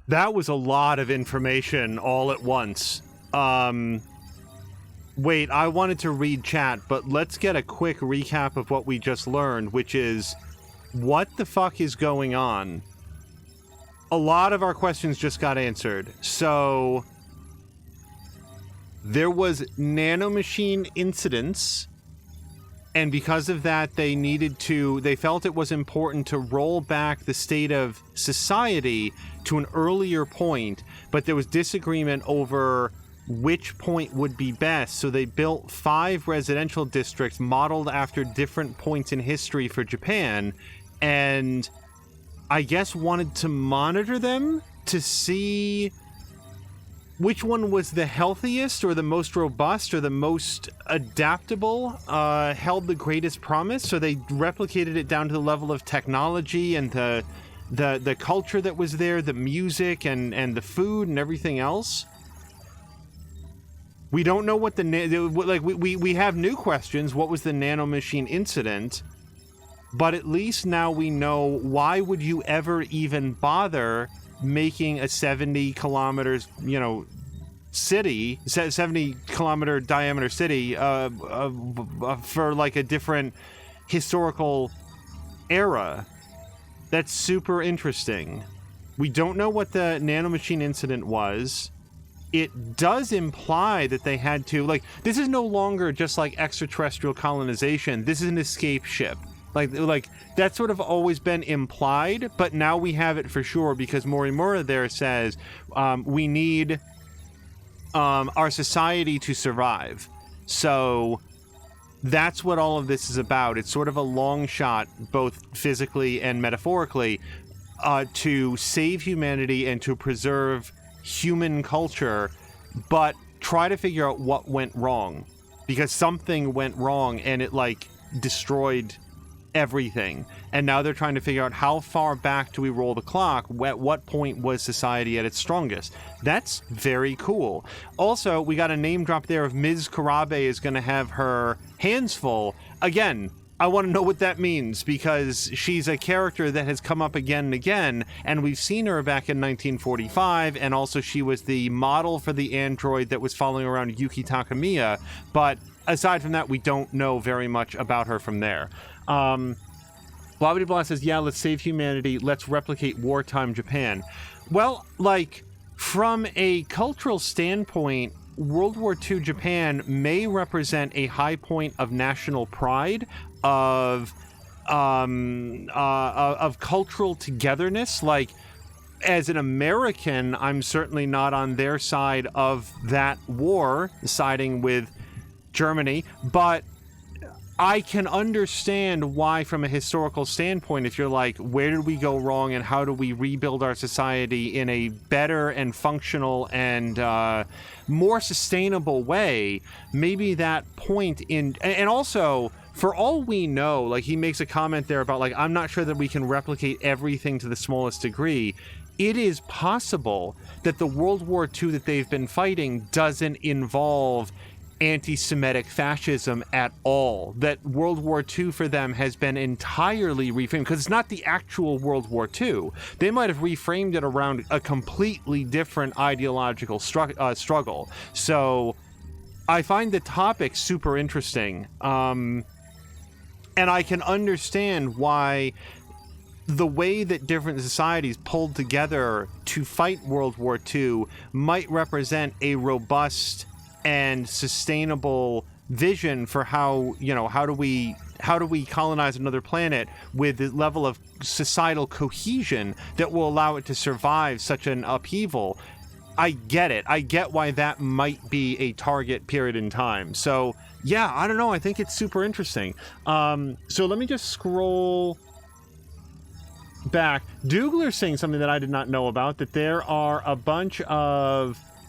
Speaker 1: That was a lot of information all at once. Wait, I wanted to read chat, but let's get a quick recap of what we just learned, which is, what the fuck is going on? A lot of our questions just got answered. So, there was nanomachine incidents, and because of that, they felt it was important to roll back the state of society to an earlier point, but there was disagreement over which point would be best, so they built 5 residential districts modeled after different points in history for Japan, and I guess wanted to monitor them to see which one was the healthiest or the most robust or the most adaptable, held the greatest promise. So they replicated it down to the level of technology and the culture that was there, the music and the food and everything else. We don't know what we have new questions. What was the nanomachine incident? But at least now we know, why would you ever even bother making a 70 kilometers, city, 70 kilometer diameter city for like a different historical era? That's super interesting. We don't know what the nanomachine incident was. It does imply that they had to, this is no longer just like extraterrestrial colonization. This is an escape ship. Like that's sort of always been implied, but now we have it for sure, because Morimura there says we need our society to survive. So that's what all of this is about. It's sort of a long shot, both physically and metaphorically, to save humanity and to preserve human culture, but try to figure out what went wrong, because something went wrong and it destroyed everything. And now they're trying to figure out, how far back do we roll the clock? At what point was society at its strongest? That's very cool. Also, we got a name drop there of Ms. Karabe is going to have her hands full. Again, I want to know what that means, because she's a character that has come up again and again, and we've seen her back in 1945, and also she was the model for the android that was following around Yuki Takamiya, but aside from that, we don't know very much about her from there. Blah Blah says, yeah, let's save humanity, let's replicate wartime Japan. Well, from a cultural standpoint, World War II Japan may represent a high point of national pride, of cultural togetherness. As an American, I'm certainly not on their side of that war, siding with Germany, but I can understand why, from a historical standpoint, if you're where did we go wrong and how do we rebuild our society in a better and functional and more sustainable way, maybe that point in... And also, for all we know, like, he makes a comment there about, like, I'm not sure that we can replicate everything to the smallest degree. It is possible that the World War II that they've been fighting doesn't involve anti-Semitic fascism at all. That World War II for them has been entirely reframed, because it's not the actual World War II. They might have reframed it around a completely different ideological struggle. So I find the topic super interesting. And I can understand why the way that different societies pulled together to fight World War II might represent a robust and sustainable vision for how, you know, how do we colonize another planet with the level of societal cohesion that will allow it to survive such an upheaval. I get it. I get why that might be a target period in time. So yeah, I don't know. I think it's super interesting. So let me just scroll back. Dougler's saying something that I did not know about, that there are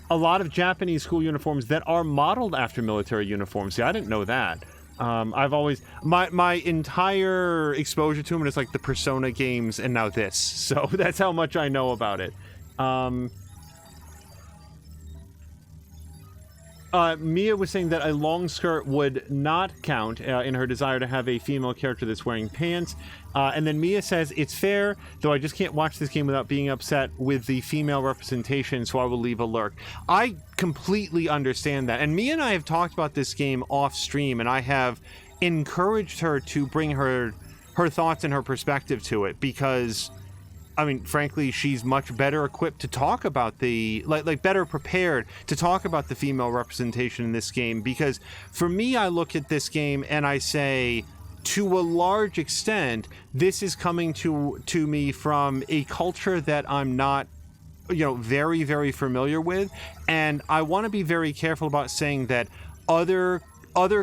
Speaker 1: a lot of Japanese school uniforms that are modeled after military uniforms. See, I didn't know that. I've always, my entire exposure to them is like the Persona games and now this. So that's how much I know about it. Mia was saying that a long skirt would not count in her desire to have a female character that's wearing pants. And then Mia says, it's fair, though I just can't watch this game without being upset with the female representation, so I will leave a lurk. I completely understand that. And Mia and I have talked about this game off stream, and I have encouraged her to bring her thoughts and her perspective to it, because I mean, frankly, she's much better equipped to talk about the, like better prepared to talk about the female representation in this game. Because for me, I look at this game and I say, to a large extent, this is coming to me from a culture that I'm not, you know, very, very familiar with. And I want to be very careful about saying that other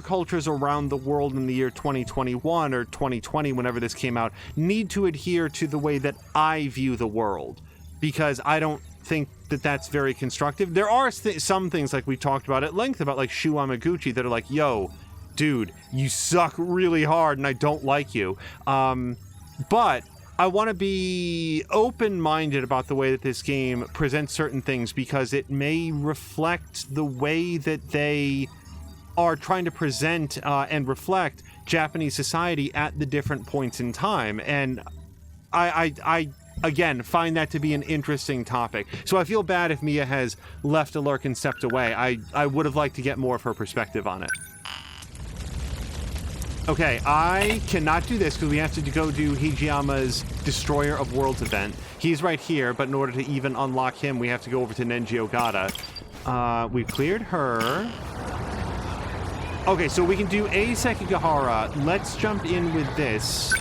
Speaker 1: cultures around the world in the year 2021 or 2020, whenever this came out, need to adhere to the way that I view the world, because I don't think that that's very constructive. There are some things, like we talked about at length, about like Shu Amaguchi, that are like, yo, dude, you suck really hard and I don't like you. But I want to be open-minded about the way that this game presents certain things, because it may reflect the way that they are trying to present and reflect Japanese society at the different points in time. And I again, find that to be an interesting topic. So I feel bad if Mia has left a lurk and stepped away. I would have liked to get more of her perspective on it. Okay, I cannot do this because we have to go do Hijiyama's Destroyer of Worlds event. He's right here, but in order to even unlock him, we have to go over to Nenji Ogata. We've cleared her. Okay, so we can do a Sekigahara. Let's jump in with this.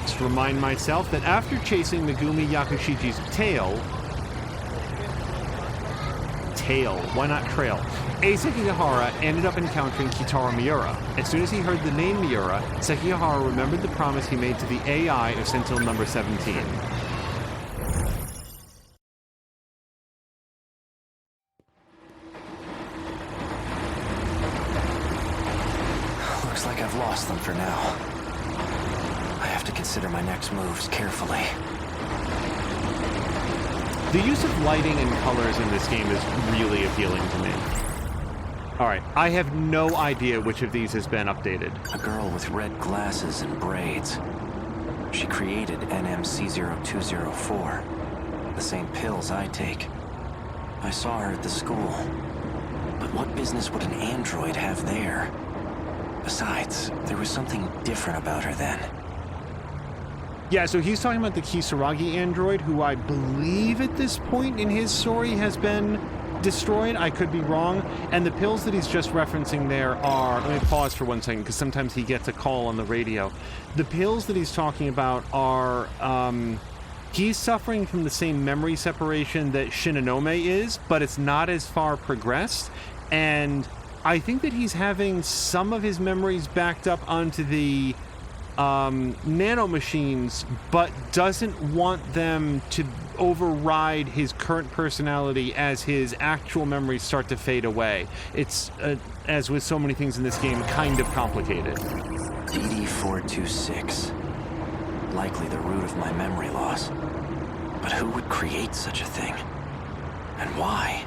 Speaker 1: Just remind myself that after chasing Megumi Yakushiji's tail, why not trail? A Sekigahara ended up encountering Kitaro Miura. As soon as he heard the name Miura, Sekigahara remembered the promise he made to the AI of Sentinel number 17.
Speaker 13: Looks like I've lost them for now. I have to consider my next moves carefully.
Speaker 1: The use of lighting and colors in this game is really appealing to me. Alright, I have no idea which of these has been updated.
Speaker 13: A girl with red glasses and braids. She created NMC0204. The same pills I take. I saw her at the school. But what business would an android have there? Besides, there was something different about her then.
Speaker 1: Yeah, so he's talking about the Kisaragi android, who I believe at this point in his story has been destroyed. I could be wrong. And the pills that he's just referencing there are... Let me pause for 1 second, because sometimes he gets a call on the radio. The pills that he's talking about are... he's suffering from the same memory separation that Shinonome is, but it's not as far progressed. And I think that he's having some of his memories backed up onto the nanomachines, but doesn't want them to override his current personality as his actual memories start to fade away. It's, as with so many things in this game, kind of complicated.
Speaker 13: DD-426. Likely the root of my memory loss. But who would create such a thing? And why?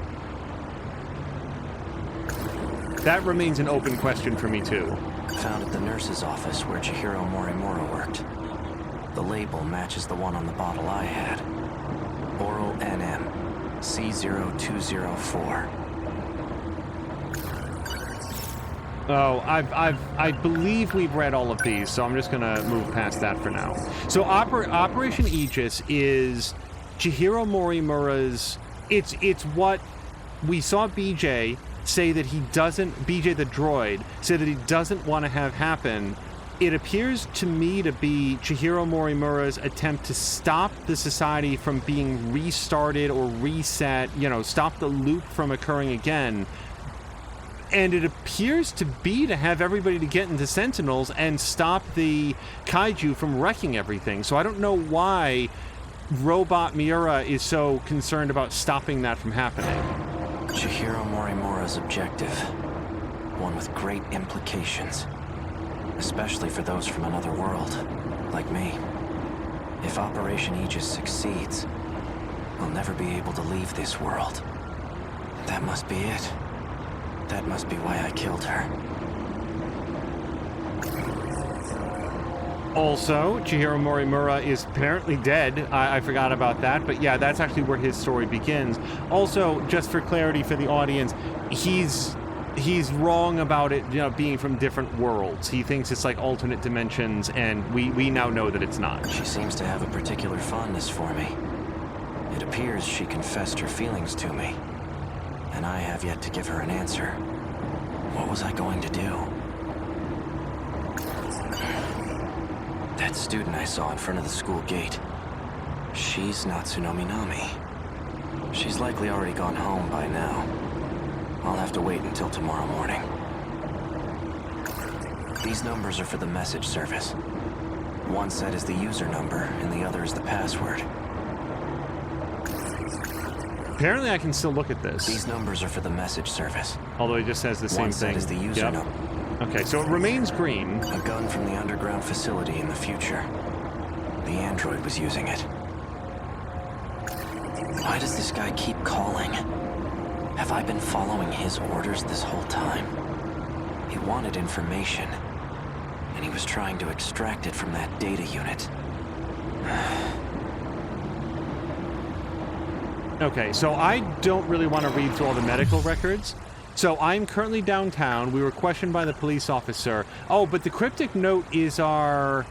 Speaker 1: That remains an open question for me, too.
Speaker 13: Found at the nurse's office where Chihiro Morimura worked. The label matches the one on the bottle I had. Oral NM, C0204.
Speaker 1: Oh, I believe we've read all of these, so I'm just gonna move past that for now. So Operation Aegis is Chihiro Morimura's. It's what we saw BJ say that he doesn't. BJ the droid say that he doesn't want to have happen. It appears to me to be Chihiro Morimura's attempt to stop the society from being restarted or reset. Stop the loop from occurring again. And it appears to be to have everybody to get into Sentinels and stop the kaiju from wrecking everything. So I don't know why Robot Miura is so concerned about stopping that from happening.
Speaker 13: Chihiro Morimura's objective. One with great implications. Especially for those from another world, like me. If Operation Aegis succeeds, we'll never be able to leave this world. That must be it. That must be why I killed her.
Speaker 1: Also, Chihiro Morimura is apparently dead. I forgot about that, but yeah, that's actually where his story begins. Also, just for clarity for the audience, he's wrong about it, being from different worlds. He thinks it's like alternate dimensions, and we now know that it's not.
Speaker 13: She seems to have a particular fondness for me. It appears she confessed her feelings to me. And I have yet to give her an answer. What was I going to do? That student I saw in front of the school gate. She's not Tsunomi Nami. She's likely already gone home by now. I'll have to wait until tomorrow morning. These numbers are for the message service. One set is the user number, and the other is the password.
Speaker 1: Apparently I can still look at this.
Speaker 13: These numbers are for the message service.
Speaker 1: Although it just says the same thing.
Speaker 13: One set is the user number.
Speaker 1: Okay, so it remains green.
Speaker 13: A gun from the underground facility in the future. The android was using it. Why does this guy keep calling? Have I been following his orders this whole time? He wanted information, and he was trying to extract it from that data unit.
Speaker 1: Okay, so I don't really want to read through all the medical records. So I'm currently downtown. We were questioned by the police officer. Oh, but the cryptic note is our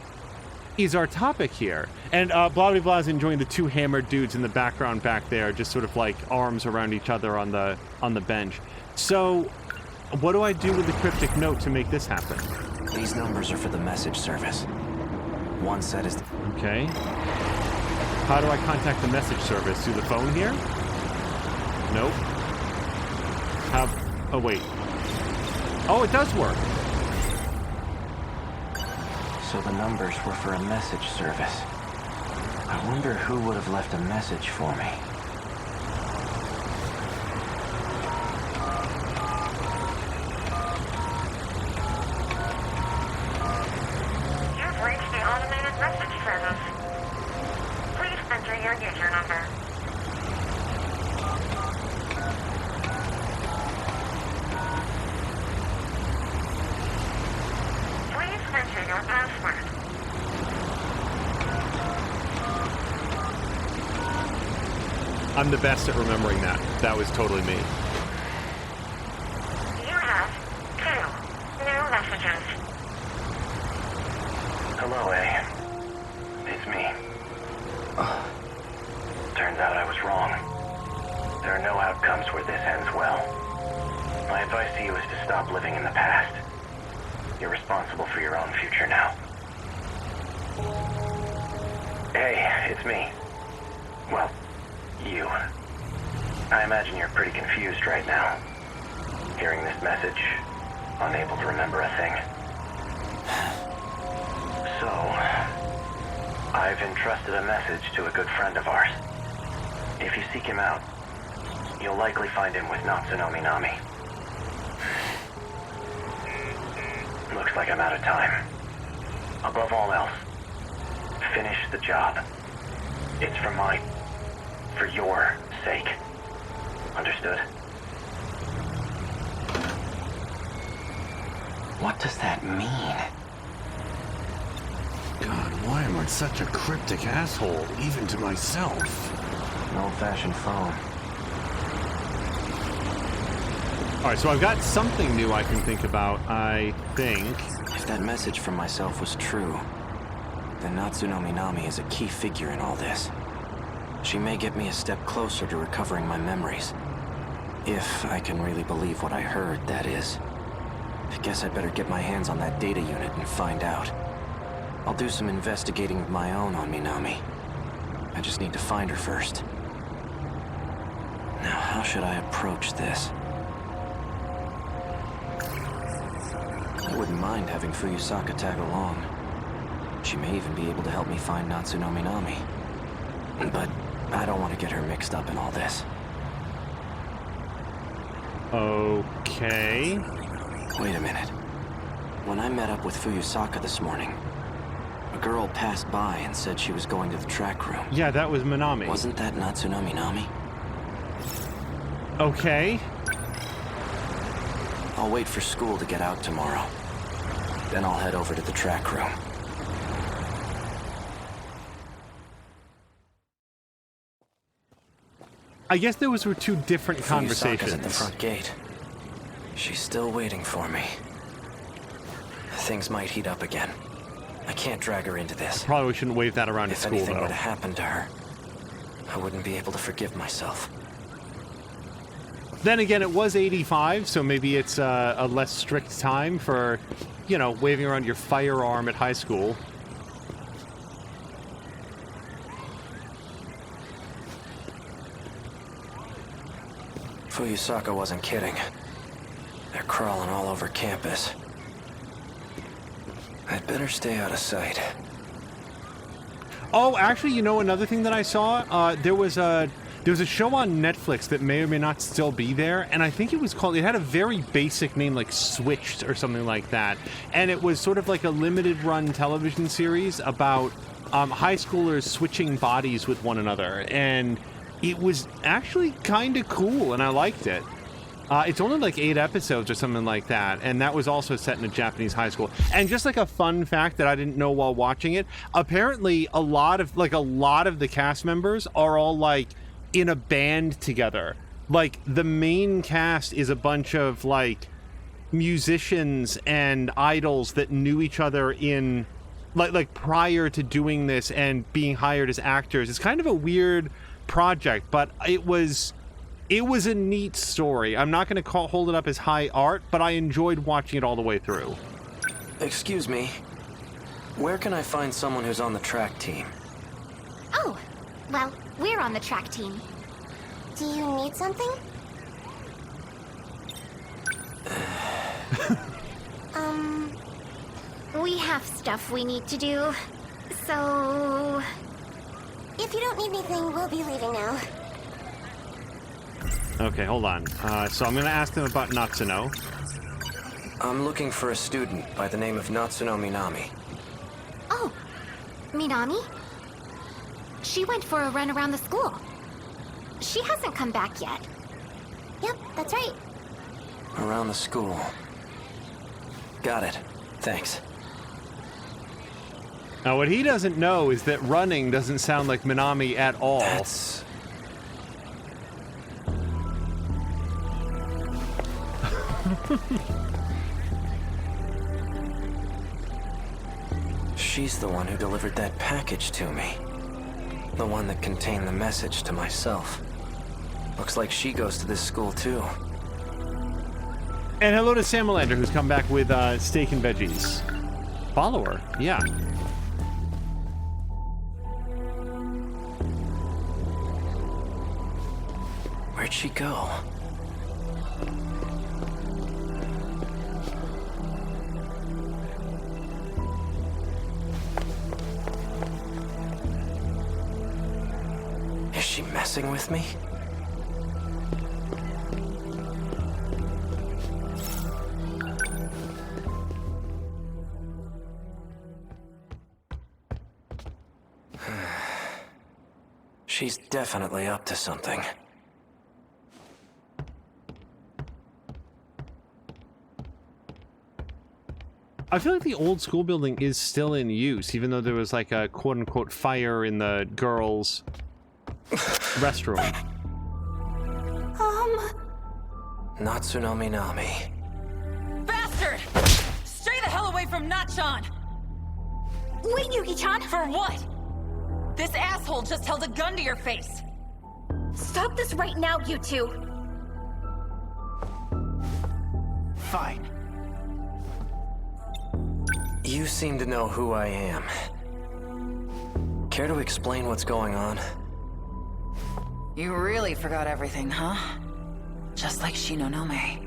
Speaker 1: topic here. And blah blah blah is enjoying the two hammered dudes in the background back there, just sort of like arms around each other on the bench. So what do I do with the cryptic note to make this happen?
Speaker 13: These numbers are for the message service. One set is
Speaker 1: Okay. How do I contact the message service? Through the phone here? Nope. Oh, wait. Oh, it does work.
Speaker 13: So the numbers were for a message service. I wonder who would have left a message for me.
Speaker 17: You've reached the automated message service. Please enter your user number. Please enter your password.
Speaker 1: I'm the best at remembering that. That was totally me.
Speaker 17: You have 2 new messages.
Speaker 18: Hello, A. It's me. Turns out I was wrong. There are no outcomes where this ends well. My advice to you is to stop living in the past. You're responsible for your own future now. Hey, it's me. Well, you. I imagine you're pretty confused right now. Hearing this message, unable to remember a thing. So, I've entrusted a message to a good friend of ours. If you seek him out, you'll likely find him with Natsuno Minami. Looks like I'm out of time. Above all else, finish the job. It's for your sake. Understood?
Speaker 13: What does that mean?
Speaker 1: God, why am I such a cryptic asshole, even to myself?
Speaker 13: An old-fashioned phone.
Speaker 1: Alright, so I've got something new I can think about, I think.
Speaker 13: If that message from myself was true, then Natsuno Minami is a key figure in all this. She may get me a step closer to recovering my memories. If I can really believe what I heard, that is. I guess I'd better get my hands on that data unit and find out. I'll do some investigating of my own on Minami. I just need to find her first. Now, how should I approach this? I wouldn't mind having Fuyusaka tag along. She may even be able to help me find Natsuno Minami. But I don't want to get her mixed up in all this.
Speaker 1: Okay.
Speaker 13: Wait a minute. When I met up with Fuyusaka this morning, a girl passed by and said she was going to the track room.
Speaker 1: Yeah, that was Minami.
Speaker 13: Wasn't that Natsuno Minami?
Speaker 1: Okay.
Speaker 13: I'll wait for school to get out tomorrow. Then I'll head over to the track room.
Speaker 1: I guess those were two different conversations.
Speaker 13: Fuyusaka's at the front gate. She's still waiting for me. Things might heat up again. I can't drag her into this.
Speaker 1: Probably shouldn't wave that around at school, though.
Speaker 13: If anything were to happen to her, I wouldn't be able to forgive myself.
Speaker 1: Then again, it was 85, so maybe it's a less strict time for, you know, waving around your firearm at high school.
Speaker 13: Fuyusaka wasn't kidding. They're crawling all over campus. I'd better stay out of sight.
Speaker 1: Oh, actually, you know, another thing that I saw, there was a show on Netflix that may or may not still be there, and I think it had a very basic name, like Switched or something like that, and it was sort of like a limited run television series about high schoolers switching bodies with one another, and it was actually kind of cool, and I liked it. It's only like 8 episodes or something like that, and that was also set in a Japanese high school. And just like a fun fact that I didn't know while watching it, apparently a lot of the cast members are all like in a band together. Like the main cast is a bunch of like musicians and idols that knew each other in like prior to doing this and being hired as actors. It's kind of a weird project, but it was a neat story. I'm not going to hold it up as high art, but I enjoyed watching it all the way through.
Speaker 13: Excuse me. Where can I find someone who's on the track team?
Speaker 7: Oh, well, we're on the track team. Do you need something? We have stuff we need to do, so... If you don't need anything, we'll be leaving now.
Speaker 1: Okay, hold on. So I'm going to ask them about Natsuno.
Speaker 13: I'm looking for a student by the name of Natsuno Minami.
Speaker 7: Oh, Minami? She went for a run around the school. She hasn't come back yet. Yep, that's right.
Speaker 13: Around the school. Got it. Thanks.
Speaker 1: Now, what he doesn't know is that running doesn't sound like Minami at all.
Speaker 13: That's... She's the one who delivered that package to me. The one that contained the message to myself. Looks like she goes to this school too.
Speaker 1: And hello to Samalander, who's come back with steak and veggies. Follower, yeah.
Speaker 13: Where'd she go? messing with me? She's definitely up to something.
Speaker 1: I feel like the old school building is still in use, even though there was like a quote-unquote fire in the girls' restroom.
Speaker 13: Natsunami Nami.
Speaker 19: Bastard! Stay the hell away from Nachan!
Speaker 7: Wait, Yuki-chan!
Speaker 19: For what? This asshole just held a gun to your face!
Speaker 7: Stop this right now, you two!
Speaker 11: Fine.
Speaker 13: You seem to know who I am. Care to explain what's going on?
Speaker 5: You really forgot everything, huh? Just like Shinonome.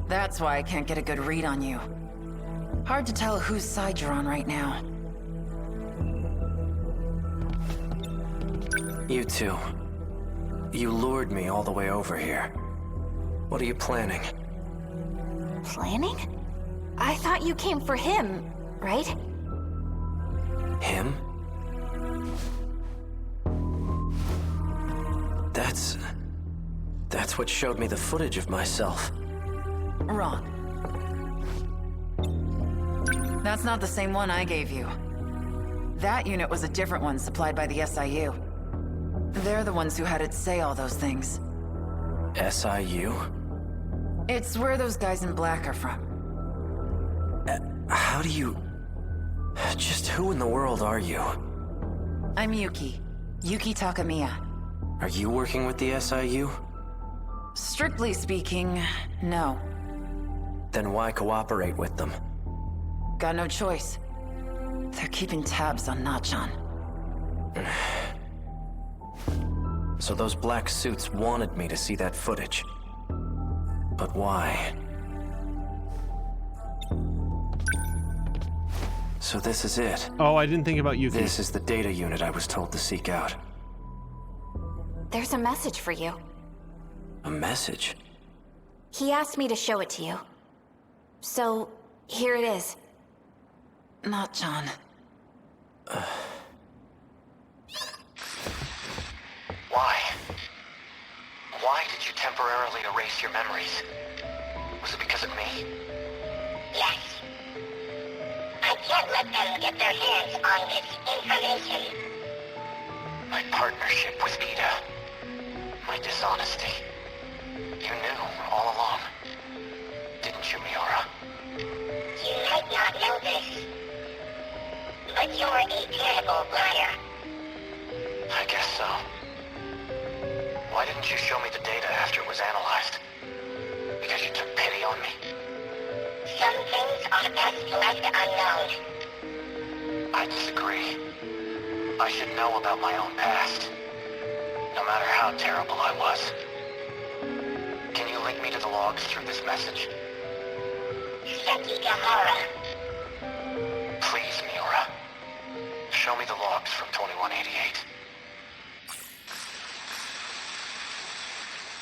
Speaker 5: That's why I can't get a good read on you. Hard to tell whose side you're on right now.
Speaker 13: You two. You lured me all the way over here. What are you planning?
Speaker 7: Planning? I thought you came for him, right?
Speaker 13: Him? That's what showed me the footage of myself.
Speaker 5: Wrong. That's not the same one I gave you. That unit was a different one supplied by the SIU. They're the ones who had it say all those things.
Speaker 13: SIU?
Speaker 5: It's where those guys in black are from.
Speaker 13: How do you... Just who in the world are you?
Speaker 5: I'm Yuki. Yuki Takamiya.
Speaker 13: Are you working with the SIU?
Speaker 5: Strictly speaking, no.
Speaker 13: Then why cooperate with them?
Speaker 5: Got no choice. They're keeping tabs on Nachan.
Speaker 13: So those black suits wanted me to see that footage. But why? So this is it.
Speaker 1: Oh, I didn't think about Yuki.
Speaker 13: This is the data unit I was told to seek out.
Speaker 7: There's a message for you.
Speaker 13: A message?
Speaker 7: He asked me to show it to you. So, here it is.
Speaker 5: Nachan.
Speaker 6: Why? Why did you temporarily erase your memories? Was it because of me?
Speaker 3: Yes. I can't let them get their hands on this information.
Speaker 6: My partnership with Ida. My dishonesty. You knew all along. Didn't you, Miura?
Speaker 3: You might not know this, but you're a terrible liar.
Speaker 6: I guess so. Why didn't you show me the data after it was analyzed? Because you took pity on me?
Speaker 3: Some things are best left unknown.
Speaker 6: I disagree. I should know about my own past. No matter how terrible I was. Can you link me to the logs through this message?
Speaker 3: Sekigahara.
Speaker 6: Please, Miura. Show me the logs from 2188.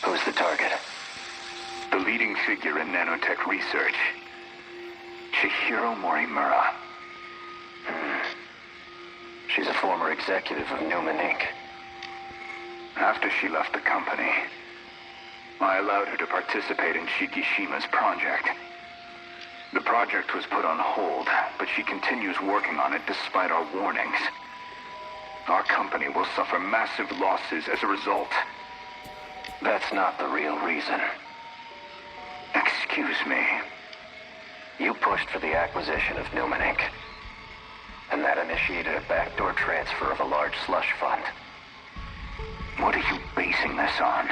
Speaker 18: Who's the target? The leading figure in nanotech research. Chihiro Morimura. She's a former executive of Newman Inc. After she left the company, I allowed her to participate in Shikishima's project. The project was put on hold, but she continues working on it despite our warnings. Our company will suffer massive losses as a result. That's not the real reason. Excuse me. You pushed for the acquisition of Newman Inc. And that initiated a backdoor transfer of a large slush fund. What are you basing this on?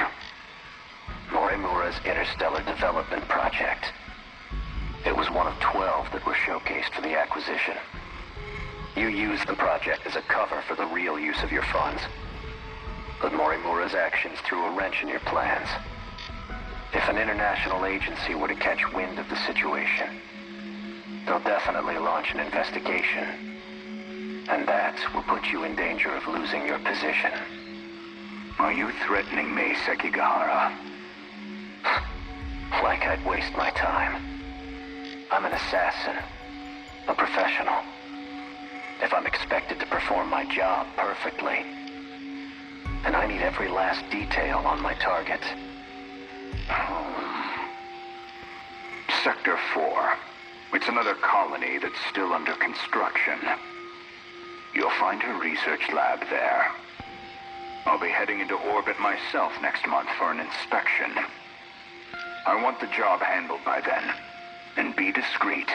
Speaker 18: Morimura's Interstellar Development Project. It was one of 12 that were showcased for the acquisition. You used the project as a cover for the real use of your funds. But Morimura's actions threw a wrench in your plans. If an international agency were to catch wind of the situation, they'll definitely launch an investigation. And that will put you in danger of losing your position.
Speaker 2: Are you threatening me, Sekigahara?
Speaker 18: Like I'd waste my time. I'm an assassin. A professional. If I'm expected to perform my job perfectly, then I need every last detail on my target.
Speaker 2: Sector 4. It's another colony that's still under construction. You'll find her research lab there. I'll be heading into orbit myself next month for an inspection. I want the job handled by then. And be discreet.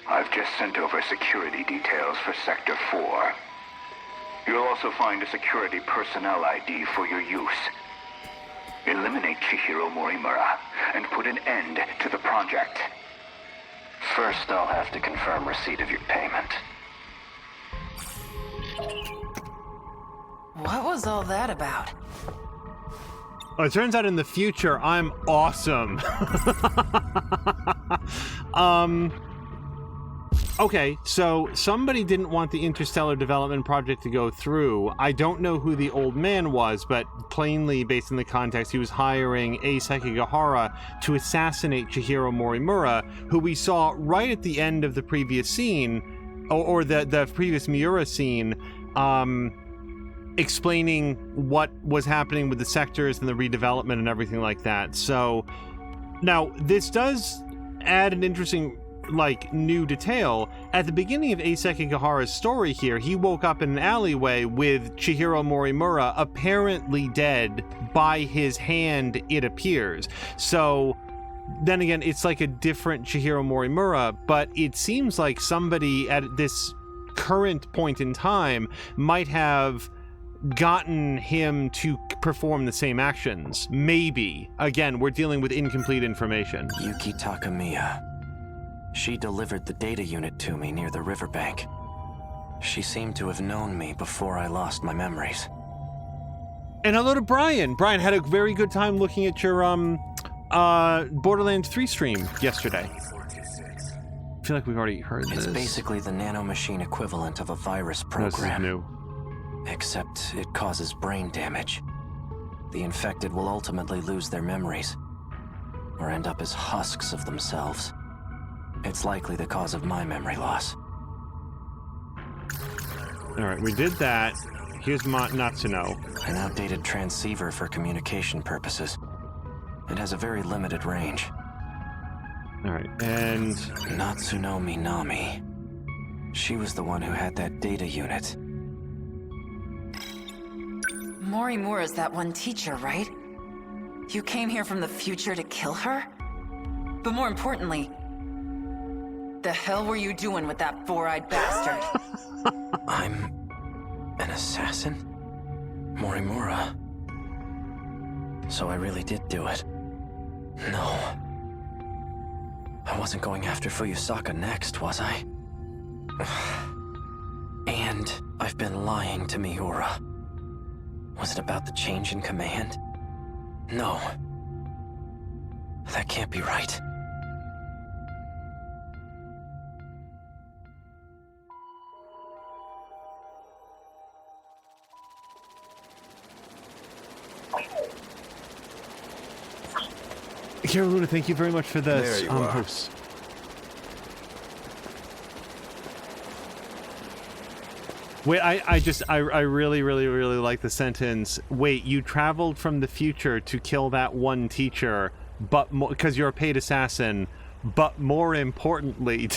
Speaker 2: I've just sent over security details for Sector 4. You'll also find a security personnel ID for your use. Eliminate Chihiro Morimura and put an end to the project.
Speaker 18: First, I'll have to confirm receipt of your payment.
Speaker 19: What was all that about?
Speaker 1: Oh, it turns out in the future, I'm awesome. Okay, so somebody didn't want the interstellar development project to go through. I don't know who the old man was, but plainly, based on the context, he was hiring a Sekigahara to assassinate Chihiro Morimura, who we saw right at the end of the previous scene, or the previous Miura scene, explaining what was happening with the sectors and the redevelopment and everything like that. So, now, this does add an interesting, new detail. At the beginning of Sekigahara's story here, he woke up in an alleyway with Chihiro Morimura apparently dead by his hand, it appears. So, then again, it's like a different Chihiro Morimura, but it seems like somebody at this current point in time might have gotten him to perform the same actions. Maybe. Again, we're dealing with incomplete information.
Speaker 13: Yuki Takamiya. She delivered the data unit to me near the riverbank. She seemed to have known me before I lost my memories.
Speaker 1: And hello to Brian. Brian had a very good time looking at your Borderlands 3 stream yesterday. I feel like we've already heard this.
Speaker 13: It's basically the nanomachine equivalent of a virus program.
Speaker 1: This is new.
Speaker 13: Except it causes brain damage. The infected will ultimately lose their memories, or end up as husks of themselves. It's likely the cause of my memory loss.
Speaker 1: Alright, we did that. Here's Natsuno.
Speaker 13: An outdated transceiver for communication purposes. It has a very limited range.
Speaker 1: Alright, and...
Speaker 13: Natsuno Minami. She was the one who had that data unit.
Speaker 19: Morimura's that one teacher, right? You came here from the future to kill her? But more importantly, the hell were you doing with that four-eyed bastard?
Speaker 13: I'm an assassin? Morimura. So I really did do it. No. I wasn't going after Fuyusaka next, was I? And I've been lying to Miura. Was it about the change in command? No. That can't be right.
Speaker 1: Kira Luna, thank you very much for this host. Wait, I really like the sentence. Wait, you traveled from the future to kill that one teacher, but because you're a paid assassin, but more importantly,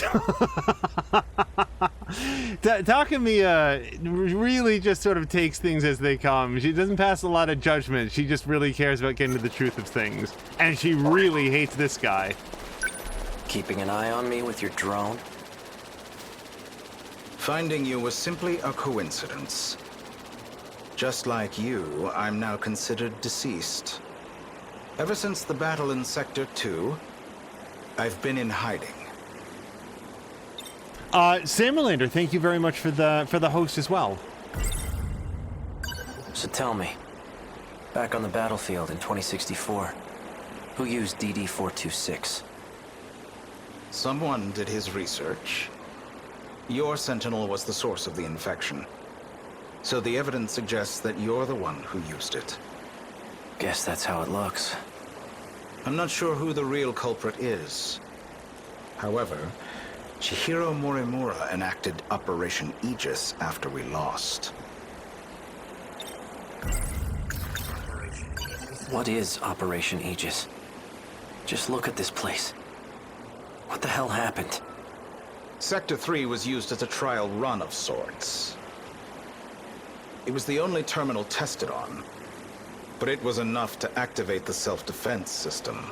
Speaker 1: Takamiya really just sort of takes things as they come. She doesn't pass a lot of judgment. She just really cares about getting to the truth of things. And she really hates this guy.
Speaker 13: Keeping an eye on me with your drone?
Speaker 11: Finding you was simply a coincidence. Just like you, I'm now considered deceased. Ever since the battle in Sector 2, I've been in hiding.
Speaker 1: Samerlander, thank you very much for the host as well.
Speaker 13: So tell me, back on the battlefield in 2064, who used DD-426?
Speaker 11: Someone did his research. Your Sentinel was the source of the infection. So the evidence suggests that you're the one who used it.
Speaker 13: Guess that's how it looks.
Speaker 11: I'm not sure who the real culprit is. However, Chihiro Morimura enacted Operation Aegis after we lost.
Speaker 13: What is Operation Aegis? Just look at this place. What the hell happened?
Speaker 11: Sector 3 was used as a trial run of sorts. It was the only terminal tested on, but it was enough to activate the self-defense system.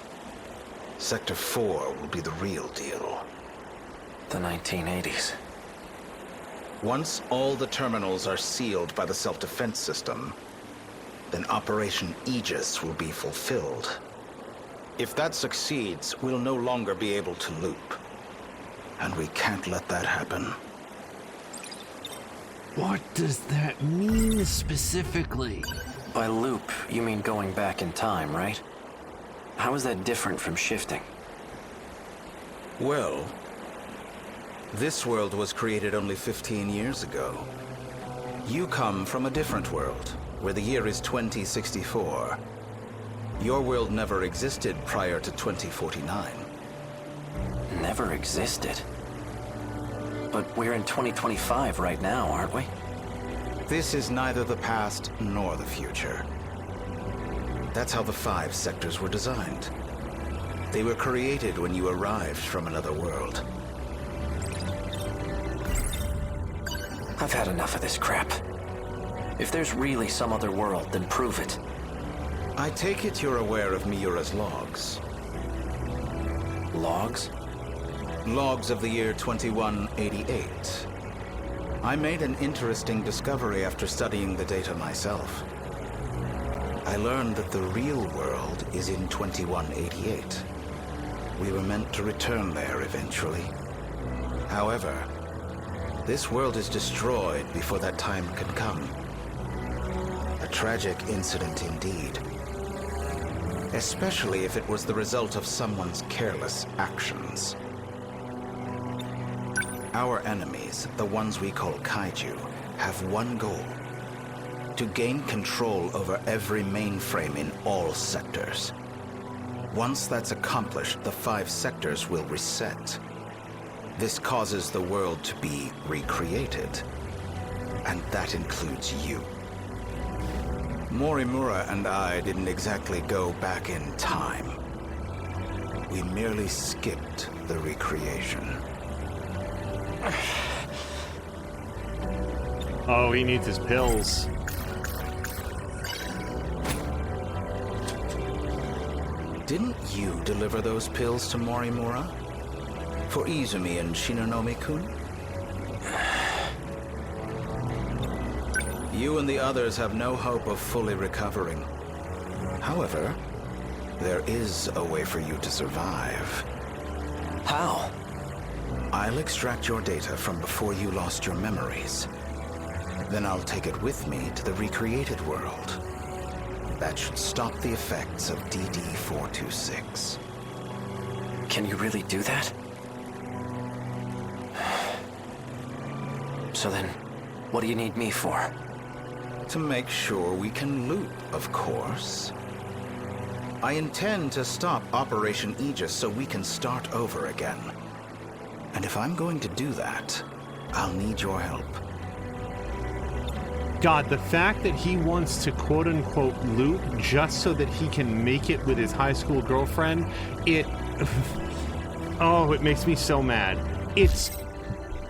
Speaker 11: Sector 4 will be the real deal.
Speaker 13: The 1980s.
Speaker 11: Once all the terminals are sealed by the self-defense system, then Operation Aegis will be fulfilled. If that succeeds, we'll no longer be able to loop. And we can't let that happen.
Speaker 1: What does that mean specifically?
Speaker 13: By loop, you mean going back in time, right? How is that different from shifting?
Speaker 11: Well, this world was created only 15 years ago. You come from a different world, where the year is 2064. Your world never existed prior to 2049.
Speaker 13: Never existed? But we're in 2025 right now, aren't we?
Speaker 11: This is neither the past nor the future. That's how the 5 sectors were designed. They were created when you arrived from another world.
Speaker 13: I've had enough of this crap. If there's really some other world, then prove it.
Speaker 11: I take it you're aware of Miura's logs.
Speaker 13: Logs?
Speaker 11: Logs of the year 2188. I made an interesting discovery after studying the data myself. I learned that the real world is in 2188. We were meant to return there eventually. However, this world is destroyed before that time can come. A tragic incident indeed. Especially if it was the result of someone's careless actions. Our enemies, the ones we call kaiju, have one goal: to gain control over every mainframe in all sectors. Once that's accomplished, the 5 sectors will reset. This causes the world to be recreated. And that includes you. Morimura and I didn't exactly go back in time. We merely skipped the recreation.
Speaker 1: Oh, he needs his pills.
Speaker 11: Didn't you deliver those pills to Morimura? For Izumi and Shinonome-kun? You and the others have no hope of fully recovering. However, there is a way for you to survive.
Speaker 13: How?
Speaker 11: I'll extract your data from before you lost your memories. Then I'll take it with me to the recreated world. That should stop the effects of DD-426.
Speaker 13: Can you really do that? So then, what do you need me for?
Speaker 11: To make sure we can loop, of course. I intend to stop Operation Aegis so we can start over again. And if I'm going to do that, I'll need your help.
Speaker 1: God, the fact that he wants to quote-unquote loop just so that he can make it with his high school girlfriend, it... oh, it makes me so mad. It's...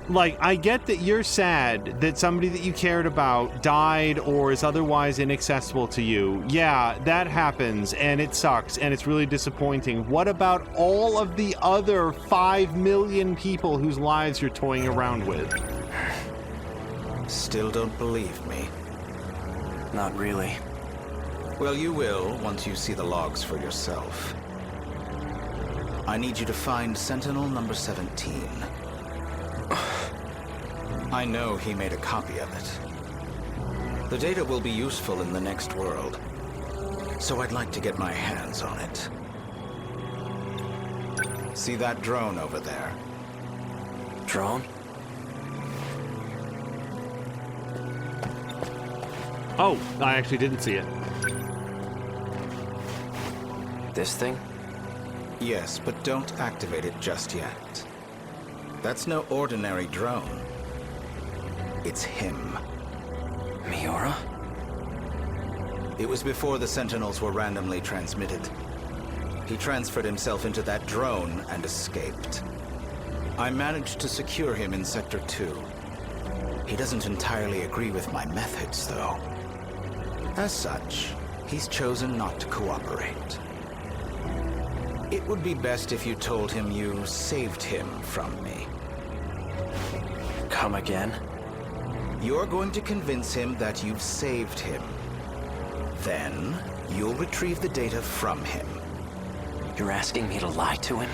Speaker 1: like, I get that you're sad that somebody that you cared about died or is otherwise inaccessible to you. Yeah, that happens, and it sucks, and it's really disappointing. What about all of the other 5 million people whose lives you're toying around with?
Speaker 11: Still don't believe me?
Speaker 13: Not really.
Speaker 11: Well, you will once you see the logs for yourself. I need you to find Sentinel number 17. I know he made a copy of it. The data will be useful in the next world, so I'd like to get my hands on it. See that drone over there?
Speaker 13: Drone?
Speaker 1: Oh, I actually didn't see it.
Speaker 13: This thing?
Speaker 11: Yes, but don't activate it just yet. That's no ordinary drone. It's him.
Speaker 13: Miura?
Speaker 11: It was before the Sentinels were randomly transmitted. He transferred himself into that drone and escaped. I managed to secure him in Sector 2. He doesn't entirely agree with my methods, though. As such, he's chosen not to cooperate. It would be best if you told him you saved him from me.
Speaker 13: Come again?
Speaker 11: You're going to convince him that you've saved him. Then, you'll retrieve the data from him.
Speaker 13: You're asking me to lie to him?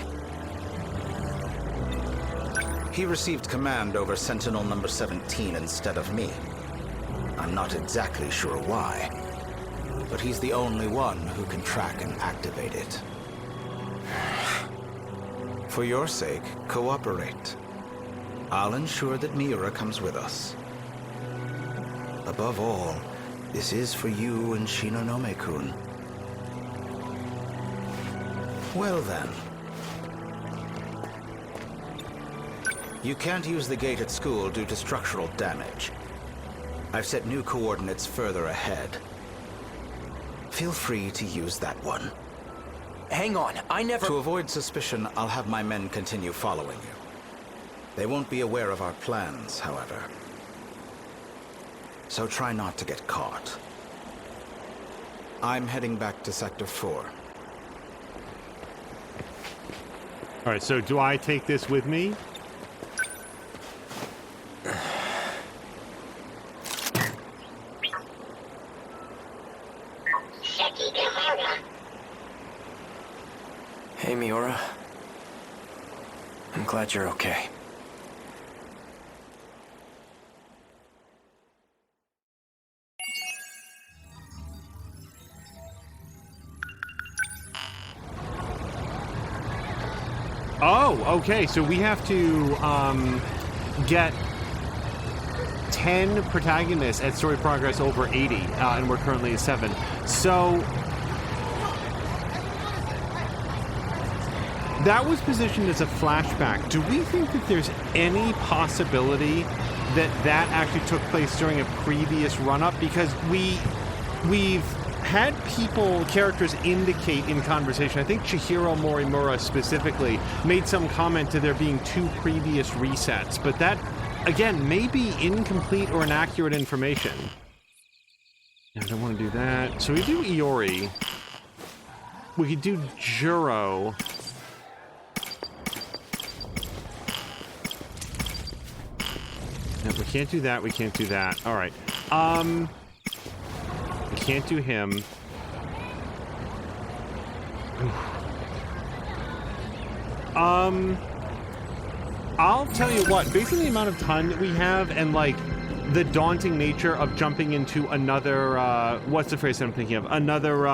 Speaker 11: He received command over Sentinel number 17 instead of me. I'm not exactly sure why, but he's the only one who can track and activate it. For your sake, cooperate. I'll ensure that Miura comes with us. Above all, this is for you and Shinonome-kun. Well then. You can't use the gate at school due to structural damage. I've set new coordinates further ahead. Feel free to use that one.
Speaker 13: Hang on, I never...
Speaker 11: To avoid suspicion, I'll have my men continue following you. They won't be aware of our plans, however. So try not to get caught. I'm heading back to Sector 4.
Speaker 1: All right, so do I take this with me?
Speaker 13: Hey, Miura. I'm glad you're okay.
Speaker 1: Oh, okay, so we have to get 10 protagonists at story progress over 80, and we're currently at 7. So that was positioned as a flashback. Do we think that there's any possibility that that actually took place during a previous run-up? Because we've had characters indicate in conversation, I think Chihiro Morimura specifically made some comment to there being 2 previous resets, but that, again, may be incomplete or inaccurate information. I don't want to do that. So we do Iori. We could do Juro. No, we can't do that, we can't do that. All right. We can't do him. I'll tell you what, based on the amount of time that we have and like the daunting nature of jumping into another what's the phrase I'm thinking of? Another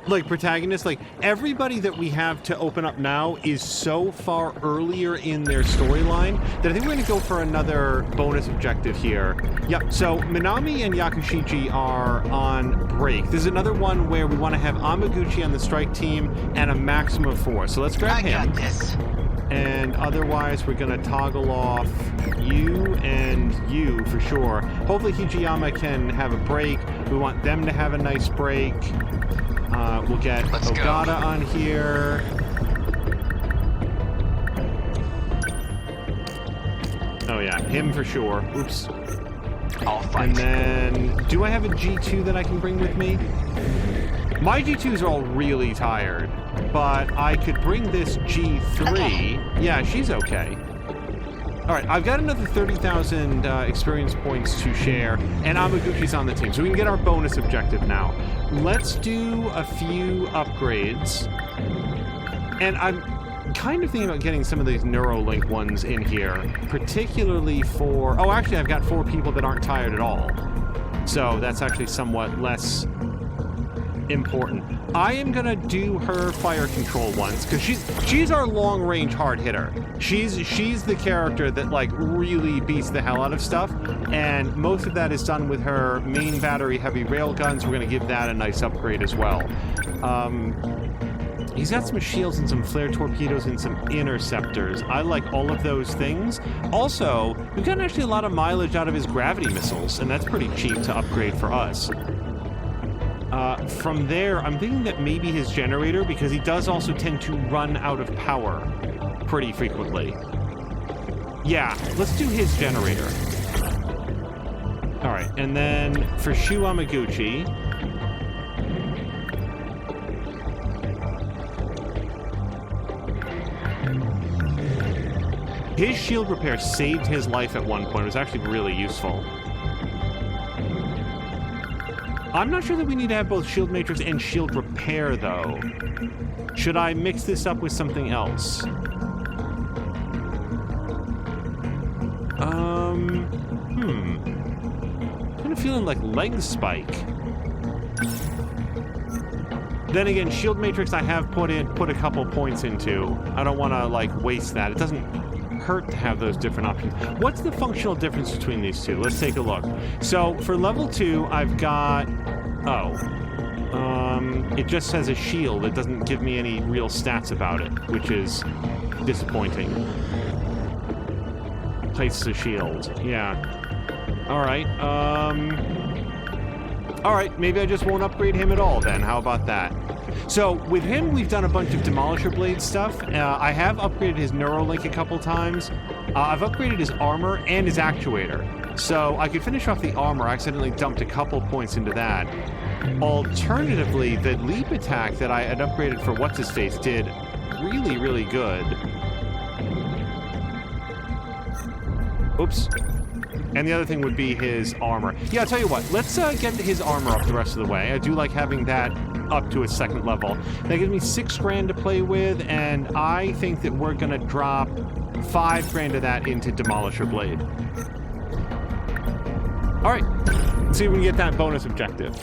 Speaker 1: like protagonist, like everybody that we have to open up now is so far earlier in their storyline that I think we're going to go for another bonus objective here. Yep, so Minami and Yakushiji are on break. This is another one where we want to have Amaguchi on the strike team and a maximum of 4. So let's grab him. I got this. And otherwise we're going to toggle off you and you for sure. Hopefully Hijiyama can have a break. We want them to have a nice break. We'll get Ogata on here. Oh yeah, him for sure. Oops.
Speaker 6: I'll fight.
Speaker 1: And then, do I have a G2 that I can bring with me? My G2s are all really tired, but I could bring this G3. Okay. Yeah, she's okay. All right, I've got another 30,000 experience points to share, and Amaguchi's on the team, so we can get our bonus objective now. Let's do a few upgrades, and I'm kind of thinking about getting some of these Neuralink ones in here, particularly for... Oh, actually, I've got 4 people that aren't tired at all, so that's actually somewhat less important. I am gonna do her fire control once because she's our long range hard hitter. She's the character that like really beats the hell out of stuff, and most of that is done with her main battery heavy rail guns. We're gonna give that a nice upgrade as well. He's got some shields and some flare torpedoes and some interceptors. I like all of those things. Also, we've gotten actually a lot of mileage out of his gravity missiles, and that's pretty cheap to upgrade for us. From there, I'm thinking that maybe his generator, because he does also tend to run out of power pretty frequently. Yeah, let's do his generator. All right, and then for Shu Amaguchi, his shield repair saved his life at one point. It was actually really useful. I'm not sure that we need to have both shield matrix and shield repair, though. Should I mix this up with something else? Kind of feeling like leg spike. Then again, shield matrix I have put a couple points into. I don't want to like waste that. It doesn't hurt to have those different options. What's the functional difference between these two? Let's take a look. So for level 2, I've got it just says a shield. It doesn't give me any real stats about it, which is disappointing. Place the shield. Yeah. All right. All right, maybe I just won't upgrade him at all then. How about that? So with him, we've done a bunch of Demolisher Blade stuff. I have upgraded his Neuralink a couple times. I've upgraded his armor and his actuator. So I could finish off the armor. I accidentally dumped a couple points into that. Alternatively, the leap attack that I had upgraded for What's-His-Face did really, really good. Oops. And the other thing would be his armor. Yeah, I'll tell you what. Let's get his armor up the rest of the way. I do like having that up to its second level. That gives me $6 grand to play with, and I think that we're gonna drop $5 grand of that into Demolisher Blade. All right, let's see if we can get that bonus objective.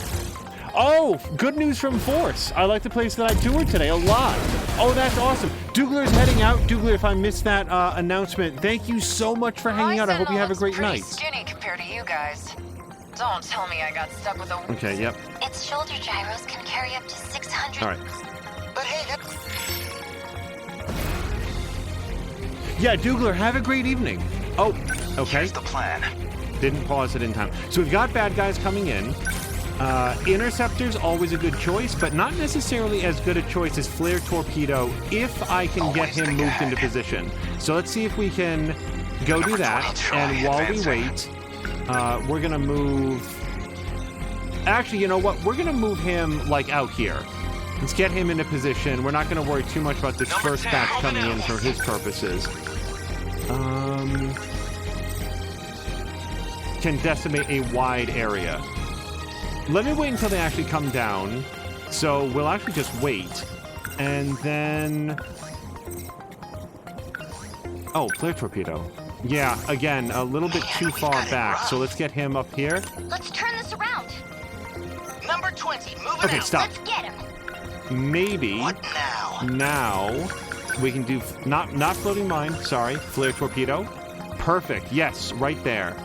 Speaker 1: Oh, good news from Force. I like the place that I toured today a lot. Oh, that's awesome. Dougler's heading out. Dougler, if I missed that announcement, thank you so much for hanging out. I hope you have a great night.
Speaker 19: Skinny compared to you guys. Don't tell me I got stuck with a...
Speaker 1: Okay, yep.
Speaker 3: Its shoulder gyros can carry up to 600...
Speaker 1: All right.
Speaker 3: But hey,
Speaker 1: Yeah, Dougler, have a great evening. Oh, okay.
Speaker 6: Here's the plan.
Speaker 1: Didn't pause it in time. So we've got bad guys coming in. Interceptor's always a good choice, but not necessarily as good a choice as Flare Torpedo if I can get him moved into position. So let's see if we can go do that. And while we wait, we're going to move... Actually, you know what? We're going to move him, like, out here. Let's get him into position. We're not going to worry too much about this first batch coming in for his purposes. Can decimate a wide area. Let me wait until they actually come down. So we'll actually just wait. And then... Oh, Flare Torpedo. Yeah, again, a little bit too far back. So let's get him up here.
Speaker 3: Let's turn this around.
Speaker 6: Number 20, moving
Speaker 1: Okay,
Speaker 6: out.
Speaker 1: stop.
Speaker 3: Let's get him.
Speaker 1: Maybe...
Speaker 6: What now?
Speaker 1: Now, we can do... Not floating mine, sorry. Flare Torpedo. Perfect, yes, right there.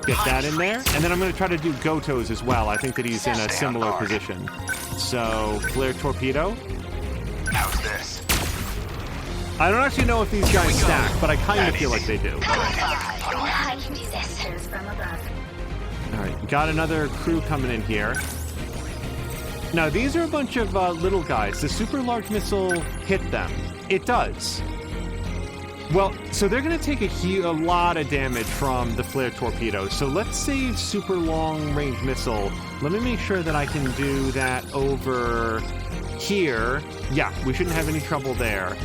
Speaker 1: Get that in there. And then I'm going to try to do Goto's as well. I think that he's in a similar position. So, Flare Torpedo.
Speaker 6: How's this?
Speaker 1: I don't actually know if these guys stack, but I kind of feel like they do.
Speaker 3: I can do this. Here's from above.
Speaker 1: All right, got another crew coming in here. Now, these are a bunch of little guys. The super large missile hit them. It does. Well, so they're going to take a lot of damage from the Flare Torpedo. So let's save super long range missile. Let me make sure that I can do that over here. Yeah, we shouldn't have any trouble there.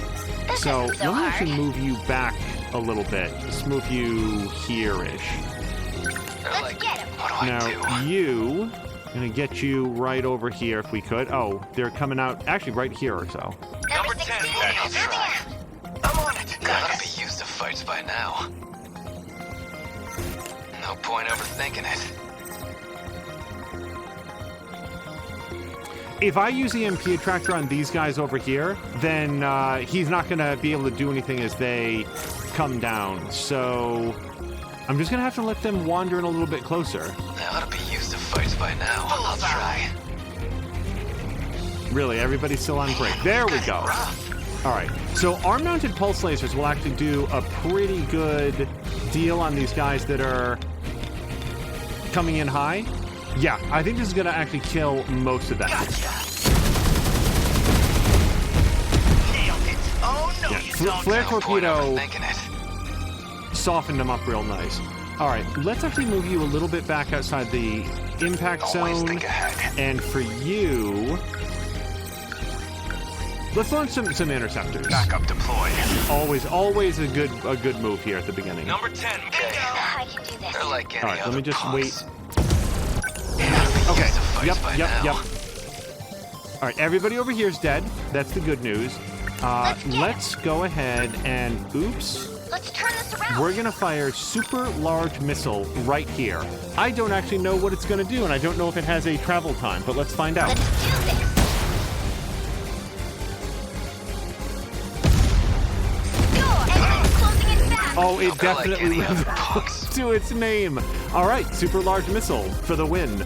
Speaker 1: So let me actually move you back a little bit. Let's move you here-ish.
Speaker 3: Let's get him.
Speaker 1: Now, you... I'm going to get you right over here if we could. Oh, they're coming out actually right here or so.
Speaker 6: Number 10, I'll try. I'm on it. Gotta be used to fights by now. No point overthinking it.
Speaker 1: if I use EMP attractor on these guys over here, then he's not going to be able to do anything as they come down. So I'm just going to have to let them wander in a little bit closer.
Speaker 8: They ought to be used to fights by now. I'll try.
Speaker 1: Really, everybody's still on break. There we go. All right, so arm-mounted pulse lasers will actually do a pretty good deal on these guys that are coming in high. Yeah, I think this is going to actually kill most of them.
Speaker 9: Gotcha. Nailed it. Oh, no,
Speaker 1: Yeah,
Speaker 9: you don't.
Speaker 1: Flare
Speaker 9: No
Speaker 1: torpedo
Speaker 9: point overthinking
Speaker 1: softened them up real nice. All right, let's actually move you a little bit back outside the impact
Speaker 8: Always
Speaker 1: zone.
Speaker 8: think ahead.
Speaker 1: And for you, let's launch some interceptors.
Speaker 8: Backup deployed.
Speaker 1: Always a good move here at the beginning.
Speaker 8: Number 10. Okay.
Speaker 3: I can do this.
Speaker 8: They're like any
Speaker 1: All right, let me just
Speaker 8: punks.
Speaker 1: wait.
Speaker 8: They ought to be
Speaker 1: Okay.
Speaker 8: used to fights by
Speaker 1: Yep.
Speaker 8: now.
Speaker 1: All right, everybody over here is dead. That's the good news. Let's go ahead and oops.
Speaker 3: Let's turn this around.
Speaker 1: We're gonna fire super large missile right here. I don't actually know what it's gonna do, and I don't know if it has a travel time, but let's find out.
Speaker 3: Let's do this.
Speaker 1: Oh, it definitely lives up to its name. All right, super large missile for the win.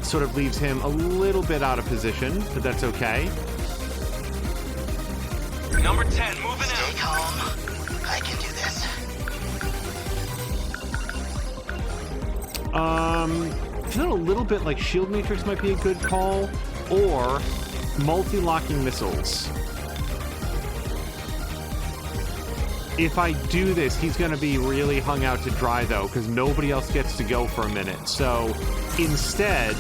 Speaker 1: Sort of leaves him a little bit out of position, but that's okay.
Speaker 8: Number 10, moving
Speaker 9: Stay calm. I can do this.
Speaker 1: Feeling a little bit like shield matrix might be a good call, or multi-locking missiles. If I do this, he's going to be really hung out to dry, though, because nobody else gets to go for a minute. So instead,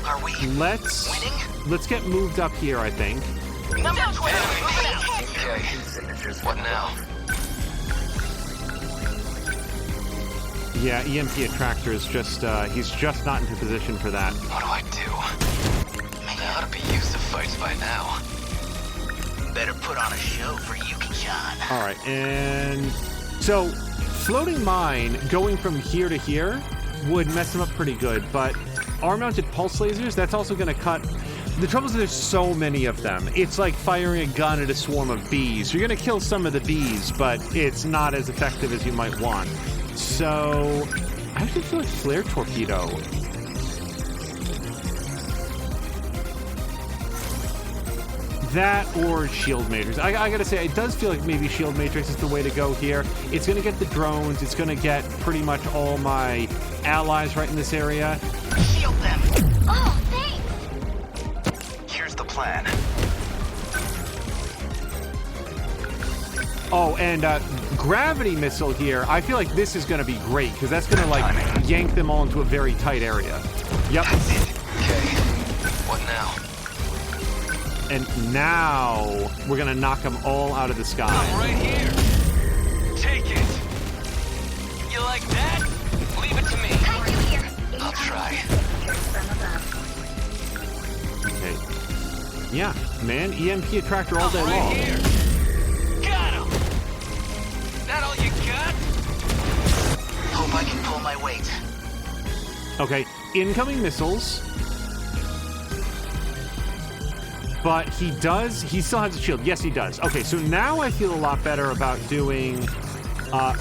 Speaker 9: Are we
Speaker 1: let's get moved up here, I think.
Speaker 9: Number 12.
Speaker 8: Okay. What now?
Speaker 1: Yeah, EMP attractor is just, he's just not into position for that.
Speaker 8: What do I do? They ought to be used to fights by now.
Speaker 9: Better put on a show for Yuki-chan.
Speaker 1: All right, and so floating mine going from here to here would mess him up pretty good, but arm-mounted pulse lasers, that's also going to cut. The trouble is there's so many of them. It's like firing a gun at a swarm of bees. You're going to kill some of the bees, but it's not as effective as you might want. So I actually feel like flare torpedo. That or shield matrix. I gotta say, it does feel like maybe shield matrix is the way to go here. It's gonna get the drones. It's gonna get pretty much all my allies right in this area.
Speaker 9: Shield them.
Speaker 3: Oh, thanks.
Speaker 8: Here's the plan.
Speaker 1: Oh, and gravity missile here. I feel like this is gonna be great because that's gonna like yank them all into a very tight area. Yep.
Speaker 8: That's it. Okay. What now?
Speaker 1: And now we're gonna knock them all out of the sky.
Speaker 8: I'm right here. Take it. You like that? Leave it to me. I'll try.
Speaker 1: Okay. Yeah, man, EMP attractor all day
Speaker 8: Right
Speaker 1: long.
Speaker 8: here. Got him. That all you got?
Speaker 9: Hope I can pull my weight.
Speaker 1: Okay, incoming missiles. But he still has a shield. Yes, he does. Okay, so now I feel a lot better about doing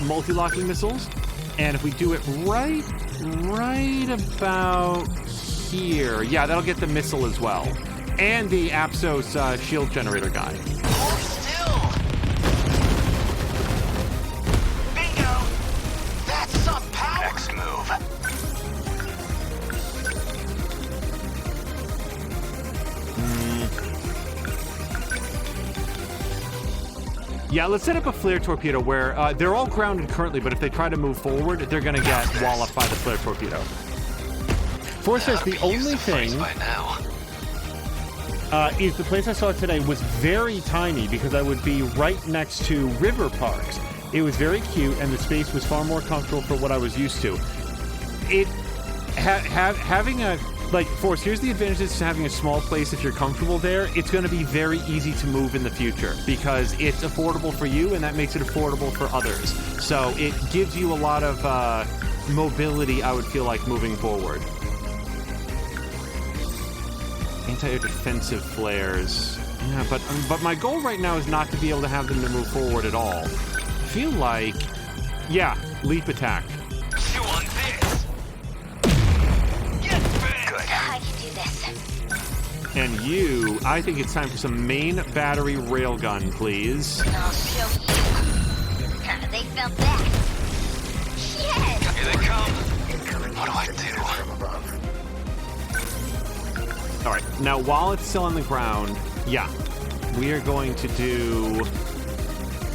Speaker 1: multi-locking missiles. And if we do it right about here. Yeah, that'll get the missile as well. And the Apsos shield generator guy.
Speaker 9: Hold still. Bingo. That's some power.
Speaker 8: Next move.
Speaker 1: Yeah, let's set up a flare torpedo where they're all grounded currently, but if they try to move forward, they're going to get walloped by the flare torpedo. Force says the only thing is the place I saw today was very tiny because I would be right next to river parks. It was very cute, and the space was far more comfortable for what I was used to. Having a... Like, Force, here's the advantages to having a small place if you're comfortable there. It's going to be very easy to move in the future because it's affordable for you, and that makes it affordable for others. So it gives you a lot of mobility I would feel like moving forward. Anti-air defensive flares. Yeah, but my goal right now is not to be able to have them to move forward at all. I feel like, yeah, leap attack.
Speaker 6: Chew on this. Get back.
Speaker 3: I can do this.
Speaker 1: And you, I think it's time for some main battery railgun, please.
Speaker 3: I'll show you. They felt that. Shit!
Speaker 6: Here they come. What do I do?
Speaker 1: All right, now while it's still on the ground, yeah, we are going to do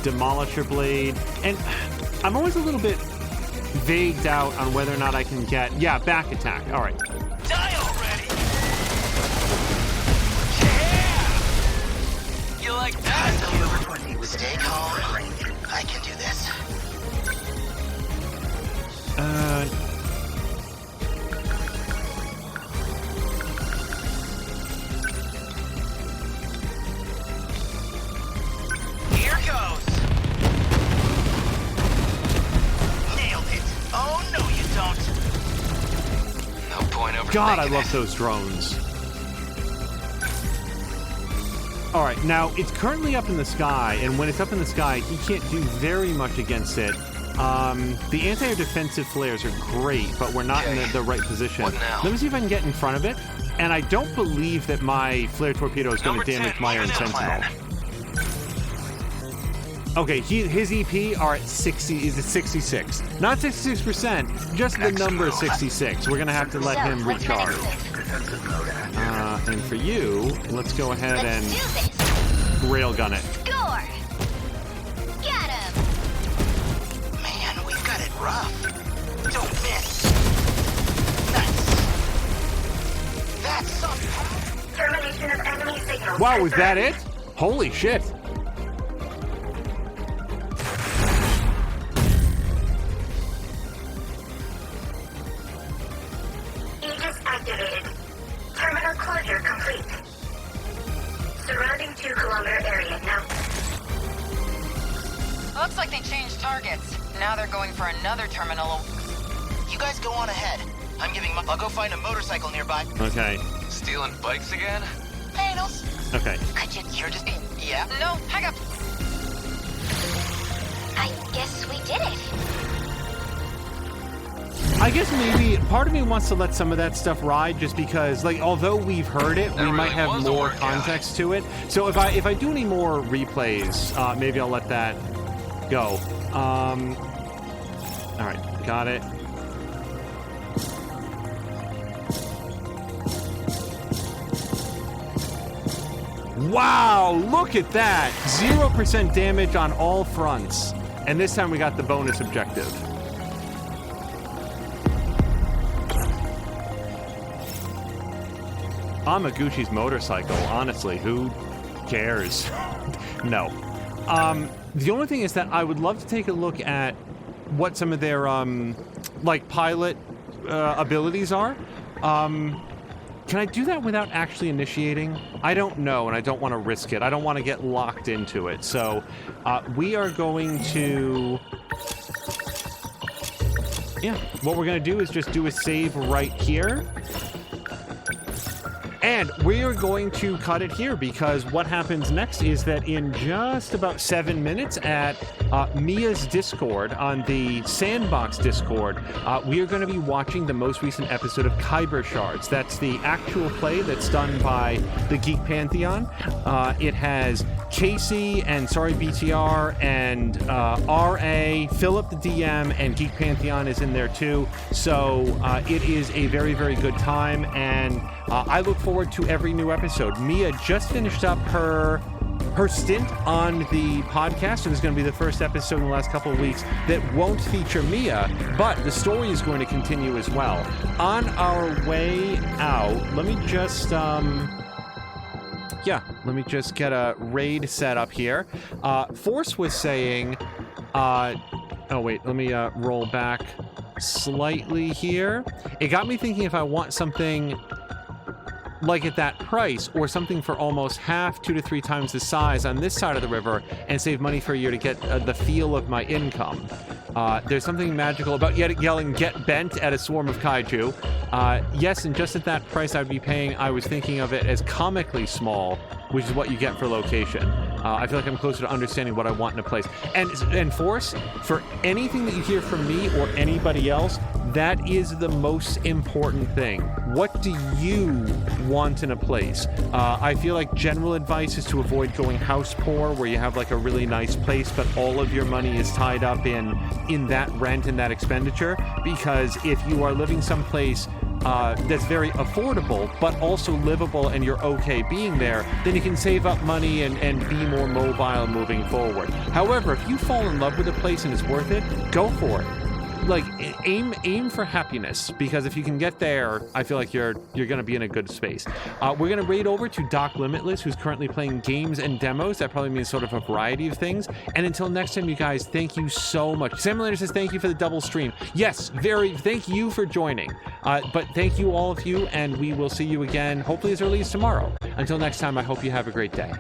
Speaker 1: Demolisher Blade. And I'm always a little bit vagued out on whether or not I can get, yeah, back attack. All right.
Speaker 6: Die already! Yeah! You like that?
Speaker 10: Stay calm. I can do this.
Speaker 6: Here goes. Nailed it. Oh, no, you don't. No point over.
Speaker 1: God, I love those drones. All right, now it's currently up in the sky, and when it's up in the sky, he can't do very much against it. The anti-air defensive flares are great, but we're not in the right position.
Speaker 6: What now?
Speaker 1: Let me see if I can get in front of it. And I don't believe that my flare torpedo is going to damage my own Sentinel. Okay, his EP are at 60. Is at 66. Not 66%, just the number 66. We're going to have to let him recharge. And for you, let's go ahead and railgun it.
Speaker 3: Score! Got him!
Speaker 10: Man, we've got it rough. Don't miss. Nice. That's something.
Speaker 17: Termination of enemy signal.
Speaker 1: Wow, was that it? Holy shit.
Speaker 17: Aegis activated. Terminal closure complete. Surrounding 2-kilometer area now.
Speaker 19: Looks like they changed targets. Now they're going for another terminal.
Speaker 10: You guys go on ahead. I'll go find a motorcycle nearby.
Speaker 1: Okay.
Speaker 8: Stealing bikes again?
Speaker 10: Thanos.
Speaker 1: Okay.
Speaker 10: You're just... Yeah?
Speaker 19: No, hang up.
Speaker 3: I guess we did it.
Speaker 1: I guess maybe part of me wants to let some of that stuff ride just because, like, although we've heard it, we might have more context to it. So if I do any more replays, maybe I'll let that go. All right, got it. Wow, look at that. 0% damage on all fronts. And this time we got the bonus objective. Amaguchi's motorcycle, honestly, who cares? No. The only thing is that I would love to take a look at what some of their, like, pilot abilities are. Can I do that without actually initiating? I don't know, and I don't want to risk it. I don't want to get locked into it. So we are going to... Yeah, what we're going to do is just do a save right here. And we are going to cut it here because what happens next is that in just about 7 minutes at Mia's Discord, on the Sandbox Discord, we are going to be watching the most recent episode of Kyber Shards. That's the actual play that's done by the Geek Pantheon. It has Casey and Sorry BTR and RA, Philip the DM, and Geek Pantheon is in there too. So it is a very, very good time, and I look forward to every new episode. Mia just finished up her stint on the podcast, so there's going to be the first episode in the last couple of weeks that won't feature Mia, but the story is going to continue as well. On our way out, let me just let me just get a raid set up here. Force was saying, oh wait, let me roll back slightly here. It got me thinking if I want something like at that price, or something for almost half, 2 to 3 times the size on this side of the river, and save money for a year to get the feel of my income. There's something magical about yelling "get bent" at a swarm of kaiju. Yes, and just at that price I'd be paying, I was thinking of it as comically small, which is what you get for location. I feel like I'm closer to understanding what I want in a place. And Force, for anything that you hear from me or anybody else, that is the most important thing. What do you want in a place? I feel like general advice is to avoid going house poor, where you have like a really nice place, but all of your money is tied up in that rent and that expenditure. Because if you are living someplace that's very affordable, but also livable, and you're okay being there, then you can save up money and be more mobile moving forward. However, if you fall in love with a place and it's worth it, go for it. Like, aim for happiness, because if you can get there, I feel like you're going to be in a good space. We're going to raid over to Doc Limitless, who's currently playing games and demos. That probably means sort of a variety of things. And until next time, you guys, thank you so much. Sam Lander says thank you for the double stream. Yes, thank you for joining. But thank you, all of you, and we will see you again, hopefully as early as tomorrow. Until next time, I hope you have a great day.